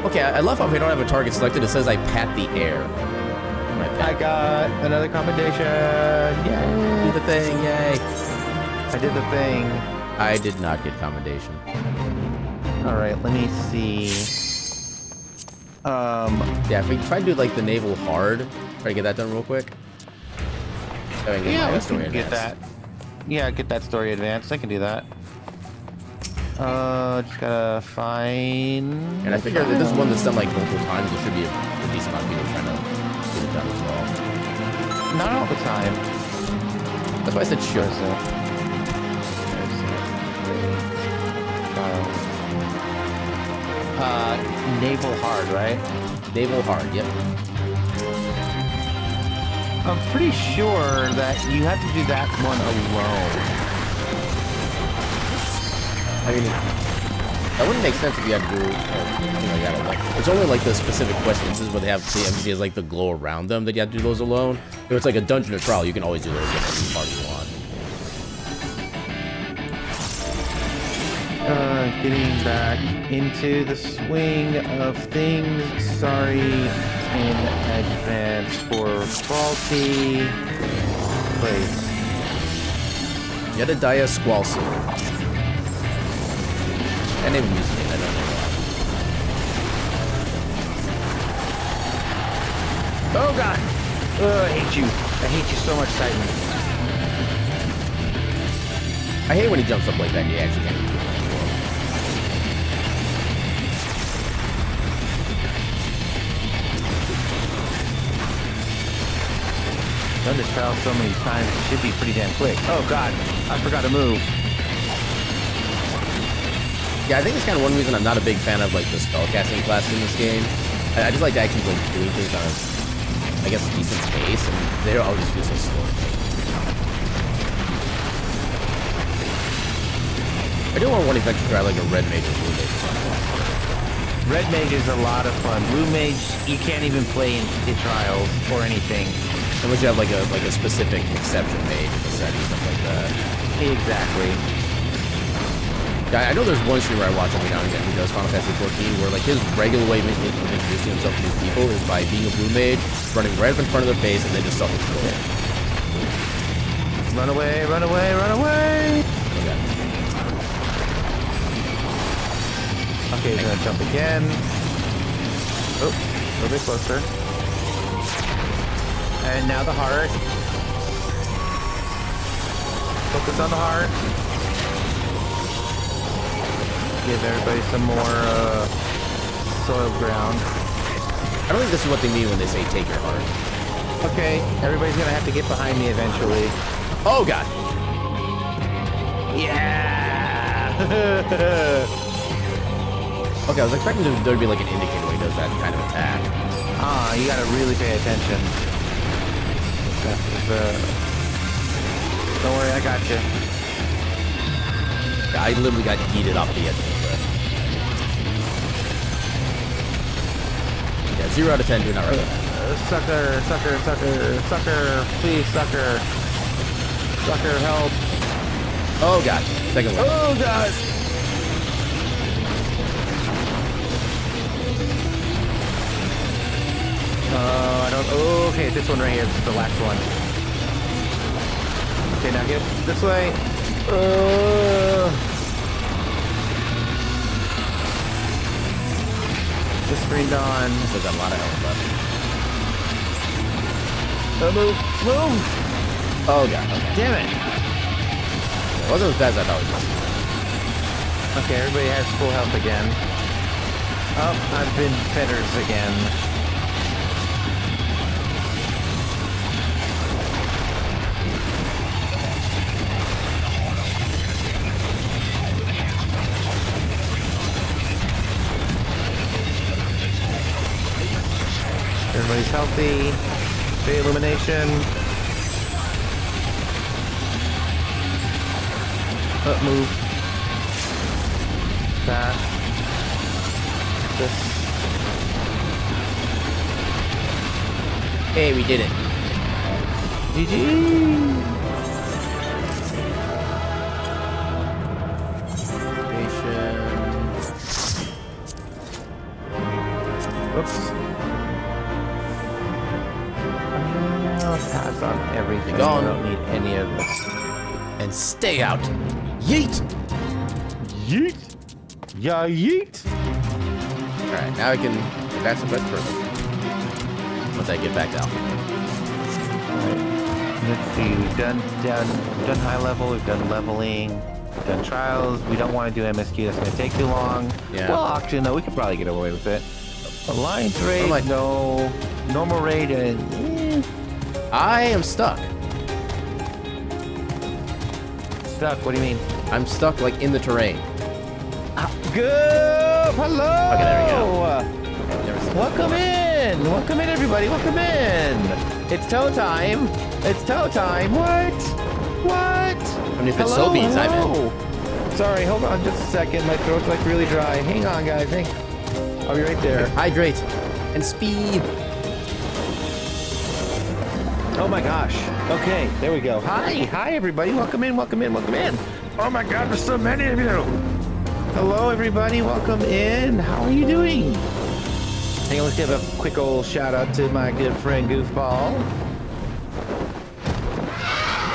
S1: Okay, I love how if I don't have a target selected, it says I pat the air.
S2: I got another commendation. Yay.
S1: Do the thing, yay.
S2: I did the thing.
S1: I did not get commendation.
S2: Alright, let me see.
S1: Yeah, if we try to do like the naval hard, try to get that done real quick. So I can
S2: Yeah,
S1: my
S2: we
S1: story
S2: can get
S1: advanced.
S2: that. Yeah, get that story advanced. I can do that. Just gotta find...
S1: And I figure that this is one that's done like multiple times. There should be a decent amount of people trying to get it done as well.
S2: Not all the time.
S1: That's why I said sure.
S2: Naval hard, right?
S1: Naval hard, yep.
S2: I'm pretty sure that you have to do that one alone.
S1: I mean, that wouldn't make sense if you had to do, it's only like the specific questions. This is what they have the NPC has like the glow around them that you have to do those alone. If it's like a dungeon or trial, you can always do those with any party you want.
S2: Getting back into the swing of things. Sorry in advance for faulty place.
S1: Yedidiah Squalcy. That name amuses me, I don't know why.
S2: Oh god! I hate you. I hate you so much, Titan.
S1: I hate when he jumps up like that and you actually can't do it.
S2: Done this trial so many times, it should be pretty damn quick. Oh god, I forgot to move.
S1: Yeah, I think it's kind of one reason I'm not a big fan of like the spellcasting class in this game. I just like to actually like doing things on a, I guess, decent pace, and they all just feel so slow. I do want one eventually try like a red mage or blue mage.
S2: Red mage is a lot of fun. Blue mage, you can't even play in trials or anything.
S1: Unless you have like a specific exception mage in the set and stuff like that.
S2: Exactly.
S1: Yeah, I know there's one streamer I watch every now and again who does Final Fantasy 14 where like his regular way of introducing himself to new people is by being a blue mage, running right up in front of their base, and then just self-explode.
S2: Run away, run away, run away!
S1: Okay.
S2: Okay, he's gonna jump again. Oh, a little bit closer. And now the heart. Focus on the heart. Give everybody some more soiled ground.
S1: I don't think this is what they mean when they say take your heart.
S2: Okay, everybody's gonna have to get behind me eventually.
S1: Oh god!
S2: Yeah!
S1: Okay, I was expecting there to be like an indicator when he does that kind of attack.
S2: Ah, you gotta really pay attention. Don't worry, I got you.
S1: Yeah, I literally got yeeted off the edge of the cliff. Yeah, 0 out of 10, do not recommend.
S2: Sucker, sucker, sucker, sucker, please, sucker. Sucker, help.
S1: Oh god, second one.
S2: Oh god! I don't. Oh, okay, this one right here. This is the last one. Okay, now get this way. Just screened on.
S1: This has got a lot of health left.
S2: Move! Move!
S1: Oh god, okay.
S2: Damn it!
S1: It wasn't as bad as I thought it was.
S2: Okay, everybody has full health again. Oh, I've been fetters again. Everybody's healthy. Free illumination. Up, move. That. This.
S1: Hey, we did it.
S2: GG! Whoops. I'll pass on everything.
S1: Gone.
S2: I don't need any of this.
S1: And stay out. Yeet!
S2: Yeet! Yeah, yeet!
S1: Alright, now I can advance the quest further. Once I get back down.
S2: Alright. Let's see, we've done high level, we've done leveling, we've done trials. We don't want to do MSQ, that's going to take too long.
S1: Yeah.
S2: Well, actually, no, we could probably get away with it. Alliance raid,
S1: What am I-
S2: no. Normal raid,
S1: I am stuck.
S2: stuck? What do you mean?
S1: I'm stuck like in the terrain.
S2: Go! Hello!
S1: Okay, there we go. Never seen
S2: Welcome in! Welcome in, everybody! Welcome in! It's toe time! It's toe time! What? What?
S1: I mean, if it's Sobeys, I'm in.
S2: Sorry, hold on just a second. My throat's like really dry. Hang on, guys. I'll be right there.
S1: Hydrate and speed.
S2: Oh my gosh. Okay, there we go. Hi, everybody. Welcome in, welcome in, welcome in. Oh my God, there's so many of you. Hello, everybody. Welcome in. How are you doing? Hey, let's give a quick old shout out to my good friend Goofball.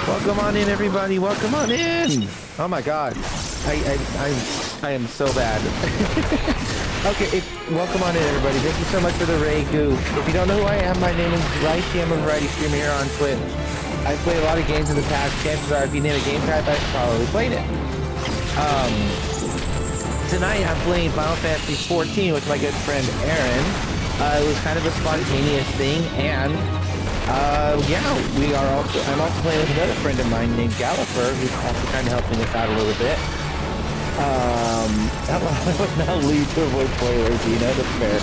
S2: Welcome on in, everybody. Welcome on in. Oh my God. I am so bad. Okay, welcome on in, everybody. Thank you so much for the raid, Goof. If you don't know who I am, my name is Ryshi. I'm a variety streamer here on Twitch. I've played a lot of games in the past. Chances are, if you name a game type, I've probably played it. Tonight, I'm playing Final Fantasy XIV with my good friend Aaron. It was kind of a spontaneous thing, and yeah, I'm also playing with another friend of mine named Galliffer, who's also kind of helping us out a little bit. That would now lead to avoid spoilers, you know, that's fair.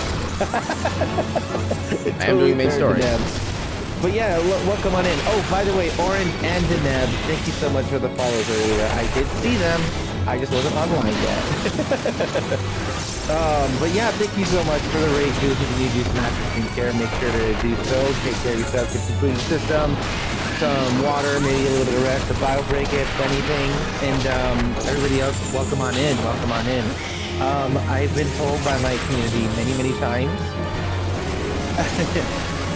S1: I am doing main story.
S2: But yeah, welcome on in. Oh, by the way, Orange and Deneb, thank you so much for the follows earlier. I did see them. I just wasn't online yet. But yeah, thank you so much for the raid, dude. If you need to do some after care, make sure to do so. Take care of yourself, get some food in the system, some water, maybe a little bit of rest, a bottle break if anything. And everybody else, welcome on in, welcome on in. I've been told by my community many times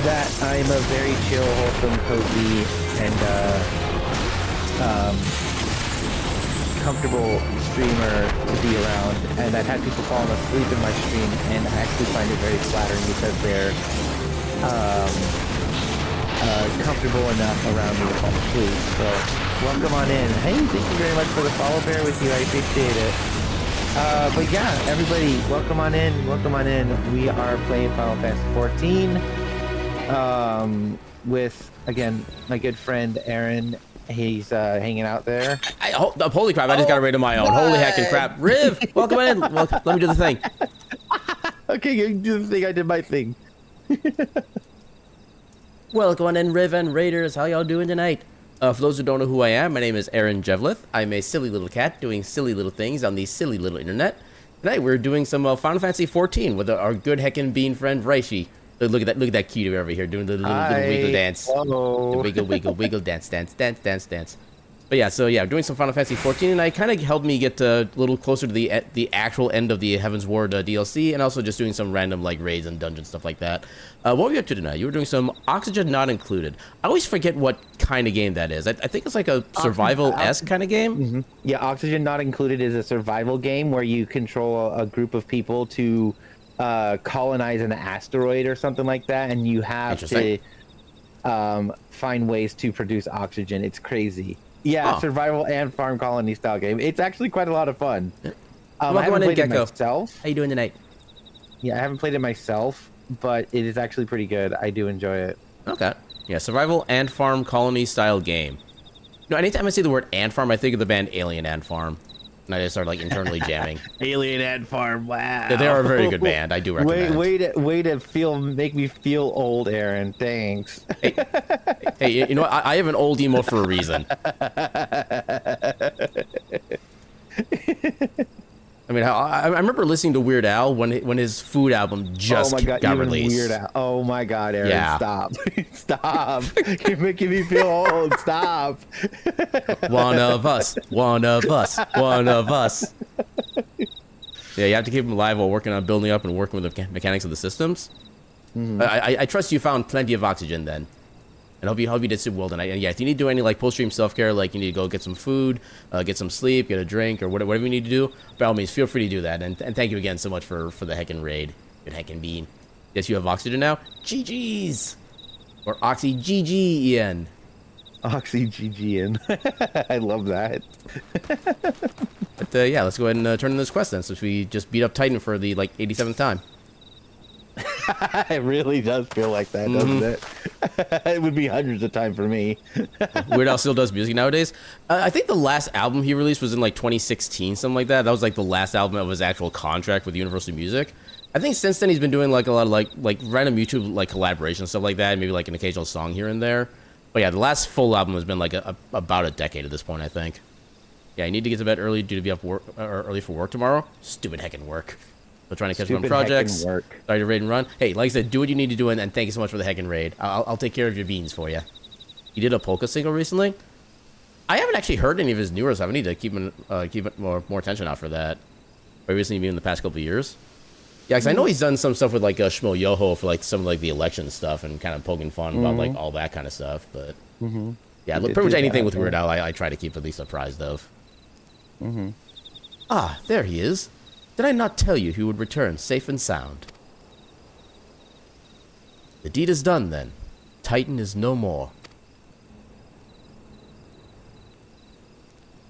S2: that I'm a very chill, wholesome, cozy, and comfortable streamer to be around, and I've had people falling asleep in my stream, and I actually find it very flattering because they're comfortable enough around me to fall asleep. So welcome on in. Hey, thank you very much for the follow. Bear with you, I appreciate it. But yeah, everybody, welcome on in. Welcome on in. We are playing Final Fantasy XIV with, again, my good friend Aaron. He's hanging out there.
S1: Holy crap, I just got a raid of my own. Holy heckin' crap. Riv, welcome in. Let me do the thing.
S2: Okay, you do the thing. I did my thing.
S1: Welcome on in, Riv and Raiders. How y'all doing tonight? For those who don't know who I am, my name is Aaron Jevlith. I'm a silly little cat doing silly little things on the silly little internet. Tonight we're doing some Final Fantasy XIV with our good heckin' bean friend Ryshi. Look at that cutie over here doing the little wiggle dance.
S2: Hello.
S1: The wiggle dance. But yeah, doing some Final Fantasy XIV, and it kind of helped me get a little closer to the actual end of the Heaven's Ward DLC, and also just doing some random like raids and dungeon stuff like that. What were you up to tonight? You were doing some Oxygen Not Included. I always forget what kind of game that is. I think it's like a survival-esque kind of game.
S2: Mm-hmm. Yeah, Oxygen Not Included is a survival game where you control a group of people to colonize an asteroid or something like that, and you have to find ways to produce oxygen. It's crazy. Yeah, survival and farm colony style game. It's actually quite a lot of fun. I haven't played it myself.
S1: How you doing tonight?
S2: Yeah, I haven't played it myself, but it is actually pretty good. I do enjoy it.
S1: Okay. Yeah, survival and farm colony style game. No, anytime I see the word ant farm, I think of the band Alien Ant Farm. And I just start like internally jamming.
S2: Alien Ant Farm, wow.
S1: Yeah, they are a very good band. I do recommend.
S2: Way to make me feel old, Aaron. Thanks.
S1: Hey, you know what? I have an old emo for a reason. I mean, I remember listening to Weird Al when his Food album just got released.
S2: Weird Al. Oh my God, Aaron,
S1: yeah.
S2: Stop. Stop. You're making me feel old. Stop.
S1: One of us. Yeah, you have to keep him alive while working on building up and working with the mechanics of the systems. Mm-hmm. I trust you found plenty of oxygen then. And hope you did super well tonight. And yeah, if you need to do any like post-stream self-care, like you need to go get some food, get some sleep, get a drink, or whatever you need to do, by all means, feel free to do that. And thank you again so much for the heckin' raid. Good heckin' bean. Yes, you have oxygen now? GG's! Or Oxy GG-en.
S2: Oxy GG-en. I love that.
S1: But yeah, let's go ahead and turn in this quest then, since we just beat up Titan for the like 87th time.
S2: It really does feel like that, doesn't it? It would be hundreds of times for me.
S1: Weird Al still does music nowadays. I think the last album he released was in like 2016, something like that. That was like the last album of his actual contract with Universal Music. I think since then he's been doing like a lot of like random YouTube like collaboration stuff like that, maybe like an occasional song here and there. But yeah, the last full album has been like about a decade at this point, I think. Yeah, I need to get to bed early due to be up early for work tomorrow. Stupid heckin' work. Still trying to catch up on projects. Sorry to raid and run. Hey, like I said, do what you need to do, and thank you so much for the heckin' raid. I'll take care of your beans for you. He did a polka single recently. I haven't actually heard any of his newer stuff. I need to keep more attention out for that. Or recently, in the past couple of years. Yeah, because I know he's done some stuff with like Shmuel Yoho for like some of like the election stuff and kind of poking fun about like all that kind of stuff. But yeah, pretty much anything with Weird Al, I try to keep at least apprised of. Ah, there he is. Did I not tell you he would return safe and sound? The deed is done then. Titan is no more.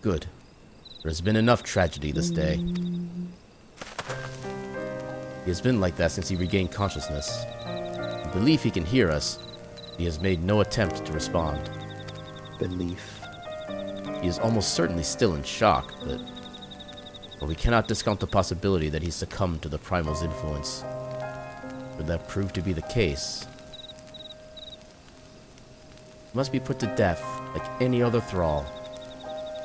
S1: Good. There has been enough tragedy this day. He has been like that since he regained consciousness. In belief he can hear us, he has made no attempt to respond.
S2: Belief.
S1: He is almost certainly still in shock, but we cannot discount the possibility that he succumbed to the Primal's influence. Should that prove to be the case, he must be put to death like any other thrall.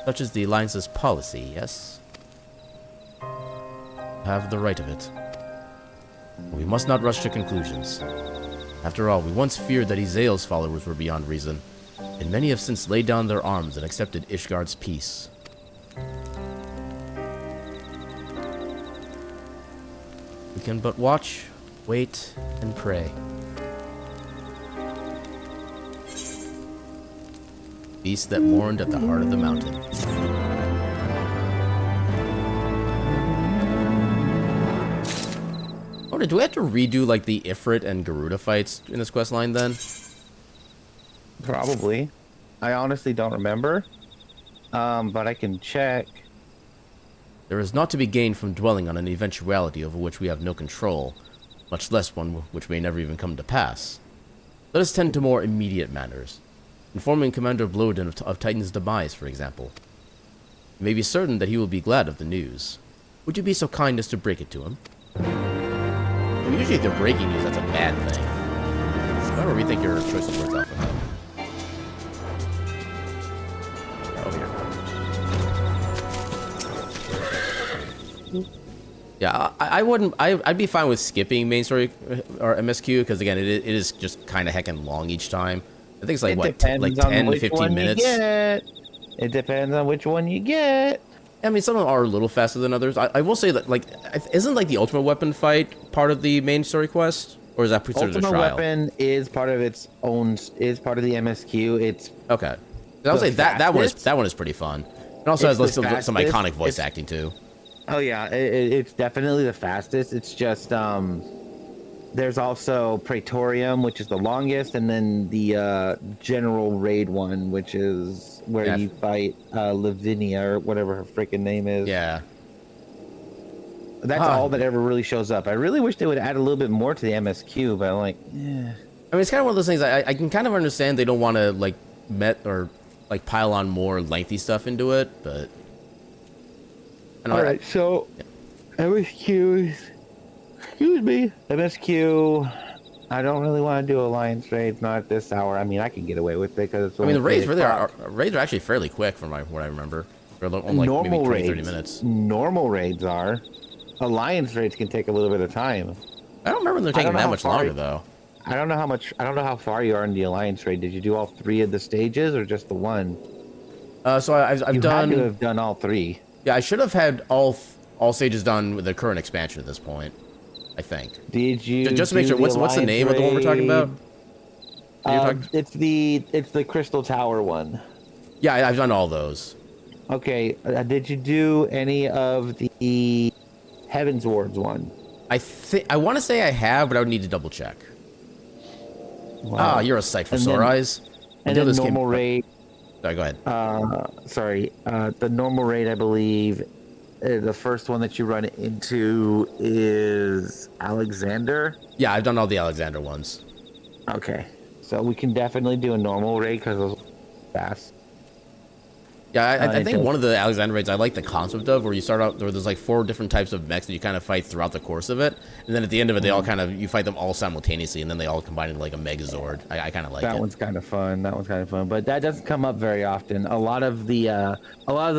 S1: Such is the Alliance's policy, yes? Have the right of it. But we must not rush to conclusions. After all, we once feared that Ezael's followers were beyond reason, and many have since laid down their arms and accepted Ishgard's peace. We can but watch, wait, and pray. Beast that mourned at the heart of the mountain. Oh, do we have to redo like the Ifrit and Garuda fights in this quest line then?
S2: Probably. I honestly don't remember. But I can check.
S1: There is naught to be gained from dwelling on an eventuality over which we have no control, much less one which may never even come to pass. Let us tend to more immediate matters. Informing Commander Blodin of Titan's demise, for example. You may be certain that he will be glad of the news. Would you be so kind as to break it to him? Usually if they're breaking news, that's a bad thing. I don't rethink your choice of words out for him. Yeah, I wouldn't. I'd be fine with skipping main story or MSQ because again, it is just kind of heckin' long each time. I think it's like what, like 10 to 15 minutes.
S2: It depends on which one you get.
S1: I mean, some of them are a little faster than others. I will say that, like, isn't like the Ultimate Weapon fight part of the main story quest, or is that considered a trial?
S2: Ultimate Weapon is part of its own. Is part of the MSQ. It's
S1: okay. I would say that one is pretty fun. It also has some iconic voice acting too.
S2: Oh yeah, it's definitely the fastest. It's just there's also Praetorium, which is the longest, and then the General Raid one, which is where you fight Lavinia or whatever her freaking name is.
S1: Yeah.
S2: That's all that ever really shows up. I really wish they would add a little bit more to the MSQ, but I'm like, yeah.
S1: I mean, it's kind of one of those things. I can kind of understand they don't want to like pile on more lengthy stuff into it, but.
S2: All right, so MSQ. Excuse me. MSQ. I don't really want to do Alliance raids, not at this hour. I mean, I can get away with it because it's.
S1: I mean, the raids really are actually fairly quick from what I remember. They're only like maybe 20-30 minutes.
S2: Normal raids are. Alliance raids can take a little bit of time.
S1: I don't remember them taking that much longer though.
S2: I don't know how far you are in the Alliance raid. Did you do all 3 of the stages or just the one?
S1: So I've done.
S2: You had to have done all 3.
S1: Yeah, I should have had all stages done with the current expansion at this point. I think.
S2: Did you
S1: just to make sure? What's the name of the one we're talking about?
S2: It's the Crystal Tower one.
S1: Yeah, I've done all those.
S2: Okay. Did you do any of the Heaven's Wards one?
S1: I want to say I have, but I would need to double check. Wow. You're a sight for sore eyes.
S2: And then normal raid.
S1: Sorry, go ahead.
S2: The normal raid, I believe, the first one that you run into is Alexander.
S1: Yeah, I've done all the Alexander ones.
S2: Okay, so we can definitely do a normal raid because those fast.
S1: Yeah, I think one of the Alexander raids, I like the concept of where you start out, where there's like 4 different types of mechs that you kind of fight throughout the course of it. And then at the end of it, they all kind of, you fight them all simultaneously, and then they all combine into like a Megazord. I kind of like
S2: that
S1: it.
S2: One's kind of fun. That one's kind of fun, but that doesn't come up very often. A lot of the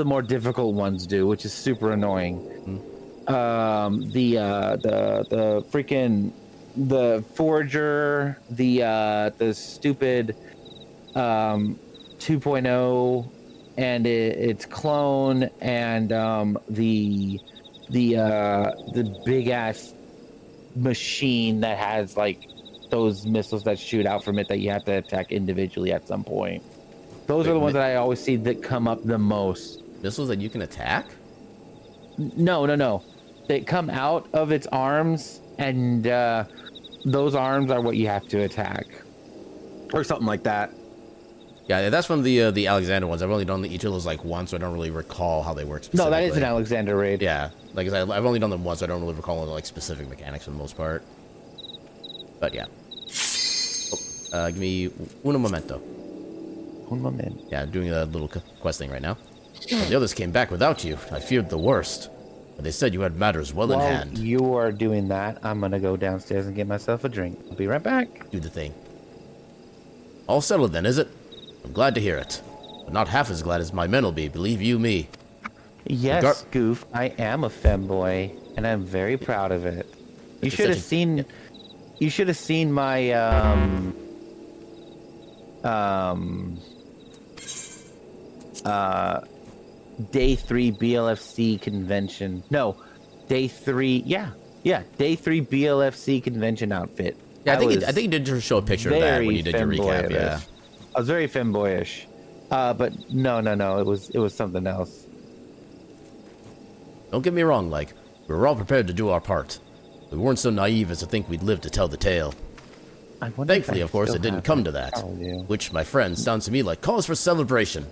S2: more difficult ones do, which is super annoying. The freaking, the Forger, the stupid 2.0, and its clone, and the big ass machine that has like those missiles that shoot out from it that you have to attack individually at some point. Those are the ones that I always see that come up the most.
S1: Missiles that you can attack?
S2: No. They come out of its arms, and those arms are what you have to attack, or something like that.
S1: Yeah, that's from the Alexander ones. I've only done each of those like once, so I don't really recall how they work specifically.
S2: No, that is an Alexander raid.
S1: Yeah, like I said, I've only done them once, so I don't really recall like specific mechanics for the most part. But yeah. Oh, give me un momento.
S2: Un momento.
S1: Yeah, I'm doing a little quest thing right now. Well, the others came back without you. I feared the worst. But they said you had matters well in hand.
S2: While you are doing that, I'm gonna go downstairs and get myself a drink. I'll be right back.
S1: Do the thing. All settled then, is it? I'm glad to hear it. But not half as glad as my men will be, believe you me.
S2: Yes, Goof, I am a femboy, and I'm very proud of it. You should have seen... You should have seen my, Day 3 BLFC convention. No, Day 3, Day 3 BLFC convention outfit.
S1: Yeah, I think you did just show a picture of that when you did your recap, yeah.
S2: I was very femboyish, but no, it was something else.
S1: Don't get me wrong, like, we were all prepared to do our part. We weren't so naive as to think we'd live to tell the tale. Thankfully, of course, it didn't come to that, which, my friend, sounds to me like cause for celebration.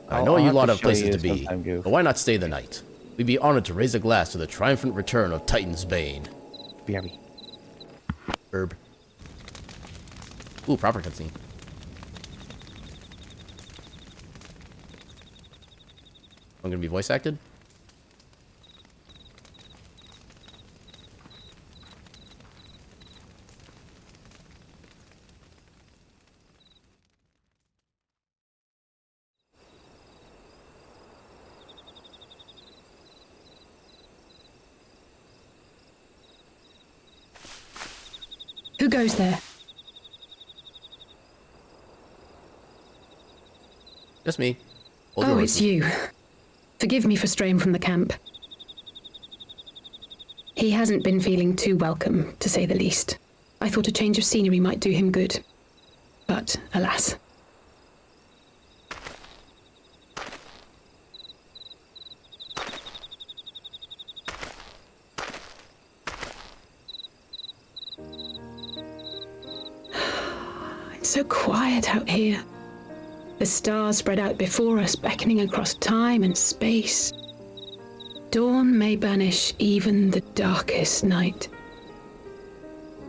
S1: I know you lot have places to be, but why not stay the night? We'd be honored to raise a glass to the triumphant return of Titan's Bane.
S2: BRB.
S1: Herb. Ooh, proper cutscene. I'm gonna be voice acted?
S4: Who goes there?
S1: Just me.
S4: Oh, it's you. Forgive me for straying from the camp. He hasn't been feeling too welcome, to say the least. I thought a change of scenery might do him good. But, alas. It's so quiet out here. The stars spread out before us, beckoning across time and space. Dawn may banish even the darkest night.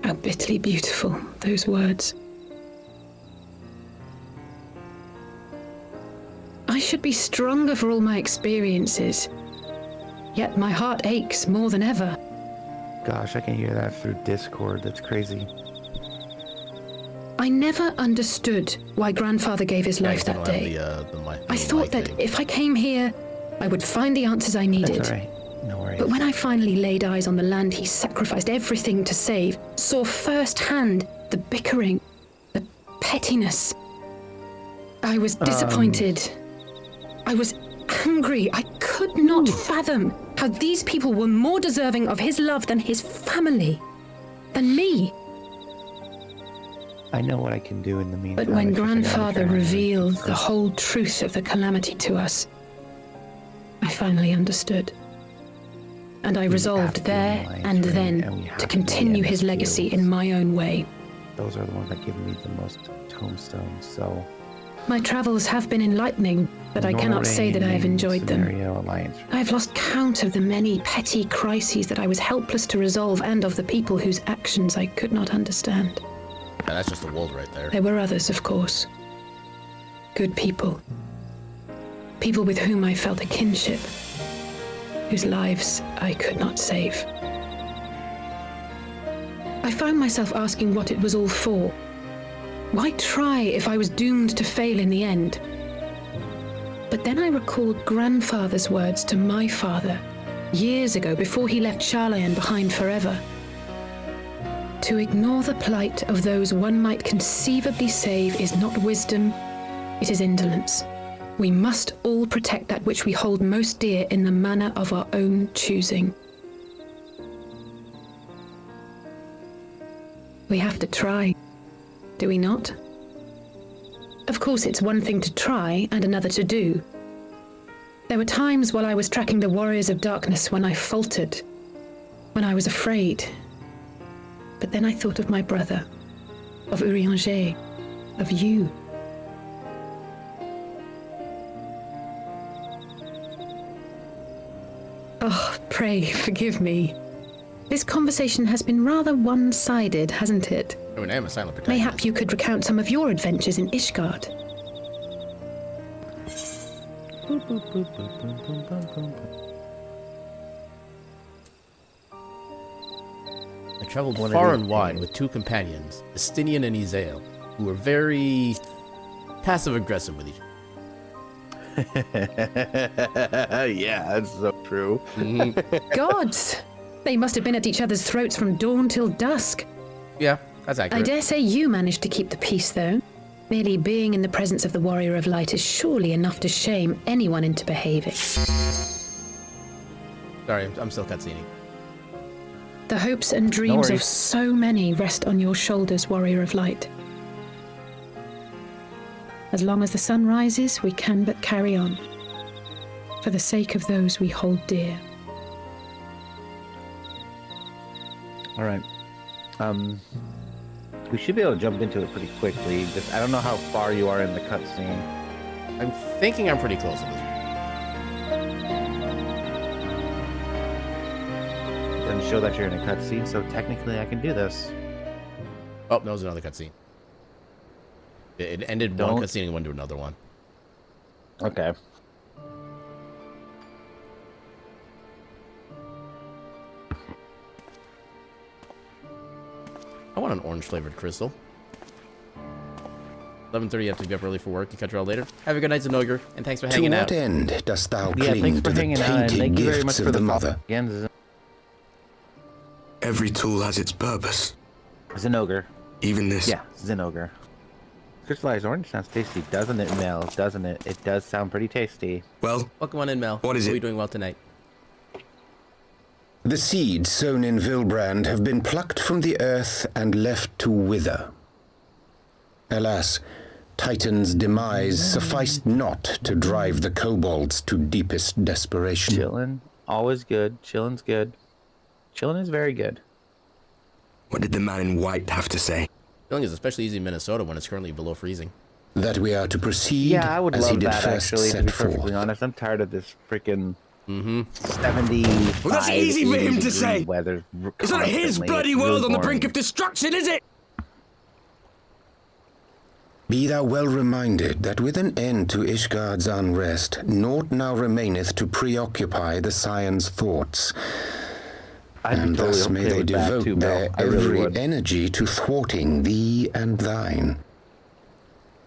S4: How bitterly beautiful, those words. I should be stronger for all my experiences, yet my heart aches more than ever.
S2: Gosh, I can hear that through Discord. That's crazy.
S4: I never understood why Grandfather gave his life that day. I thought that if I came here, I would find the answers I needed.
S2: That's all right. No worries.
S4: But when I finally laid eyes on the land he sacrificed everything to save, saw firsthand the bickering, the pettiness, I was disappointed. I was angry. I could not fathom how these people were more deserving of his love than his family, than me.
S2: I know what I can do in the meantime.
S4: But when Grandfather revealed the whole truth of the calamity to us, I finally understood. And I resolved there and then to continue his legacy in my own way.
S2: Those are the ones that give me the most tombstones, so
S4: My travels have been enlightening, but I cannot say that I have enjoyed them.
S2: Alliance.
S4: I have lost count of the many petty crises that I was helpless to resolve and of the people whose actions I could not understand.
S1: Yeah, that's just the world right there.
S4: There were others, of course. Good people. People with whom I felt a kinship, whose lives I could not save. I found myself asking what it was all for. Why try if I was doomed to fail in the end? But then I recalled grandfather's words to my father, years ago before he left Charlayan behind forever. To ignore the plight of those one might conceivably save is not wisdom, it is indolence. We must all protect that which we hold most dear in the manner of our own choosing. We have to try, do we not? Of course, it's one thing to try and another to do. There were times while I was tracking the Warriors of Darkness when I faltered, when I was afraid. But then I thought of my brother, of Urianger, of you. Oh, pray forgive me. This conversation has been rather one-sided, hasn't it?
S1: I mean, I am a silent protagonist.
S4: Mayhap you could recount some of your adventures in Ishgard.
S1: I traveled far and wide with two companions, Estinian and Izael, who were very passive-aggressive with each other.
S2: Yeah, that's so true.
S4: Gods! They must have been at each other's throats from dawn till dusk.
S1: Yeah, that's accurate.
S4: I dare say you managed to keep the peace, though. Merely being in the presence of the Warrior of Light is surely enough to shame anyone into behaving.
S1: Sorry, I'm still cutscening.
S4: The hopes and dreams of so many rest on your shoulders, Warrior of Light. As long as the sun rises, we can but carry on. For the sake of those we hold dear.
S2: All right. We should be able to jump into it pretty quickly. Just I don't know how far you are in the cutscene.
S1: I'm thinking I'm pretty close to this.
S2: It doesn't show that you're in a cutscene, so technically I can do this.
S1: Oh, that was another cutscene. It ended one cutscene and went to another one.
S2: Okay.
S1: I want an orange-flavored crystal. 11:30, you have to be up early for work. You catch you all later. Have a good night, Zenogre, and thanks for hanging out.
S3: To what end dost thou
S2: Yeah,
S3: cling
S2: thanks
S3: to
S2: for
S3: the
S2: hanging out, and
S3: tainted
S2: thank you very much
S3: gifts
S2: for
S3: of the
S2: the
S3: mother?
S2: again,
S6: Every tool has its purpose.
S2: Zenogre.
S6: Even this.
S2: Yeah, Zenogre. Crystallized orange sounds tasty, doesn't it, Mel? Doesn't it? It does sound pretty tasty.
S6: Well,
S1: Welcome on in, Mel.
S6: What is
S1: Are
S6: it?
S1: we doing well tonight?
S3: The seeds sown in Vilbrand have been plucked from the earth and left to wither. Alas, Titan's demise sufficed not to drive the kobolds to deepest desperation.
S2: Chillin', always good. Chillin's good. Chillin' is very good.
S6: what did the man in white have to say?
S1: Filling is especially easy in Minnesota when it's currently below freezing.
S3: That we are to proceed
S2: Yeah, I would
S3: as he
S2: love
S3: did
S2: that
S3: first
S2: actually, to
S3: set
S2: be perfectly
S3: forth.
S2: honest. I'm tired of this freaking 75
S6: Well, that's easy for him to
S2: degree
S6: say.
S2: Weather
S6: It's not his
S2: constantly.
S6: bloody
S2: It's
S6: world
S2: really
S6: on the
S2: boring.
S6: brink of destruction, is it?
S3: Be thou well reminded that with an end to Ishgard's unrest, naught now remaineth to preoccupy the Scion's thoughts.
S2: I'd be
S3: And
S2: totally
S3: thus may
S2: okay
S3: they
S2: with that
S3: devote
S2: too,
S3: their
S2: Mel. I really
S3: every
S2: would.
S3: energy to thwarting thee and thine.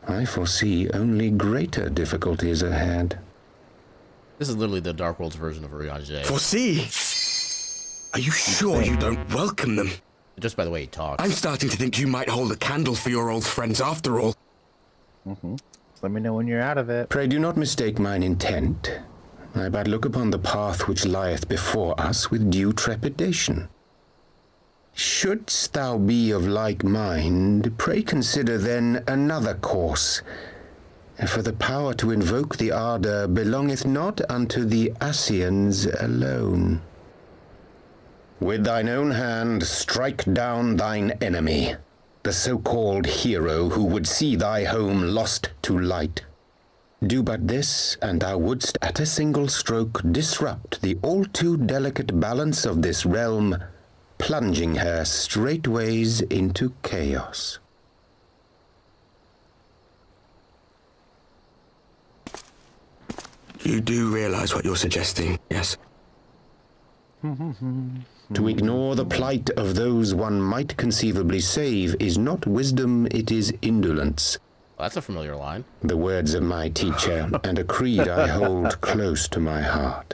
S3: I foresee only greater difficulties ahead.
S1: This is literally the Dark World's version of Urianger.
S6: Foresee? Are you sure you don't welcome them?
S1: Just by the way he talks.
S6: I'm starting to think you might hold a candle for your old friends after all.
S2: Let me know when you're out of it.
S3: Pray do not mistake mine intent. I but look upon the path which lieth before us with due trepidation. Shouldst thou be of like mind, pray consider then another course. For the power to invoke the ardor belongeth not unto the Ascians alone. With thine own hand strike down thine enemy. the so-called hero who would see thy home lost to light. Do but this, and thou wouldst at a single stroke disrupt the all-too-delicate balance of this realm, plunging her straightways into chaos.
S6: You do realize what you're suggesting, yes?
S3: To ignore the plight of those one might conceivably save is not wisdom, it is indolence.
S1: Well, that's a familiar line.
S3: The words of my teacher, and a creed I hold close to my heart.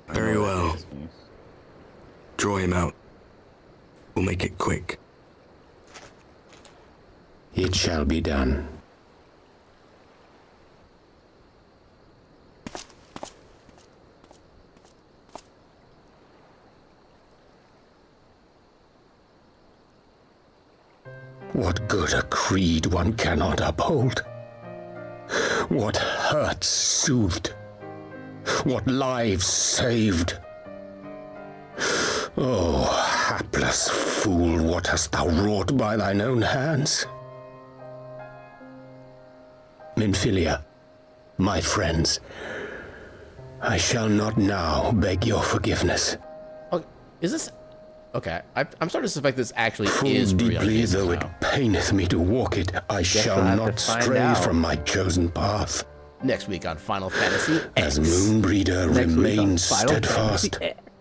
S6: Very well. Draw him out. We'll make it quick.
S3: It shall be done. What good a creed one cannot uphold? What hurts soothed? What lives saved? Oh, hapless fool, what hast thou wrought by thine own hands? Minfilia, my friends, I shall not now beg your forgiveness.
S1: Oh, is this... Okay, I'm starting to suspect this actually
S3: Full
S1: is
S3: deeply though it paineth me to walk it, I shall not stray from my chosen path.
S1: Next week on Final Fantasy X.
S3: As Moonbreeder remains steadfast,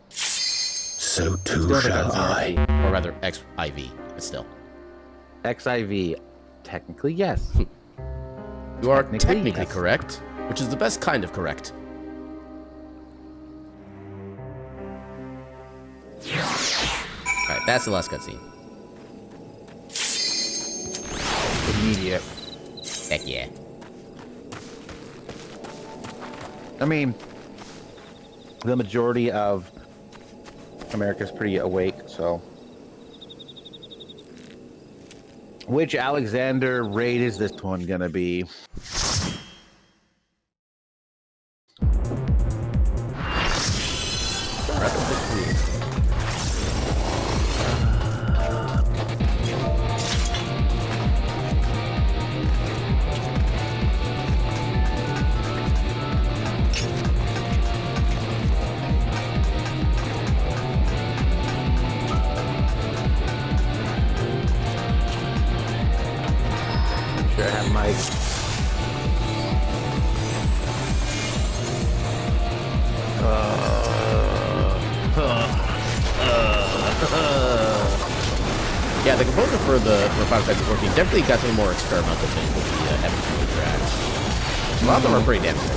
S3: so too shall I.
S1: Or rather, XIV, but still.
S2: XIV, technically yes.
S1: You are technically correct, which is the best kind of correct. Alright, that's the last cutscene.
S2: Immediate.
S1: Heck yeah.
S2: I mean, the majority of America's pretty awake, so. Which Alexander raid is this one gonna be? Sure, I have Mike.
S1: Yeah, the composer for Final Fantasy XIV definitely got some more experimental things with the Heaven's tracks. A lot of them are pretty damn good.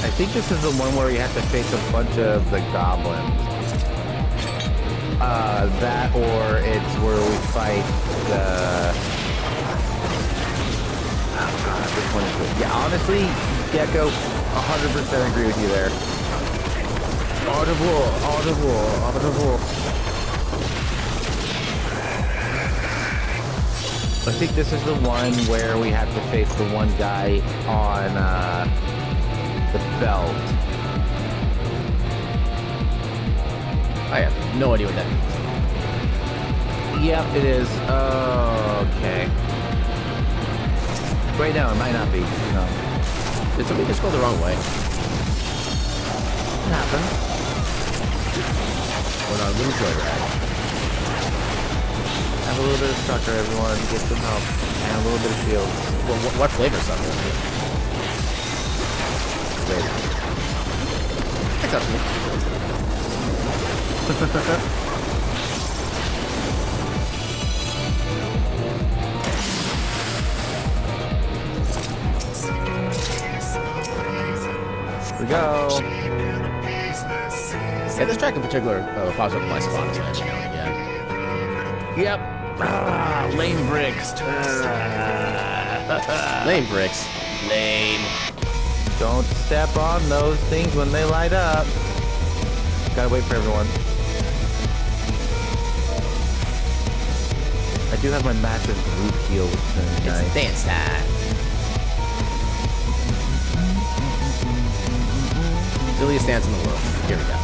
S2: I think this is the one where you have to face a bunch of the goblins. That or it's where we fight the... Oh god, which one is it? Yeah, honestly, Gecko, 100% agree with you there. Audible. I think this is the one where we have to face the one guy on the belt.
S1: I have no idea what that means.
S2: Yep, it is. Oh, okay. Wait, no, it might not be. No.
S1: Did somebody just go the wrong way?
S2: It happened.
S1: Going on a little joyride.
S2: Have a little bit of sucker, everyone. Get some help. And a little bit of shield.
S1: What flavor sucker?
S2: Wait.
S1: Acceptable.
S2: Here we go.
S1: Yeah, this track in particular pops up in my spots every now and again.
S2: Yep. Lame bricks.
S1: Lame bricks. Lame.
S2: Don't step on those things when they light up. Gotta wait for everyone. do have my massive group heal, which is really nice.
S1: It's dance time. Silliest dance in the world. Here we go.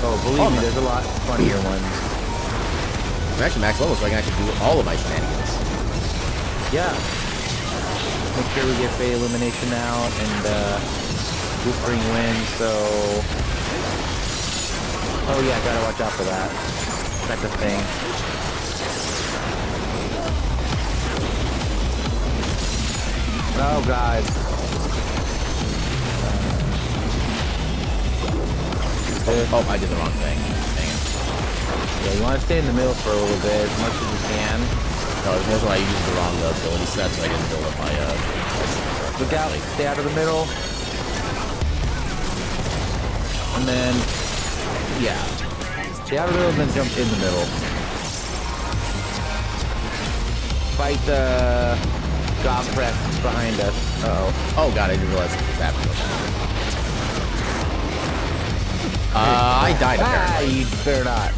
S2: Oh, believe me, there's a lot funnier ones.
S1: I'm actually max level, so I can actually do all of my shenanigans.
S2: Yeah. Make sure we get Fey Illumination out and Whispering Wind, so... Oh yeah, gotta watch out for that. That's a thing. Oh god.
S1: Oh, I did the wrong thing. Dang it.
S2: Yeah, you want to stay in the middle for a little bit, as much as you can.
S1: No, it was why I used the wrong ability set, so I didn't build up my,
S2: Look out, stay out of the middle. And then, yeah. Stay out of the middle and then jump in the middle. Fight the God Press behind us. Uh-oh.
S1: Oh god, I didn't realize it was happening with that. I died apparently.
S2: You better not.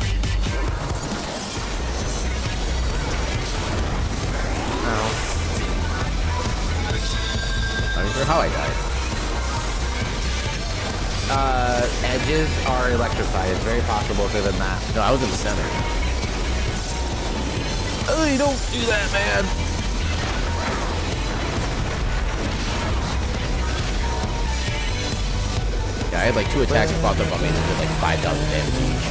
S1: I'm not sure how I died.
S2: Edges are electrified. It's very possible to than that.
S1: No, I was in the center.
S2: Oh, you don't do that, man.
S1: Yeah, I had like 2 attacks that popped up on me and did like 5,000 damage each.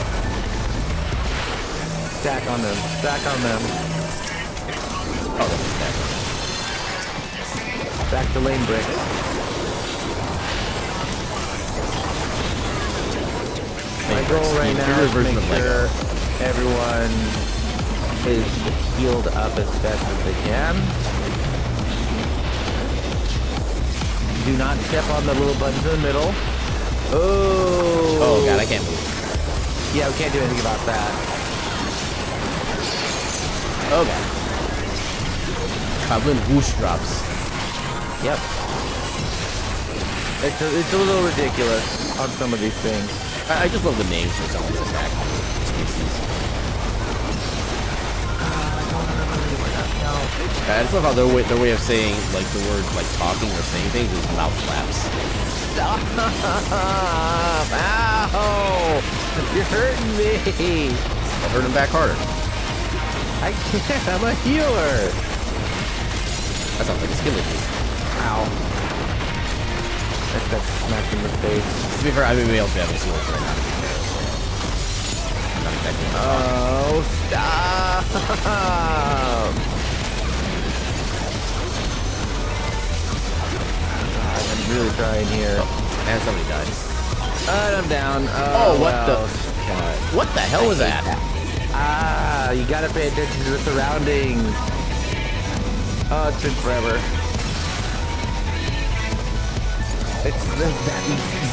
S2: Stack on them. Stack on them.
S1: Oh, that was bad.
S2: Back to lane brick. My goal right now is to make sure everyone is healed up as best as they can. Do not step on the little buttons in the middle.
S1: Oh god, I can't move.
S2: Yeah, we can't do anything about that.
S1: Oh god. Goblin whoosh drops.
S2: Yep. It's a little ridiculous on some of these things.
S1: I just love the names for some of these attack species. I just love how their way of saying like the word like talking or saying things is mouth flaps.
S2: Stop! Ow! You're hurting me!
S1: I'll hurt him back harder.
S2: I can't, I'm a healer!
S1: That sounds like a skill issue.
S2: Ow. That's smacked in the face.
S1: To be fair, I may be able to have a sword right now. I'm not exactly
S2: Oh, stop! I'm really trying here.
S1: Oh, and somebody died.
S2: I'm down.
S1: Oh, what
S2: well,
S1: the? What the hell was that?
S2: Ah, you gotta pay attention to the surroundings. Oh, it's been forever. It's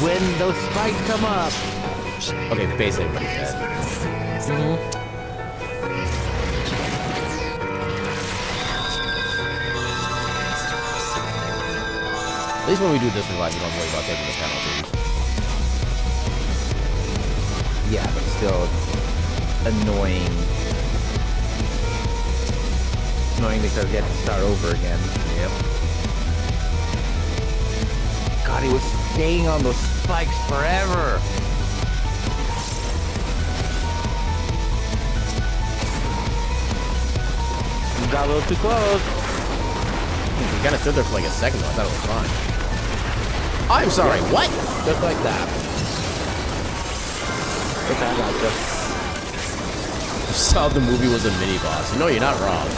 S2: when those spikes come up.
S1: Okay, basically what he said. At least when we do this revive, we don't worry about taking the penalties.
S2: Yeah, but still, it's annoying. Annoying because you have to start over again.
S1: Yep.
S2: God, he was staying on those spikes forever. You got a little too close.
S1: We kind of stood there for like a second though. I thought it was fine. I'm sorry, what?
S2: Just like that. Okay, I got you.
S1: You saw the movie was a mini boss. No, you're not wrong.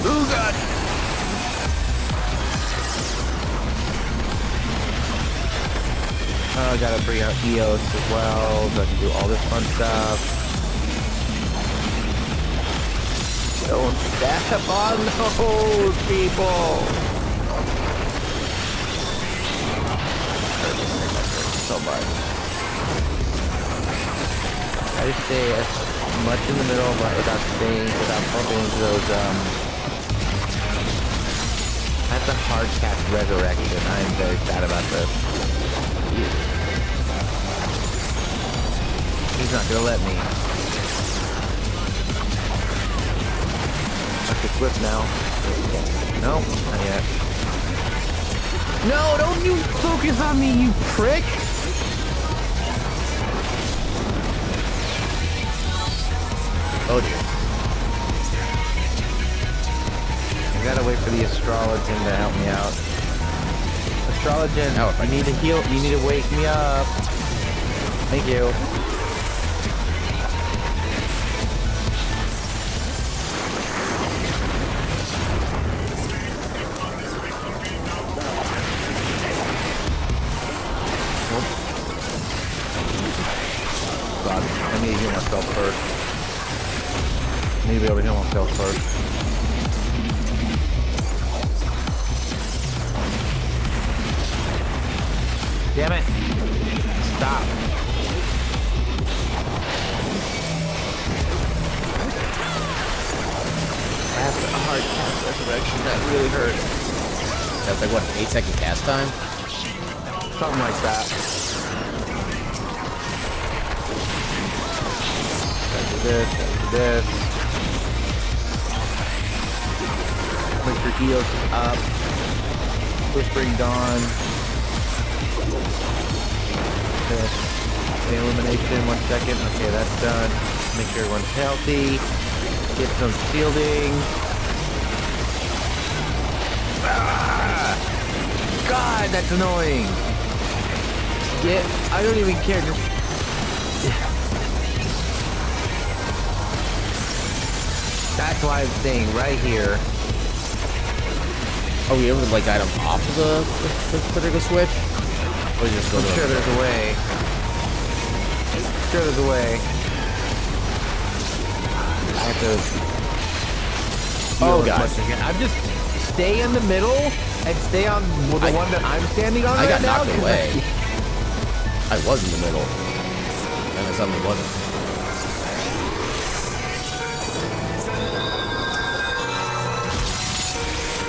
S2: Oh god! I gotta bring out Eos as well, so I can do all this fun stuff. Don't step on those people! So much. I just stay as much in the middle without bumping into those, I have to hard cast Resurrection. I am very sad about this. He's not gonna let me. I could flip now. No, not yet. No, don't you focus on me, you prick!
S1: Oh dear.
S2: I gotta wait for the astrologian to help me out. Astrologian,
S1: Now if I
S2: you need to heal. You need to wake me up. Thank you. God, I need to heal myself first. I need to be able to heal myself first. Damn it! Stop. I have a hard cast resurrection. That really hurt.
S1: That's like what, an 8-second cast time?
S2: Something like that. Gotta do this, gotta do this. Make sure EOS is up. Whispering Dawn. Okay. The elimination, 1 second. Okay, that's done. Make sure everyone's healthy. Get some shielding. Ah! God, that's annoying. I don't even care. Just... That's why I'm staying right here.
S1: Are we able to like item off of the particular switch? Or just go
S2: I'm sure there's a way. Sure there's a way. I have to...
S1: Oh,
S2: heal as
S1: God.
S2: much as I can. I'm just... Stay in the middle and stay on the one that I'm standing on
S1: I
S2: right
S1: got
S2: now.
S1: knocked away. I was in the middle. And it suddenly wasn't.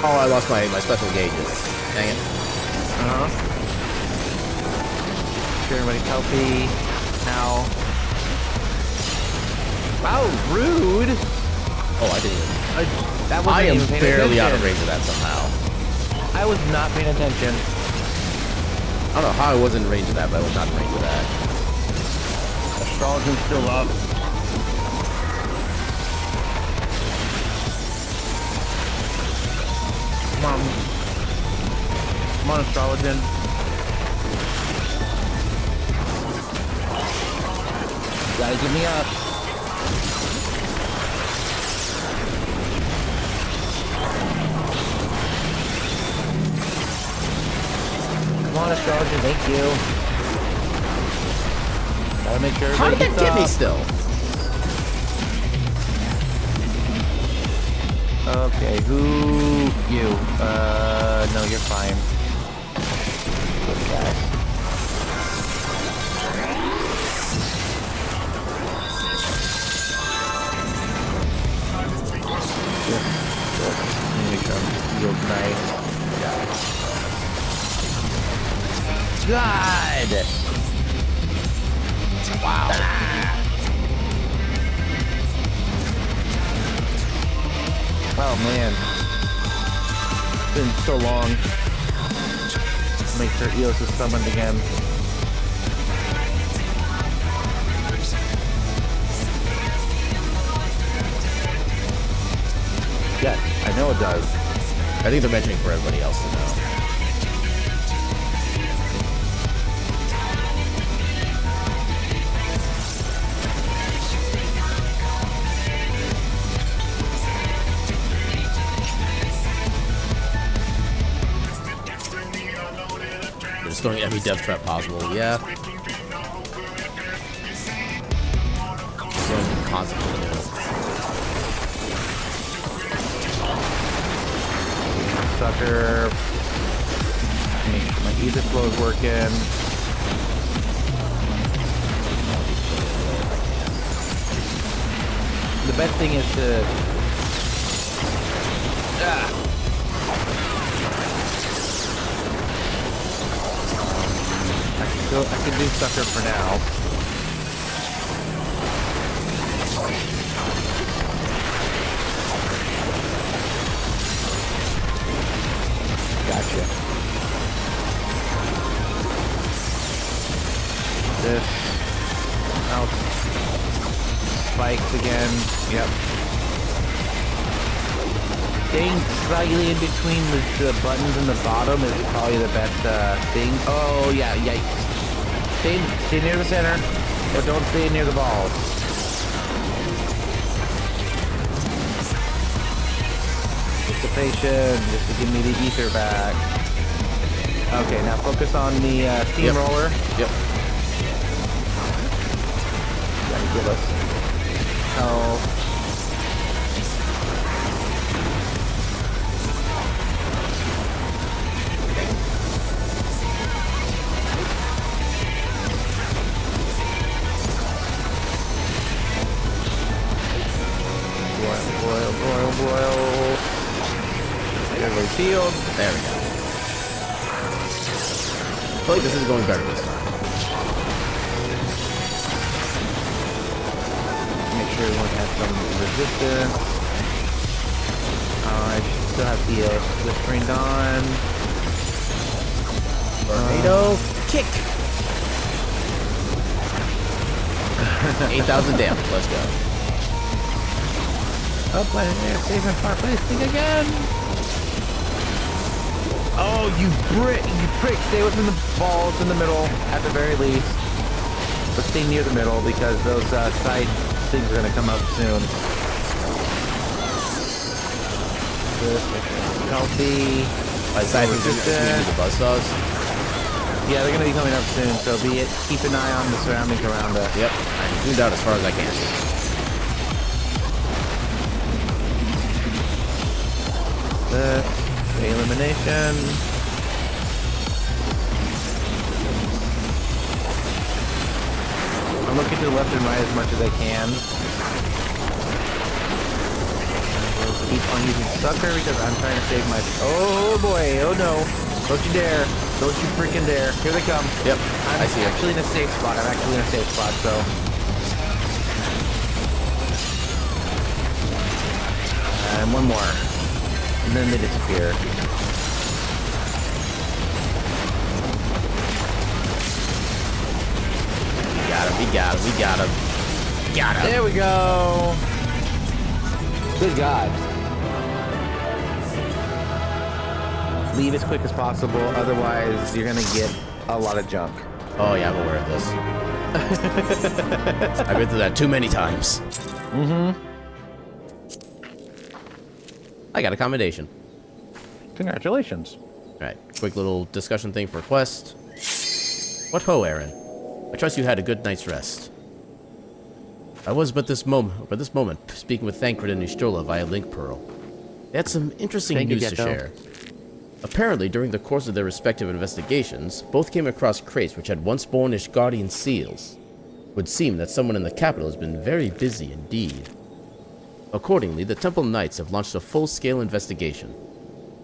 S1: Oh, I lost my special gauges. Dang it.
S2: Uh-huh. Sure everybody's healthy now. Wow, rude!
S1: Oh, I didn't even...
S2: That wasn't
S1: I am
S2: even paying
S1: barely out
S2: attention.
S1: of range of that somehow.
S2: I was not paying attention.
S1: I don't know how I was in range of that, but I was not in range of that.
S2: Astrologer's still up. Come on. Come on, Astrologen. Gotta get me up. Come on, Astrologer, thank you. Gotta make sure
S1: How did
S2: everybody
S1: that get me
S2: gets
S1: still?
S2: up. Okay, who... You. No, you're fine. Good guy. Make sure I'm healed nice. God! Wow. Oh man. It's been so long. Make sure Eos is summoned again. Yes, I know it does.
S1: I think they're mentioning for everybody else to know. They're just throwing every death trap possible. Yeah. So constantly.
S2: Sucker. Make sure my ether flow is working. The best thing is to... I can do sucker for now. spikes again. Yep. Staying slightly in between the buttons in the bottom is probably the best thing. Oh, yeah, yikes. Stay near the center, but don't stay near the balls. Dissipation, just to give me the ether back. Okay, now focus on the steamroller.
S1: Yep.
S2: Gotta give us health. Boil. Everybody shield.
S1: There we go. I feel like this is going better this time.
S2: Make sure everyone has some resistance. I still have the Whispering Dawn.
S1: Tornado kick. 8,000 damage. Let's go.
S2: Oh, safe and far placing again. Oh, you prick! Stay away from the balls in the middle, at the very least. But stay near the middle because those side things are gonna come up soon. Healthy.
S1: By side things are the buzzsaws.
S2: Yeah, they're gonna be coming up soon. So keep an eye on the surroundings around us.
S1: Yep. I'm zoomed out as far as I can.
S2: Elimination. I'm looking to the left and right as much as I can. Keep on using sucker because I'm trying to save my. Oh boy! Oh no! Don't you dare! Don't you freaking dare! Here they come.
S1: Yep.
S2: I see. Actually in a safe spot. I'm actually in a safe spot. So. And one more. And then they disappear.
S1: We got him.
S2: There we go. Good God. Leave as quick as possible, otherwise you're gonna get a lot of junk.
S1: Oh yeah, I'm aware of this. I've been through that too many times.
S2: Mm-hmm.
S1: I got a commendation.
S2: Congratulations.
S1: Alright, quick little discussion thing for quest. What ho, Aaron? I trust you had a good night's rest. I was but this moment speaking with Thancred and Nistrola via Link Pearl. They had some interesting news to share. Apparently, during the course of their respective investigations, both came across crates which had once borne Ishgardian seals. It would seem that someone in the capital has been very busy indeed. Accordingly, the Temple Knights have launched a full-scale investigation.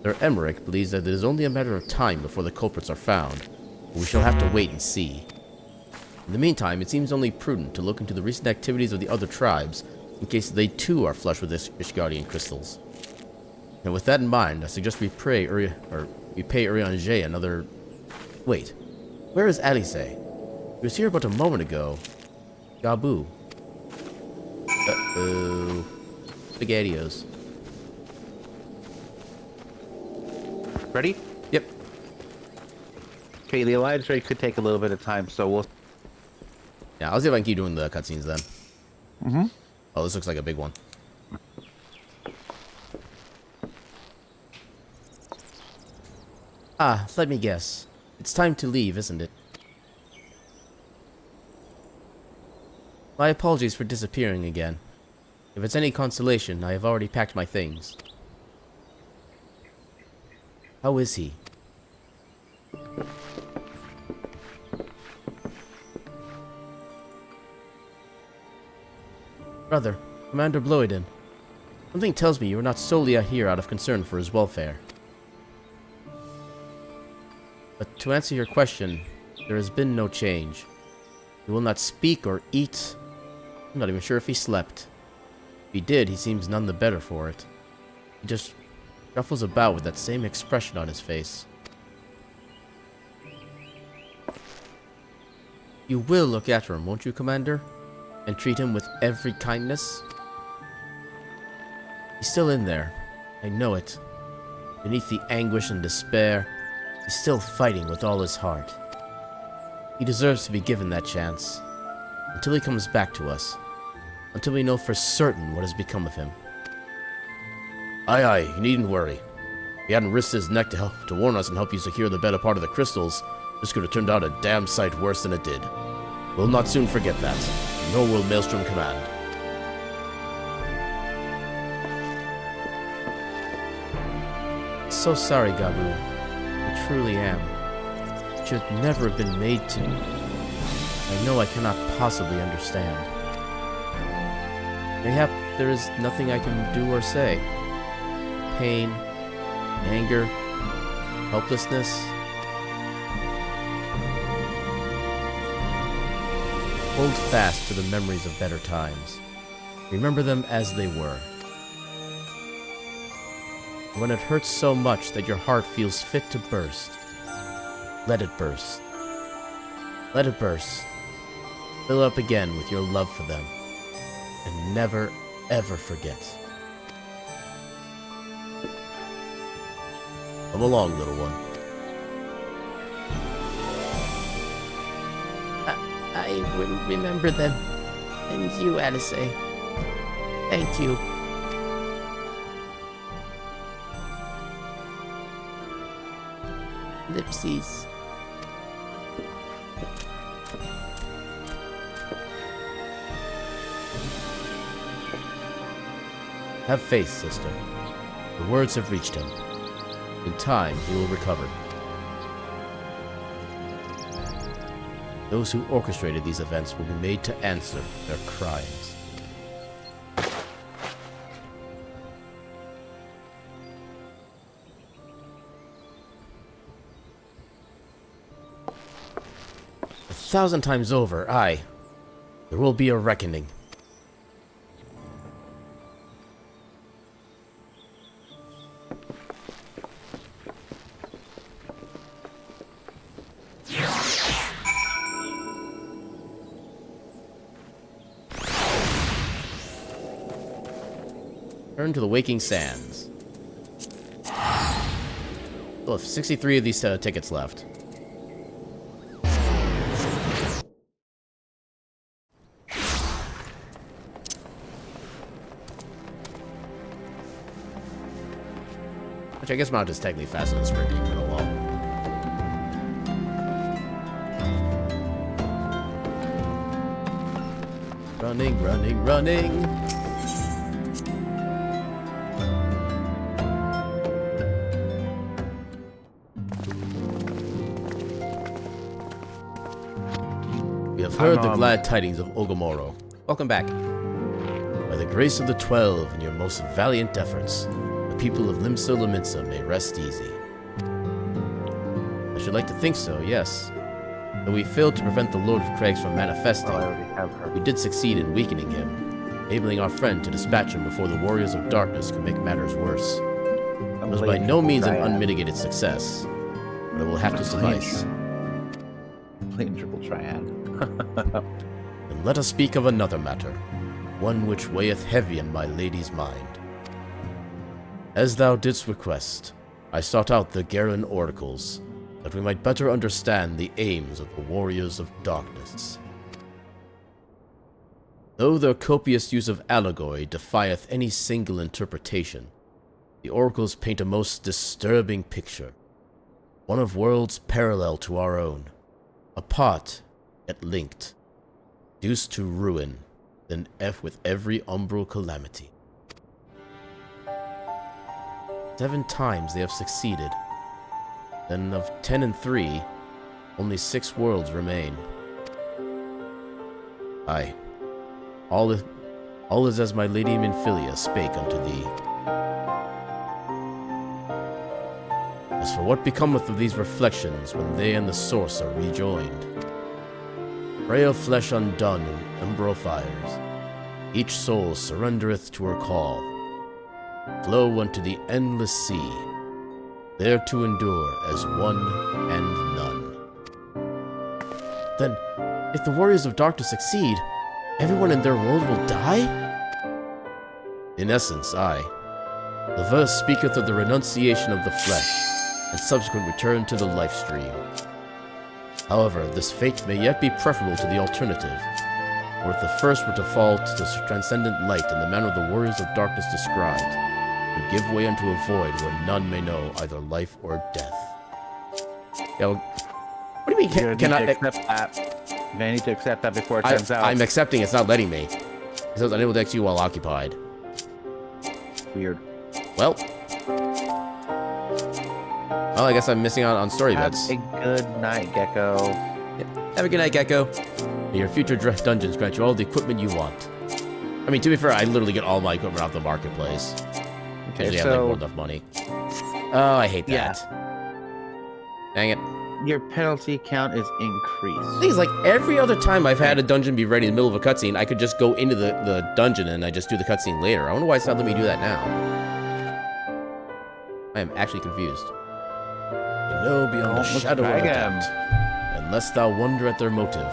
S1: Their Emmerich believes that it is only a matter of time before the culprits are found, but we shall have to wait and see. In the meantime, it seems only prudent to look into the recent activities of the other tribes, in case they too are flush with Ishgardian crystals. And with that in mind, I suggest we pay Urianger another... Wait, where is Alice? He was here but a moment ago. Gabu. Uh-oh. SpaghettiOs.
S2: Ready?
S1: Yep.
S2: Okay, the alliance raid could take a little bit of time, so we'll...
S1: Yeah, I'll see if I can keep doing the cutscenes then.
S2: Mm-hmm.
S1: Oh, this looks like a big one. Ah, let me guess. It's time to leave, isn't it? My apologies for disappearing again. If it's any consolation, I have already packed my things. How is he? Brother, Commander Bloiden. Something tells me you are not solely here out of concern for his welfare. But to answer your question, there has been no change. He will not speak or eat. I'm not even sure if he slept. If he did, he seems none the better for it. He just shuffles about with that same expression on his face. You will look after him, won't you, Commander? and treat him with every kindness? He's still in there. I know it. Beneath the anguish and despair, he's still fighting with all his heart. He deserves to be given that chance. Until he comes back to us. Until we know for certain what has become of him. Aye, you needn't worry. If he hadn't risked his neck to warn us and help you secure the better part of the crystals, this could have turned out a damn sight worse than it did. We'll not soon forget that, nor will Maelstrom Command. So sorry, Gabu. I truly am. It should never have been made to. I know I cannot possibly understand. Mayhap there is nothing I can do or say. Pain, anger, helplessness. Hold fast to the memories of better times. Remember them as they were. When it hurts so much that your heart feels fit to burst, let it burst. Let it burst. Fill up again with your love for them. And never, ever forget. Come along, little one.
S9: I will remember them. And you, Alice. Thank you. Ellipses.
S1: Have faith, sister. The words have reached him. In time, he will recover. Those who orchestrated these events will be made to answer for their crimes. A thousand times over, aye. There will be a reckoning. Turn to the Waking Sands. We'll have 63 of these tickets left. Which I guess Mount is technically faster than sprinting, but oh well. Running, running, running! We have heard the glad tidings of Ogomoro. Welcome back. By the grace of the 12 and your most valiant efforts, the people of Limsa Lominsa may rest easy. I should like to think so, yes. Though we failed to prevent the Lord of Craigs from manifesting, we did succeed in weakening him, enabling our friend to dispatch him before the Warriors of Darkness could make matters worse. It was by no means an unmitigated success, but it will have to suffice.
S2: Plain triple triad.
S1: Then let us speak of another matter, one which weigheth heavy in my lady's mind. As thou didst request, I sought out the Garen oracles, that we might better understand the aims of the Warriors of Darkness. Though their copious use of allegory defieth any single interpretation, the oracles paint a most disturbing picture, one of worlds parallel to our own, apart yet linked, deuced to ruin, then with every umbral calamity. 7 times they have succeeded. Then of 10 and 3, only 6 worlds remain. Aye, all is as my lady Minfilia spake unto thee. As for what becometh of these reflections when they and the source are rejoined, frail flesh undone in umbral fires, each soul surrendereth to her call, flow unto the endless sea, there to endure as one and none. Then, if the Warriors of Darkness succeed, Everyone in their world will die? In essence, aye. The verse speaketh of the renunciation of the flesh, and subsequent return to the life stream. However, this fate may yet be preferable to the alternative, or if the first were to fall to the transcendent light in the manner the warriors of darkness described, would give way unto a void where none may know either life or death. Yeah, well, what do you mean? Can I
S2: accept that? I need to accept that before it turns out.
S1: I'm accepting. It's not letting me. It says unable to execute while occupied.
S2: Weird.
S1: Well, I guess I'm missing out on story bits.
S2: Have a good night, Gecko.
S1: Yeah. Have a good night, Gecko. May your future dungeons grant you all the equipment you want. I mean, to be fair, I literally get all my equipment off the marketplace.
S2: Okay,
S1: usually I have like, enough money. Oh, I hate that. Yeah. Dang it.
S2: Your penalty count is increased.
S1: Things like every other time I've had a dungeon be ready in the middle of a cutscene, I could just go into the dungeon and I just do the cutscene later. I wonder why it's not letting me do that now. I am actually confused. You know beyond a shadow of a doubt, unless thou wonder at their motive,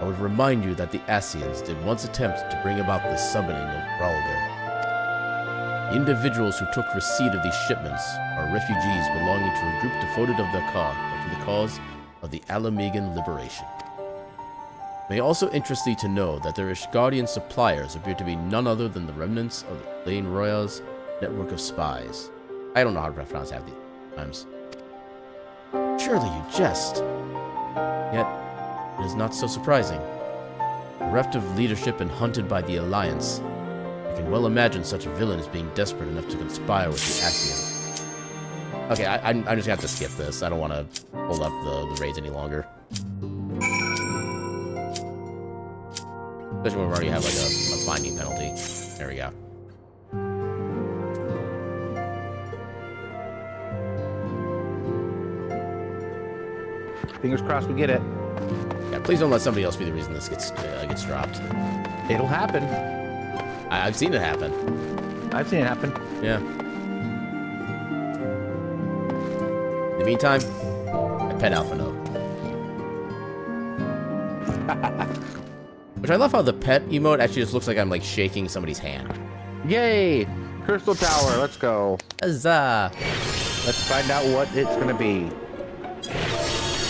S1: I would remind you that the Asians did once attempt to bring about the summoning of Ralgar. The individuals who took receipt of these shipments are refugees belonging to a group devoted to the cause of the Alamegan liberation. It may also interest thee to know that their Ishgardian suppliers appear to be none other than the remnants of Lane Roya's network of spies. I don't know how to pronounce half these times. Surely you jest. Yet, it is not so surprising. Bereft of leadership and hunted by the Alliance, you can well imagine such villains being desperate enough to conspire with the Asian. Okay, I'm just gonna have to skip this. I don't want to hold up the raids any longer. Especially when we already have like a finding penalty. There we go.
S2: Fingers crossed we get it.
S1: Yeah, please don't let somebody else be the reason this gets dropped.
S2: It'll happen.
S1: I've seen it happen.
S2: I've seen it happen.
S1: Yeah. In the meantime, I pet Alpha Note. Which I love how the pet emote actually just looks like I'm like shaking somebody's hand.
S2: Yay! Crystal Tower, let's go.
S1: Huzzah!
S2: Let's find out what it's gonna be.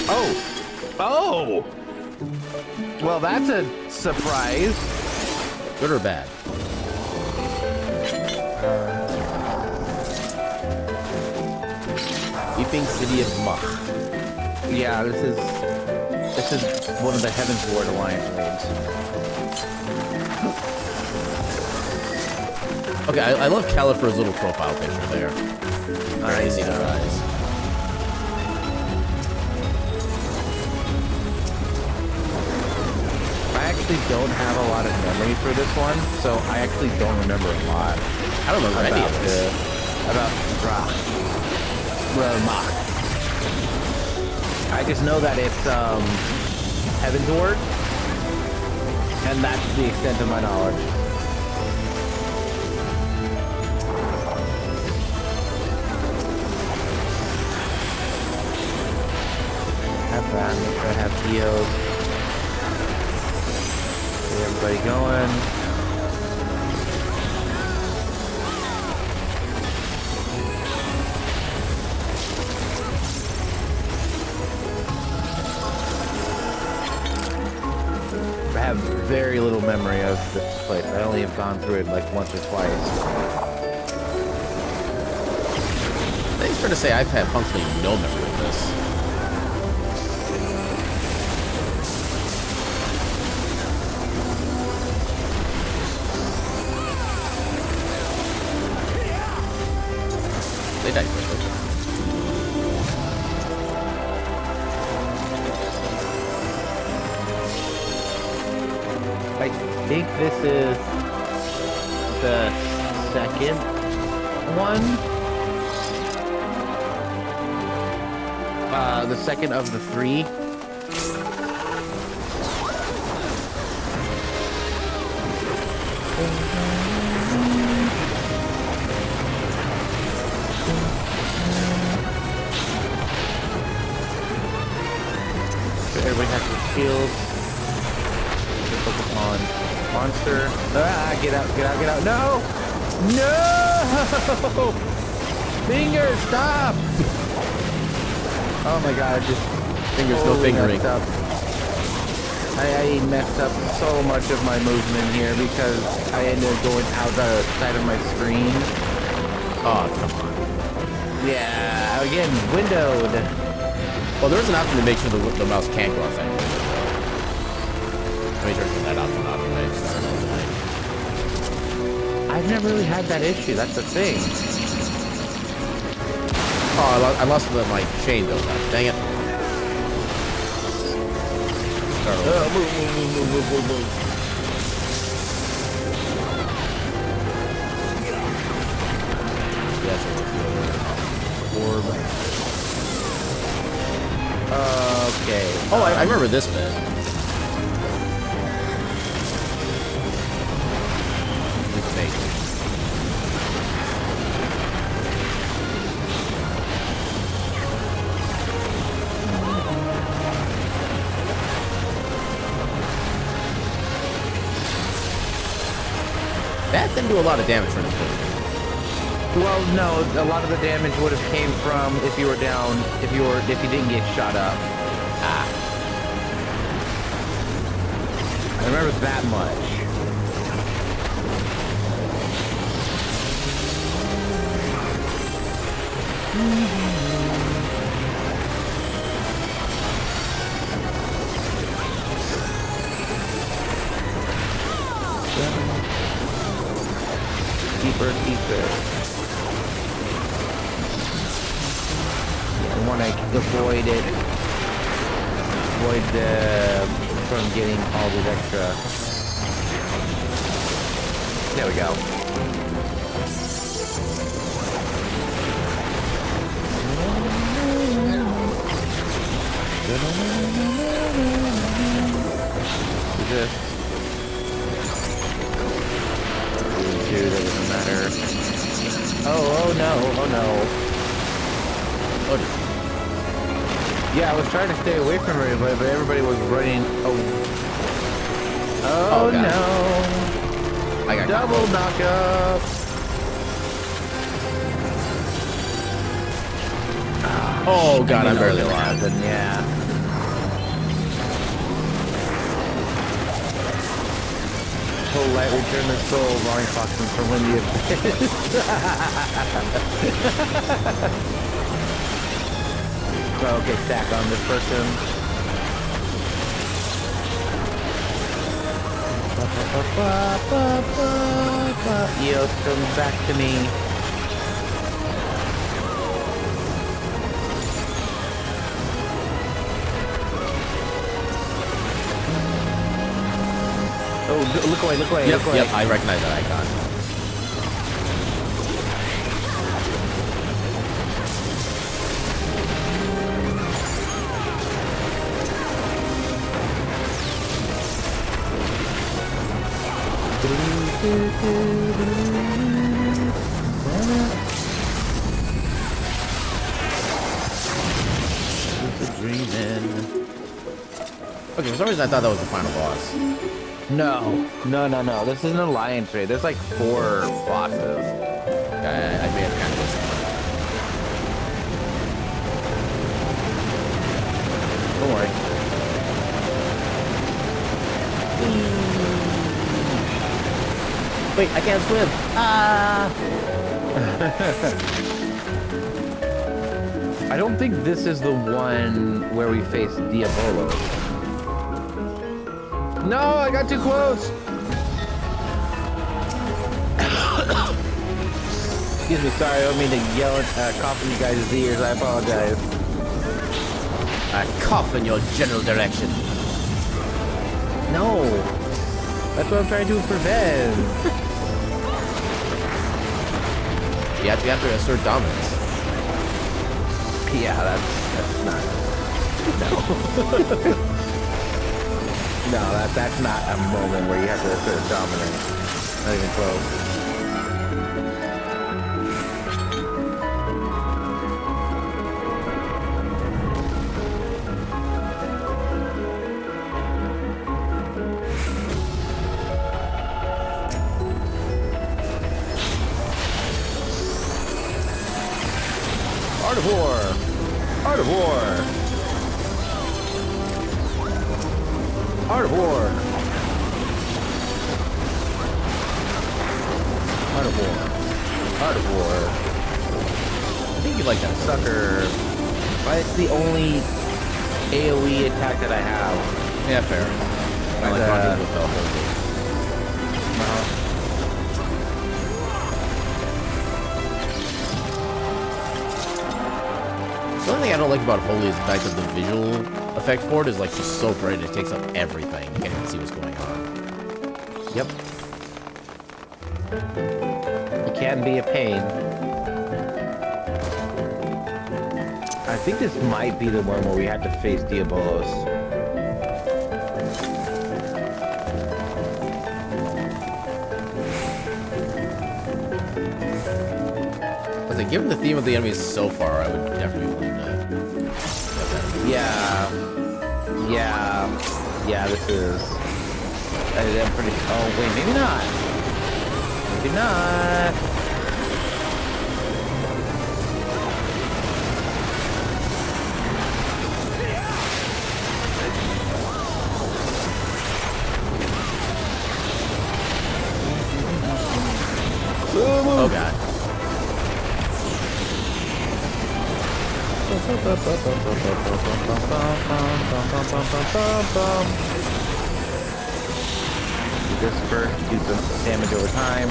S2: Oh! Oh! Well, that's a surprise.
S1: Good or bad? Weeping City of Muck.
S2: Yeah, this is one of the Heaven's Ward Alliance raids.
S1: Okay, I love Califer's little profile picture there. Alright, see their eyes.
S2: I actually don't have a lot of memory for this one, so I actually don't remember a lot.
S1: I don't remember any of this.
S2: About Mach. I just know that it's Heaven's Ward, and that's the extent of my knowledge. Have that. Make sure I have POs. Get everybody going. I have very little memory of this place. I only have gone through it like once or twice.
S1: I think it's fair to say I've had functionally no memory of this. They died quickly.
S2: I think this is the second one. The second of the three. Everybody has their shields. Focus on monster. Ah, get out, get out, get out. No! No! Fingers, stop! Oh my god, just
S1: Fingers, no fingering.
S2: messed up. I messed up so much of my movement here because I ended up going outside of my screen.
S1: Oh, come on.
S2: Yeah, again, windowed.
S1: Well, there is an option to make sure the mouse can't go outside. Let me turn that option off.
S2: I've never really had that issue. That's the thing.
S1: Oh, I lost my chain though. Dang it. Move. Yes, orb.
S2: Okay.
S1: Oh, I remember this bit. That didn't do a lot of damage for this thing.
S2: Well, no, a lot of the damage would have came from if you were down, if you didn't get shot up. Ah. I remember that much. Keeper. I want to avoid it. From getting all this extra. There we go. Is this? Dude, that doesn't matter. Oh no. Yeah, I was trying to stay away from everybody, but everybody was running. Oh no.
S1: I got
S2: double knockup.
S1: Oh god, I'm barely alive.
S2: Yeah. Light return the soul, Mario Foxman from Windy Abyss. Okay, stack on this person. Eos comes back to me. Oh, look away.
S1: Yep, I recognize that icon. Okay, for some reason I thought that was the final boss.
S2: No. This is an alliance raid. There's like 4 bosses.
S1: I may have kind of missed one.
S2: Don't worry.
S1: Wait, I can't swim.
S2: I don't think this is the one where we face Diabolo. No, I got too close. Excuse me, sorry, I don't mean to yell and cough in you guys' ears. I apologize.
S1: I cough in your general direction.
S2: No, that's what I'm trying to prevent.
S1: You have to assert dominance.
S2: Yeah, that's not. No. No, that's not a moment where you have to assert dominance. Not even close. of War. Art of War. Art of War. Art of War. Art of War.
S1: I think you like that
S2: Sucker. But it's the only AoE attack that I have.
S1: Yeah, fair. I like running with the whole game. The only thing I don't like about Holy is the fact that the visual effect for it is like just so bright it takes up everything. You can't even see what's going on.
S2: Yep. It can be a pain. I think this might be the one where we had to face Diabolos.
S1: I was like, given the theme of the enemies so far, I would definitely be willing to.
S2: Yeah. This is. I'm pretty. Oh wait, maybe not. Maybe not.
S1: Oh god.
S2: Do this first, do some damage over time.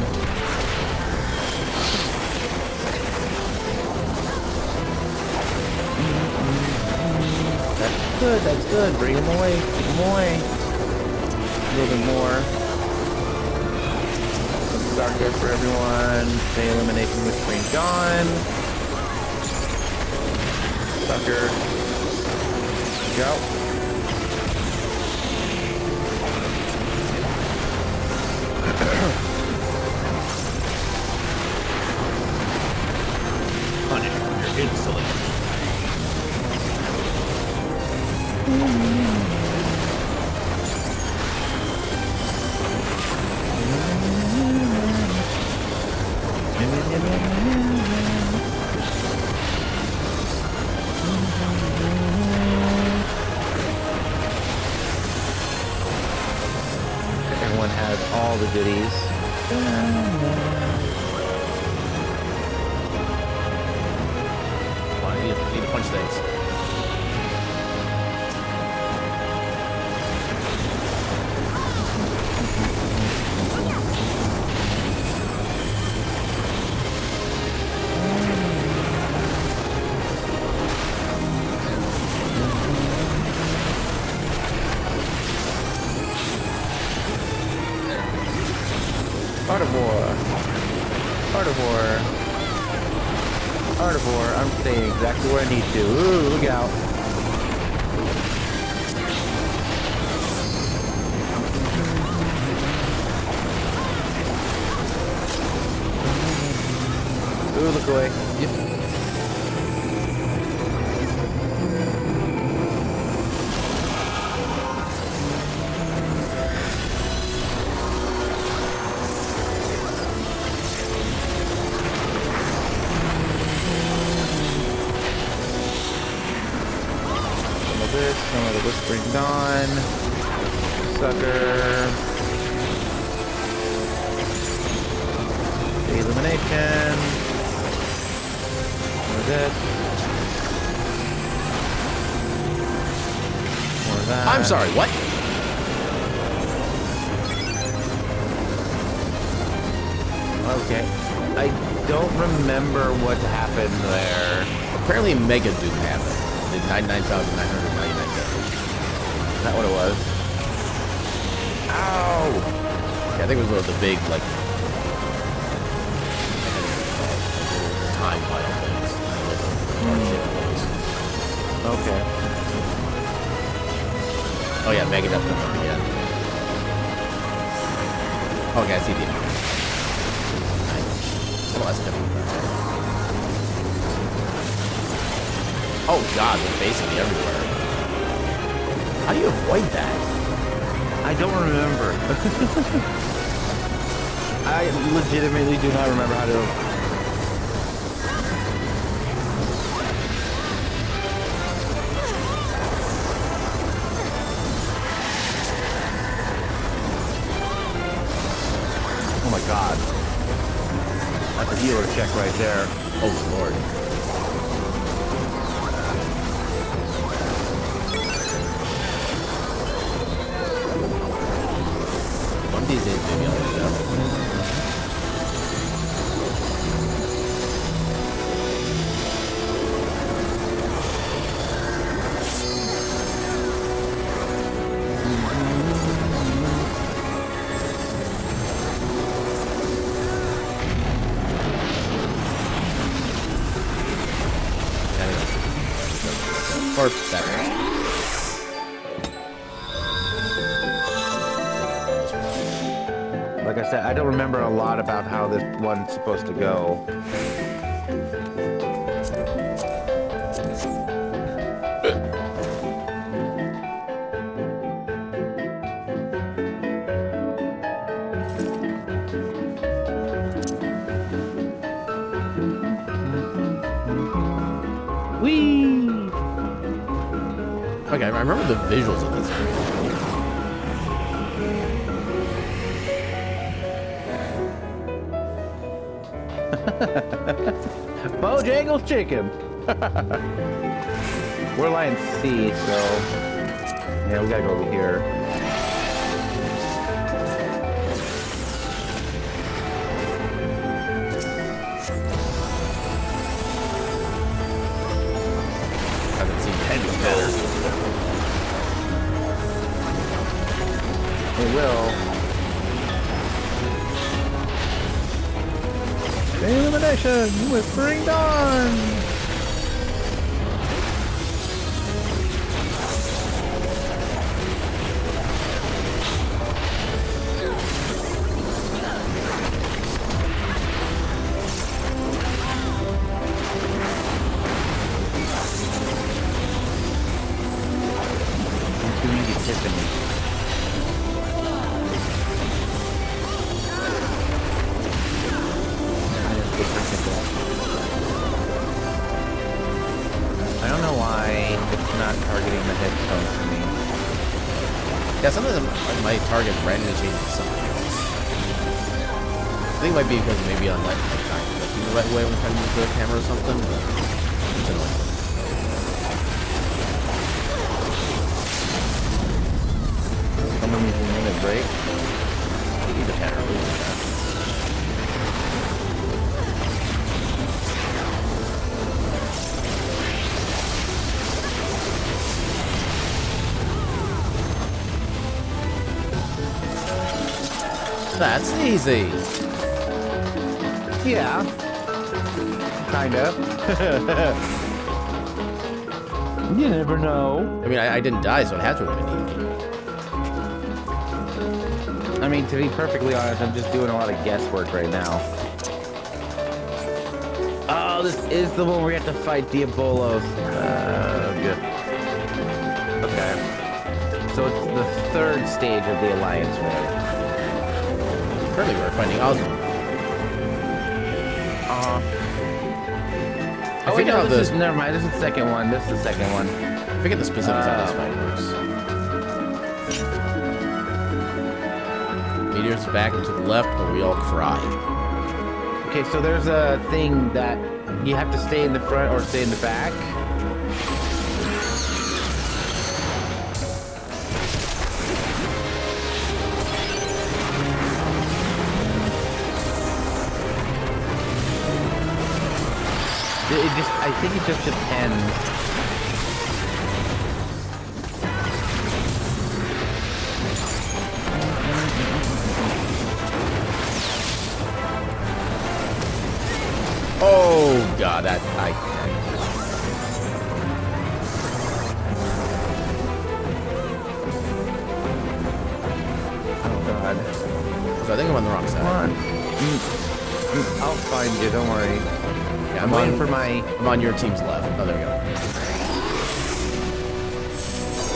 S2: That's good. Bring him away. Keep him away. A little bit more. Some Darker for everyone. Stay elimination with Green Dawn. Sucker. Go.
S5: Punish your insolence.
S2: Everyone has all the goodies.
S1: Come on, I need to punch things.
S2: Art of War. Art of War. Art of War. I'm staying exactly where I need to. Ooh, look out. Ooh, look away. Yep. Some of the Whispering Dawn. Sucker. The Illumination. More of this. More of that.
S1: I'm sorry, what?
S2: Okay. I don't remember what happened there.
S1: Apparently Mega Doom happened. Did 99,999 damage.
S2: Is that what it was? Ow!
S1: Yeah, I think it was one of the big, like, time vital things.
S2: Okay.
S1: Oh yeah, Mega definitely, yeah. Okay, I see the enemy. Nice. Oh, that's definitely. Oh god, they're basically everywhere. How do you avoid that?
S2: I don't remember. I legitimately do not remember how to. god. That's a healer check right there.
S1: Oh lord. One of these days, maybe I'll do that. Or that.
S2: Like I said, I don't remember a lot about how this one's supposed to go. Whee!
S1: Okay, I remember the visuals of this.
S2: Bojangles chicken. We're line C, so yeah, we gotta go over here.
S1: Haven't seen any better.
S2: It will. Illumination! Whispering Dawn! I'm doing Tiffany. I don't know why it's not targeting the headphones for me.
S1: Yeah, sometimes my target randomly changes to something else. I think it might be because maybe I'm like not looking the right way when trying to move the camera or something, but it's annoying.
S2: Someone needs a minute break.
S1: Either can or lose that. That's easy.
S2: Yeah. Kinda. You never know.
S1: I mean, I didn't die, so it had to have been easy.
S2: I mean, to be perfectly honest, I'm just doing a lot of guesswork right now. Oh, this is the one where we have to fight Diabolos. Good. Okay. So it's the third stage of the Alliance, right?
S1: Currently, we're finding Osmond.
S2: Oh, wait, no, this is, never mind. This is the second one. This is the second one.
S1: I forget the specifics how this fight works. Meteors back and to the left, or we all cry.
S2: Okay, so there's a thing that you have to stay in the front or stay in the back. I think it just depends.
S1: Oh god, that
S2: Oh god.
S1: So I think I'm on the wrong side.
S2: Come on. I'll find you, don't worry.
S1: Yeah,
S2: I'm waiting for my...
S1: I'm on your team's left. Oh, there we go.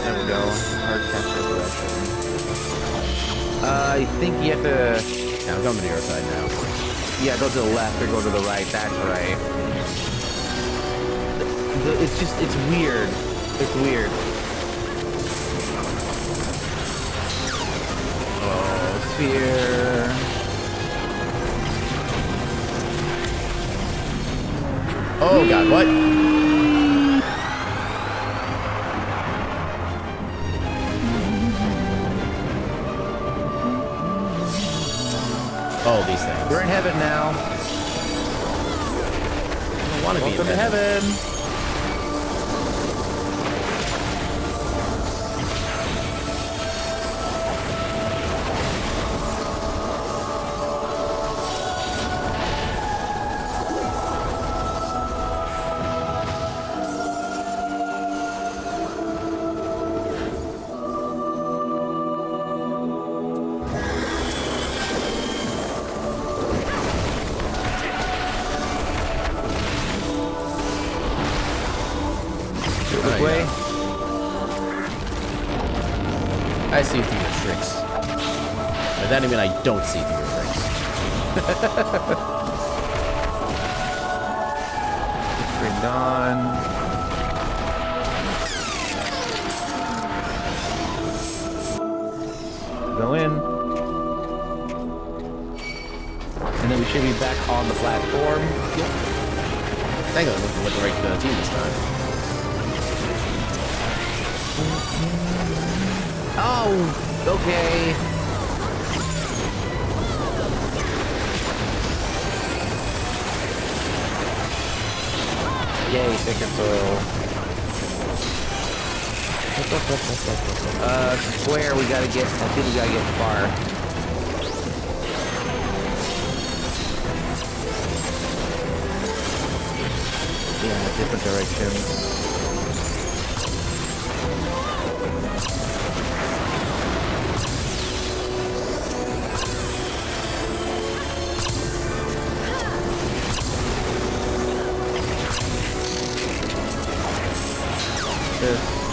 S2: There we go. Hard capture direction. I think you have to...
S1: Yeah, I'm coming to your side now.
S2: Yeah, go to the left or go to the right. That's right. It's just... It's weird. It's weird. Oh, sphere...
S1: Oh god, what? Oh, these things.
S2: We're in heaven now.
S1: I don't want to be in
S2: Welcome to
S1: heaven.
S2: heaven. Way.
S1: I see through your tricks. By that I mean I don't see through your tricks.
S2: Bring on. Go in. And then we should be back on the platform.
S1: Yep. Thank God I'm looking with the right team this time.
S2: Oh, okay. Yay, sacred soil. Square, we gotta get, I think we gotta get far. Yeah, different directions.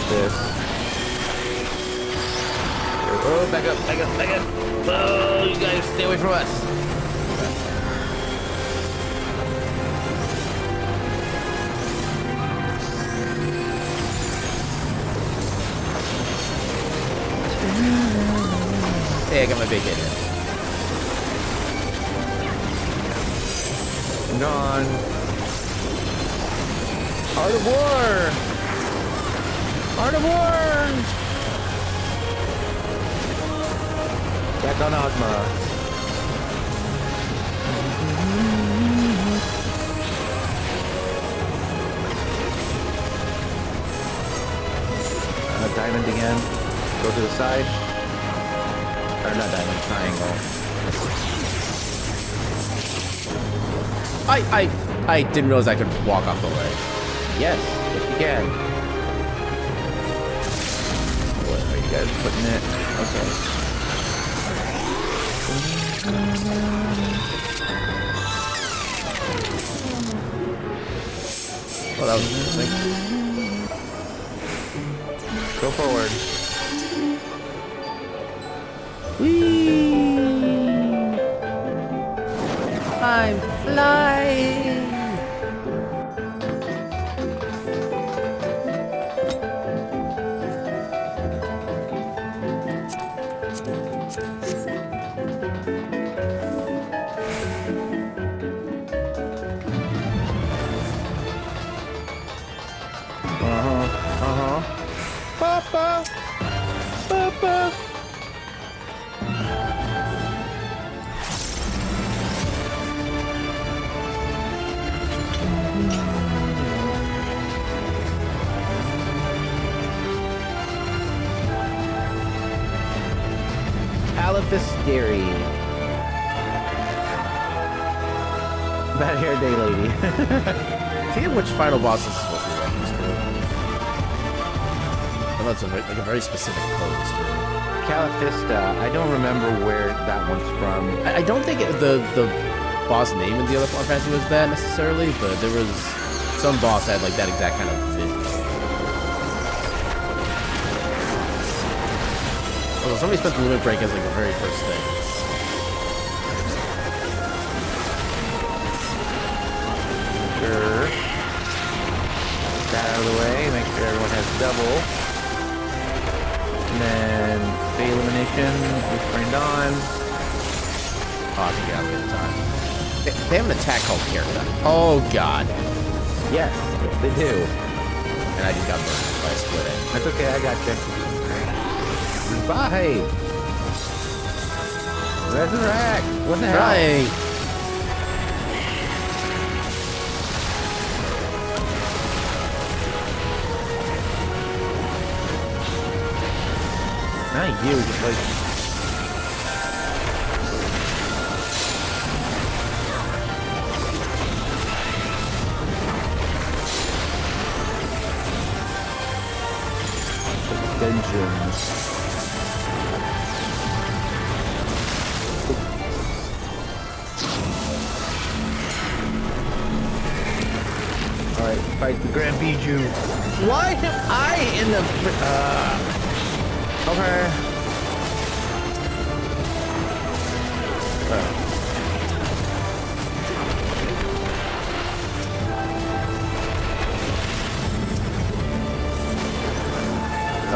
S2: This. Oh, back up. Oh, you guys stay away from us.
S1: Hey, I got my big hit in.
S2: Gone. Art of War! Art of War! Back on Ozma. Diamond again. Go to the side. Or not diamond, triangle.
S1: I didn't realize I could walk off the ledge.
S2: Yes, yes you can. What are you guys putting it? Okay.
S1: Oh, that was interesting.
S2: Go forward. Whee! I'm flying! Papa! Papa! Caliphystery. Bad hair day lady.
S1: I forget which final boss this is supposed to be reference to. I know it's like a very specific pose too.
S2: Califista. I don't remember where that one's from.
S1: I don't think the boss name in the other Final Fantasy was that necessarily, but there was some boss that had like that exact kind of vision. Although somebody spent the limit break as like the very first thing.
S2: Sure. Get that out of the way. Make sure everyone has double. And then Fey Elimination. Whispering Dawn.
S1: Oh, I think I'll get time. They have an attack called Haircut. Oh god.
S2: Yes, they do.
S1: And I just got burned by a split end.
S2: That's okay, I got you. Revive! Resurrect! What the hell?
S1: Trying.
S2: Not you, just like... Extensions. Alright, fight the Grand Bijou. Why am I in the... Okay.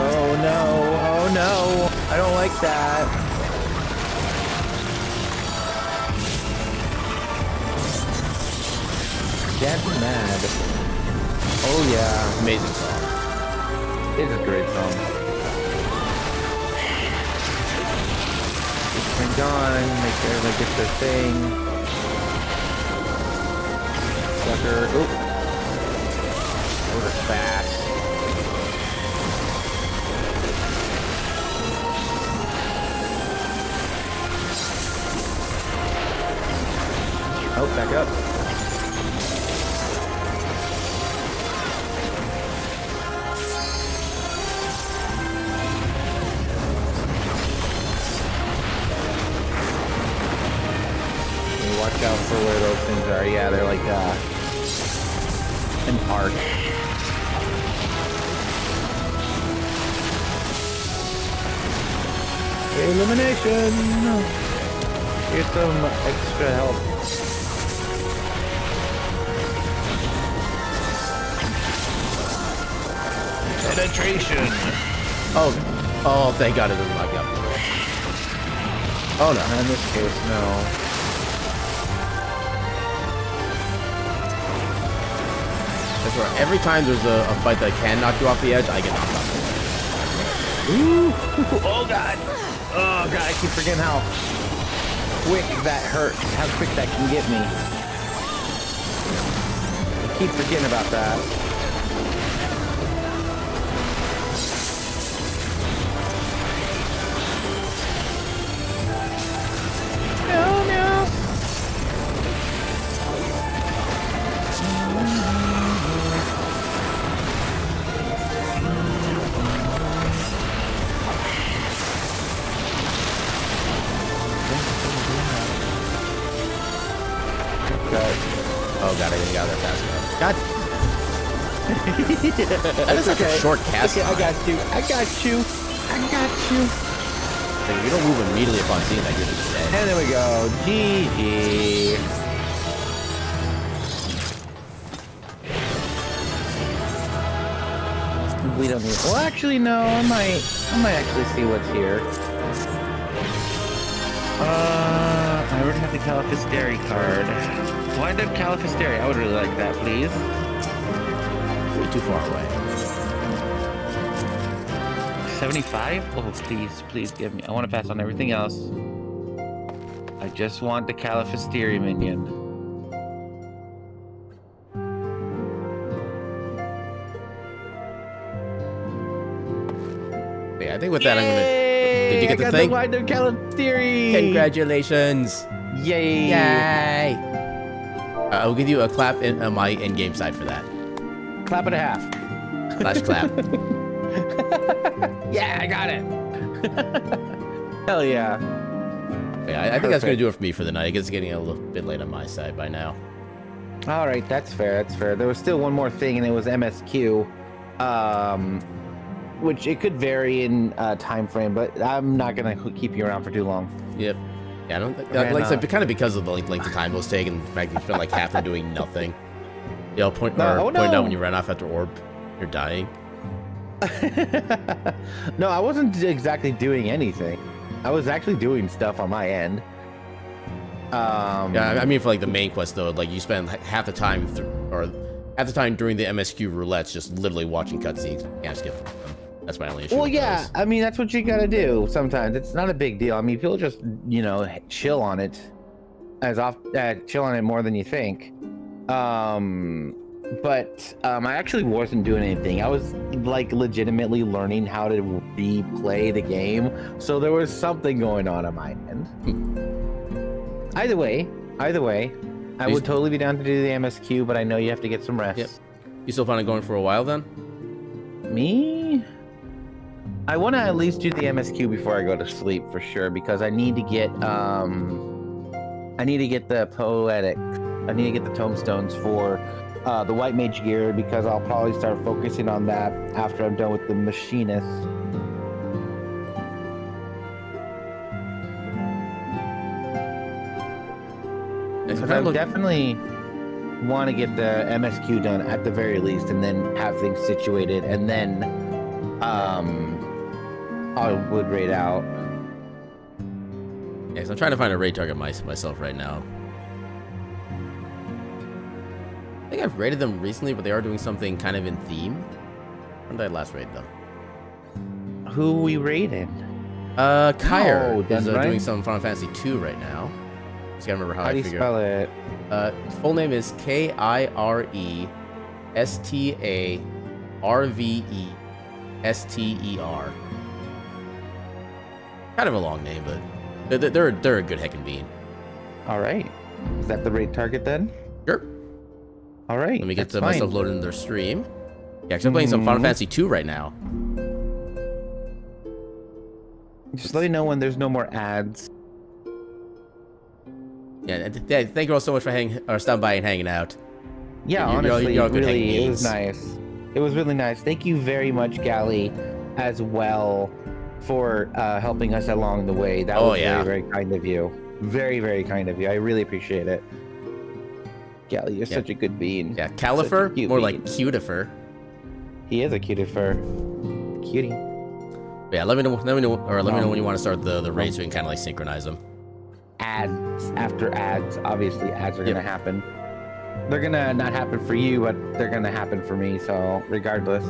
S2: Oh no, oh no. I don't like that. Dad's mad. Oh yeah.
S1: Amazing song.
S2: It's a great song. Just turn on, make sure everybody gets their thing. Sucker. Oop. Those are fast. Oh, back up. Watch out for where those things are. Yeah, they're like in park. Elimination. Get some extra help. Penetration.
S1: Oh, thank God it doesn't lock up. Oh no.
S2: In this case, no.
S1: That's where every time there's a fight that can knock you off the edge, I get knocked off the edge.
S2: Ooh. Oh god. Oh god, I keep forgetting how quick that hurts, how quick that can get me. I keep forgetting about that. No, no.
S1: Oh god, I didn't get out there fast enough. God. That is such
S2: okay.
S1: a short cast
S2: Okay,
S1: time.
S2: I got you. I got you. I got you.
S1: Like, if you don't move immediately upon seeing that, you're just dead.
S2: And there we go. GG. We don't need. Well, actually, no. I might actually see what's here. I already have the Califisteri card. Why the Califisteri? I would really like that, please.
S1: Way too far away.
S2: 75? Oh, please give me. I want to pass on everything else. I just want the Califisteri minion.
S1: Yeah, I think with that, I'm gonna. Did you get the thing?
S2: I got the Califisteri!
S1: Congratulations!
S2: Yay!
S1: Yay! I'll give you a clap in my in-game side for that.
S2: Clap and a half.
S1: Slash clap.
S2: Yeah, I got it. Hell yeah.
S1: Yeah, I think that's gonna do it for me for the night. I guess it's getting a little bit late on my side by now.
S2: All right, that's fair. That's fair. There was still one more thing, and it was MSQ, which it could vary in time frame, but I'm not gonna keep you around for too long.
S1: Yep. Yeah, I don't. Like I said, kind of because of the length of time it was taking, the fact that you spent like half of doing nothing. You know, point out when you ran off after orb, you're dying.
S2: No, I wasn't exactly doing anything. I was actually doing stuff on my end.
S1: Yeah, I mean for like the main quest though, like you spend half the time or at the time during the MSQ roulettes, just literally watching cutscenes. Can't skip them. That's my only issue.
S2: Well,
S1: with
S2: yeah,
S1: those.
S2: I mean, that's what you gotta do sometimes. It's not a big deal. I mean, people just, you know, chill on it chill on it more than you think. But I actually wasn't doing anything. I was like legitimately learning how to replay the game. So there was something going on my end. Either way, I would totally be down to do the MSQ, but I know you have to get some rest.
S1: Yep. You still plan on going for a while then?
S2: Me? I want to at least do the MSQ before I go to sleep for sure, because I need to get the poetic. I need to get the tombstones for the white mage gear, because I'll probably start focusing on that after I'm done with the machinist. Because I definitely want to get the MSQ done at the very least, and then have things situated, and then I would raid out.
S1: Yeah, so I'm trying to find a raid target myself right now. I think I've raided them recently, but they are doing something kind of in theme. When did I last raid them?
S2: Who we raiding?
S1: Kyre is
S2: right?
S1: doing some Final Fantasy 2 right now. Just gotta remember how
S2: How
S1: I
S2: do you
S1: figure
S2: spell it?
S1: His full name is KIRESTARVESTER. Kind of a long name, but they're a good heckin' bean.
S2: All right. Is that the raid target then?
S1: Sure.
S2: All right.
S1: Let me get
S2: that's
S1: myself
S2: fine.
S1: loaded in their stream. Yeah, because I'm playing some Final Fantasy 2 right now.
S2: Just let me know when there's no more ads.
S1: Yeah, and thank you all so much for stopping by and hanging out.
S2: Yeah, honestly, really, it was nice. It was really nice. Thank you very much, Gally, as well, for helping us along the way. That was very, very kind of you. Very, very kind of you. I really appreciate it. Gally, you're such a good bean.
S1: Yeah, Califer, more like Cutifer.
S2: He is a cutifer. Cutie.
S1: Yeah, let me know when you want to start the raid so we can kind of like synchronize them.
S2: Ads after ads. Obviously, ads are gonna happen. They're gonna not happen for you, but they're gonna happen for me. So regardless,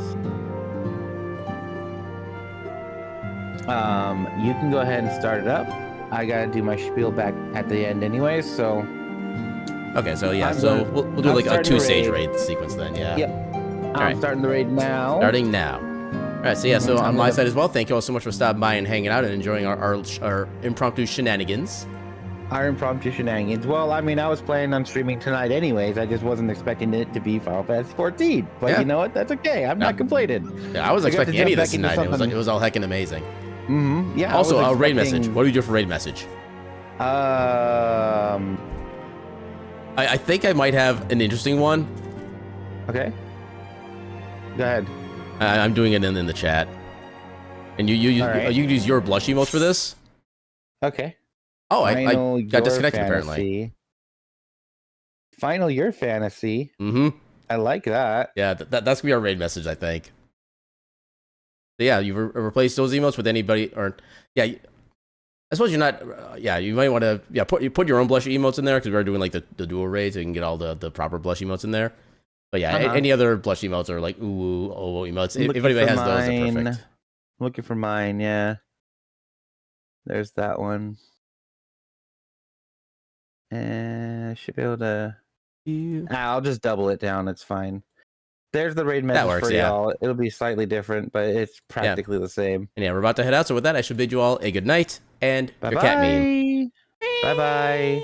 S2: you can go ahead and start it up. I gotta do my spiel back at the end anyway. So
S1: okay, so yeah, we'll do like a 2-stage raid sequence then. Yeah.
S2: Yep. I'm starting the raid now.
S1: Starting now. All right, so yeah, so on my side as well, thank you all so much for stopping by and hanging out and enjoying our impromptu shenanigans.
S2: Our impromptu shenanigans. Well, I mean, I was planning on streaming tonight anyways. I just wasn't expecting it to be Final Fantasy 14. But you know what? That's okay. I'm not complaining.
S1: Yeah, I wasn't expecting any of this tonight. It was all heckin' amazing.
S2: Mm-hmm. Yeah.
S1: Also, a raid message. What do you do for raid message?
S2: I
S1: think I might have an interesting one.
S2: Okay. Go ahead.
S1: I'm doing it in the chat. And you use your blush emotes for this?
S2: Okay.
S1: Oh, I got disconnected apparently.
S2: Final Your Fantasy.
S1: Mm-hmm.
S2: I like that.
S1: Yeah, that's gonna be our raid message, I think. So yeah, you replace those emotes with anybody, or yeah, I suppose you're not. You might want to put your own blush emotes in there because we're doing like the dual raids, so you can get all the proper blush emotes in there. But yeah, any other blush emotes are like ooh oh emotes. If anybody has those, they're perfect.
S2: Looking for mine, yeah. There's that one. And I should be able to. I'll just double it down. It's fine. There's the raid message for y'all. It'll be slightly different, but it's practically the same.
S1: And yeah, we're about to head out. So with that, I should bid you all a good night and your cat meme.
S2: Bye bye.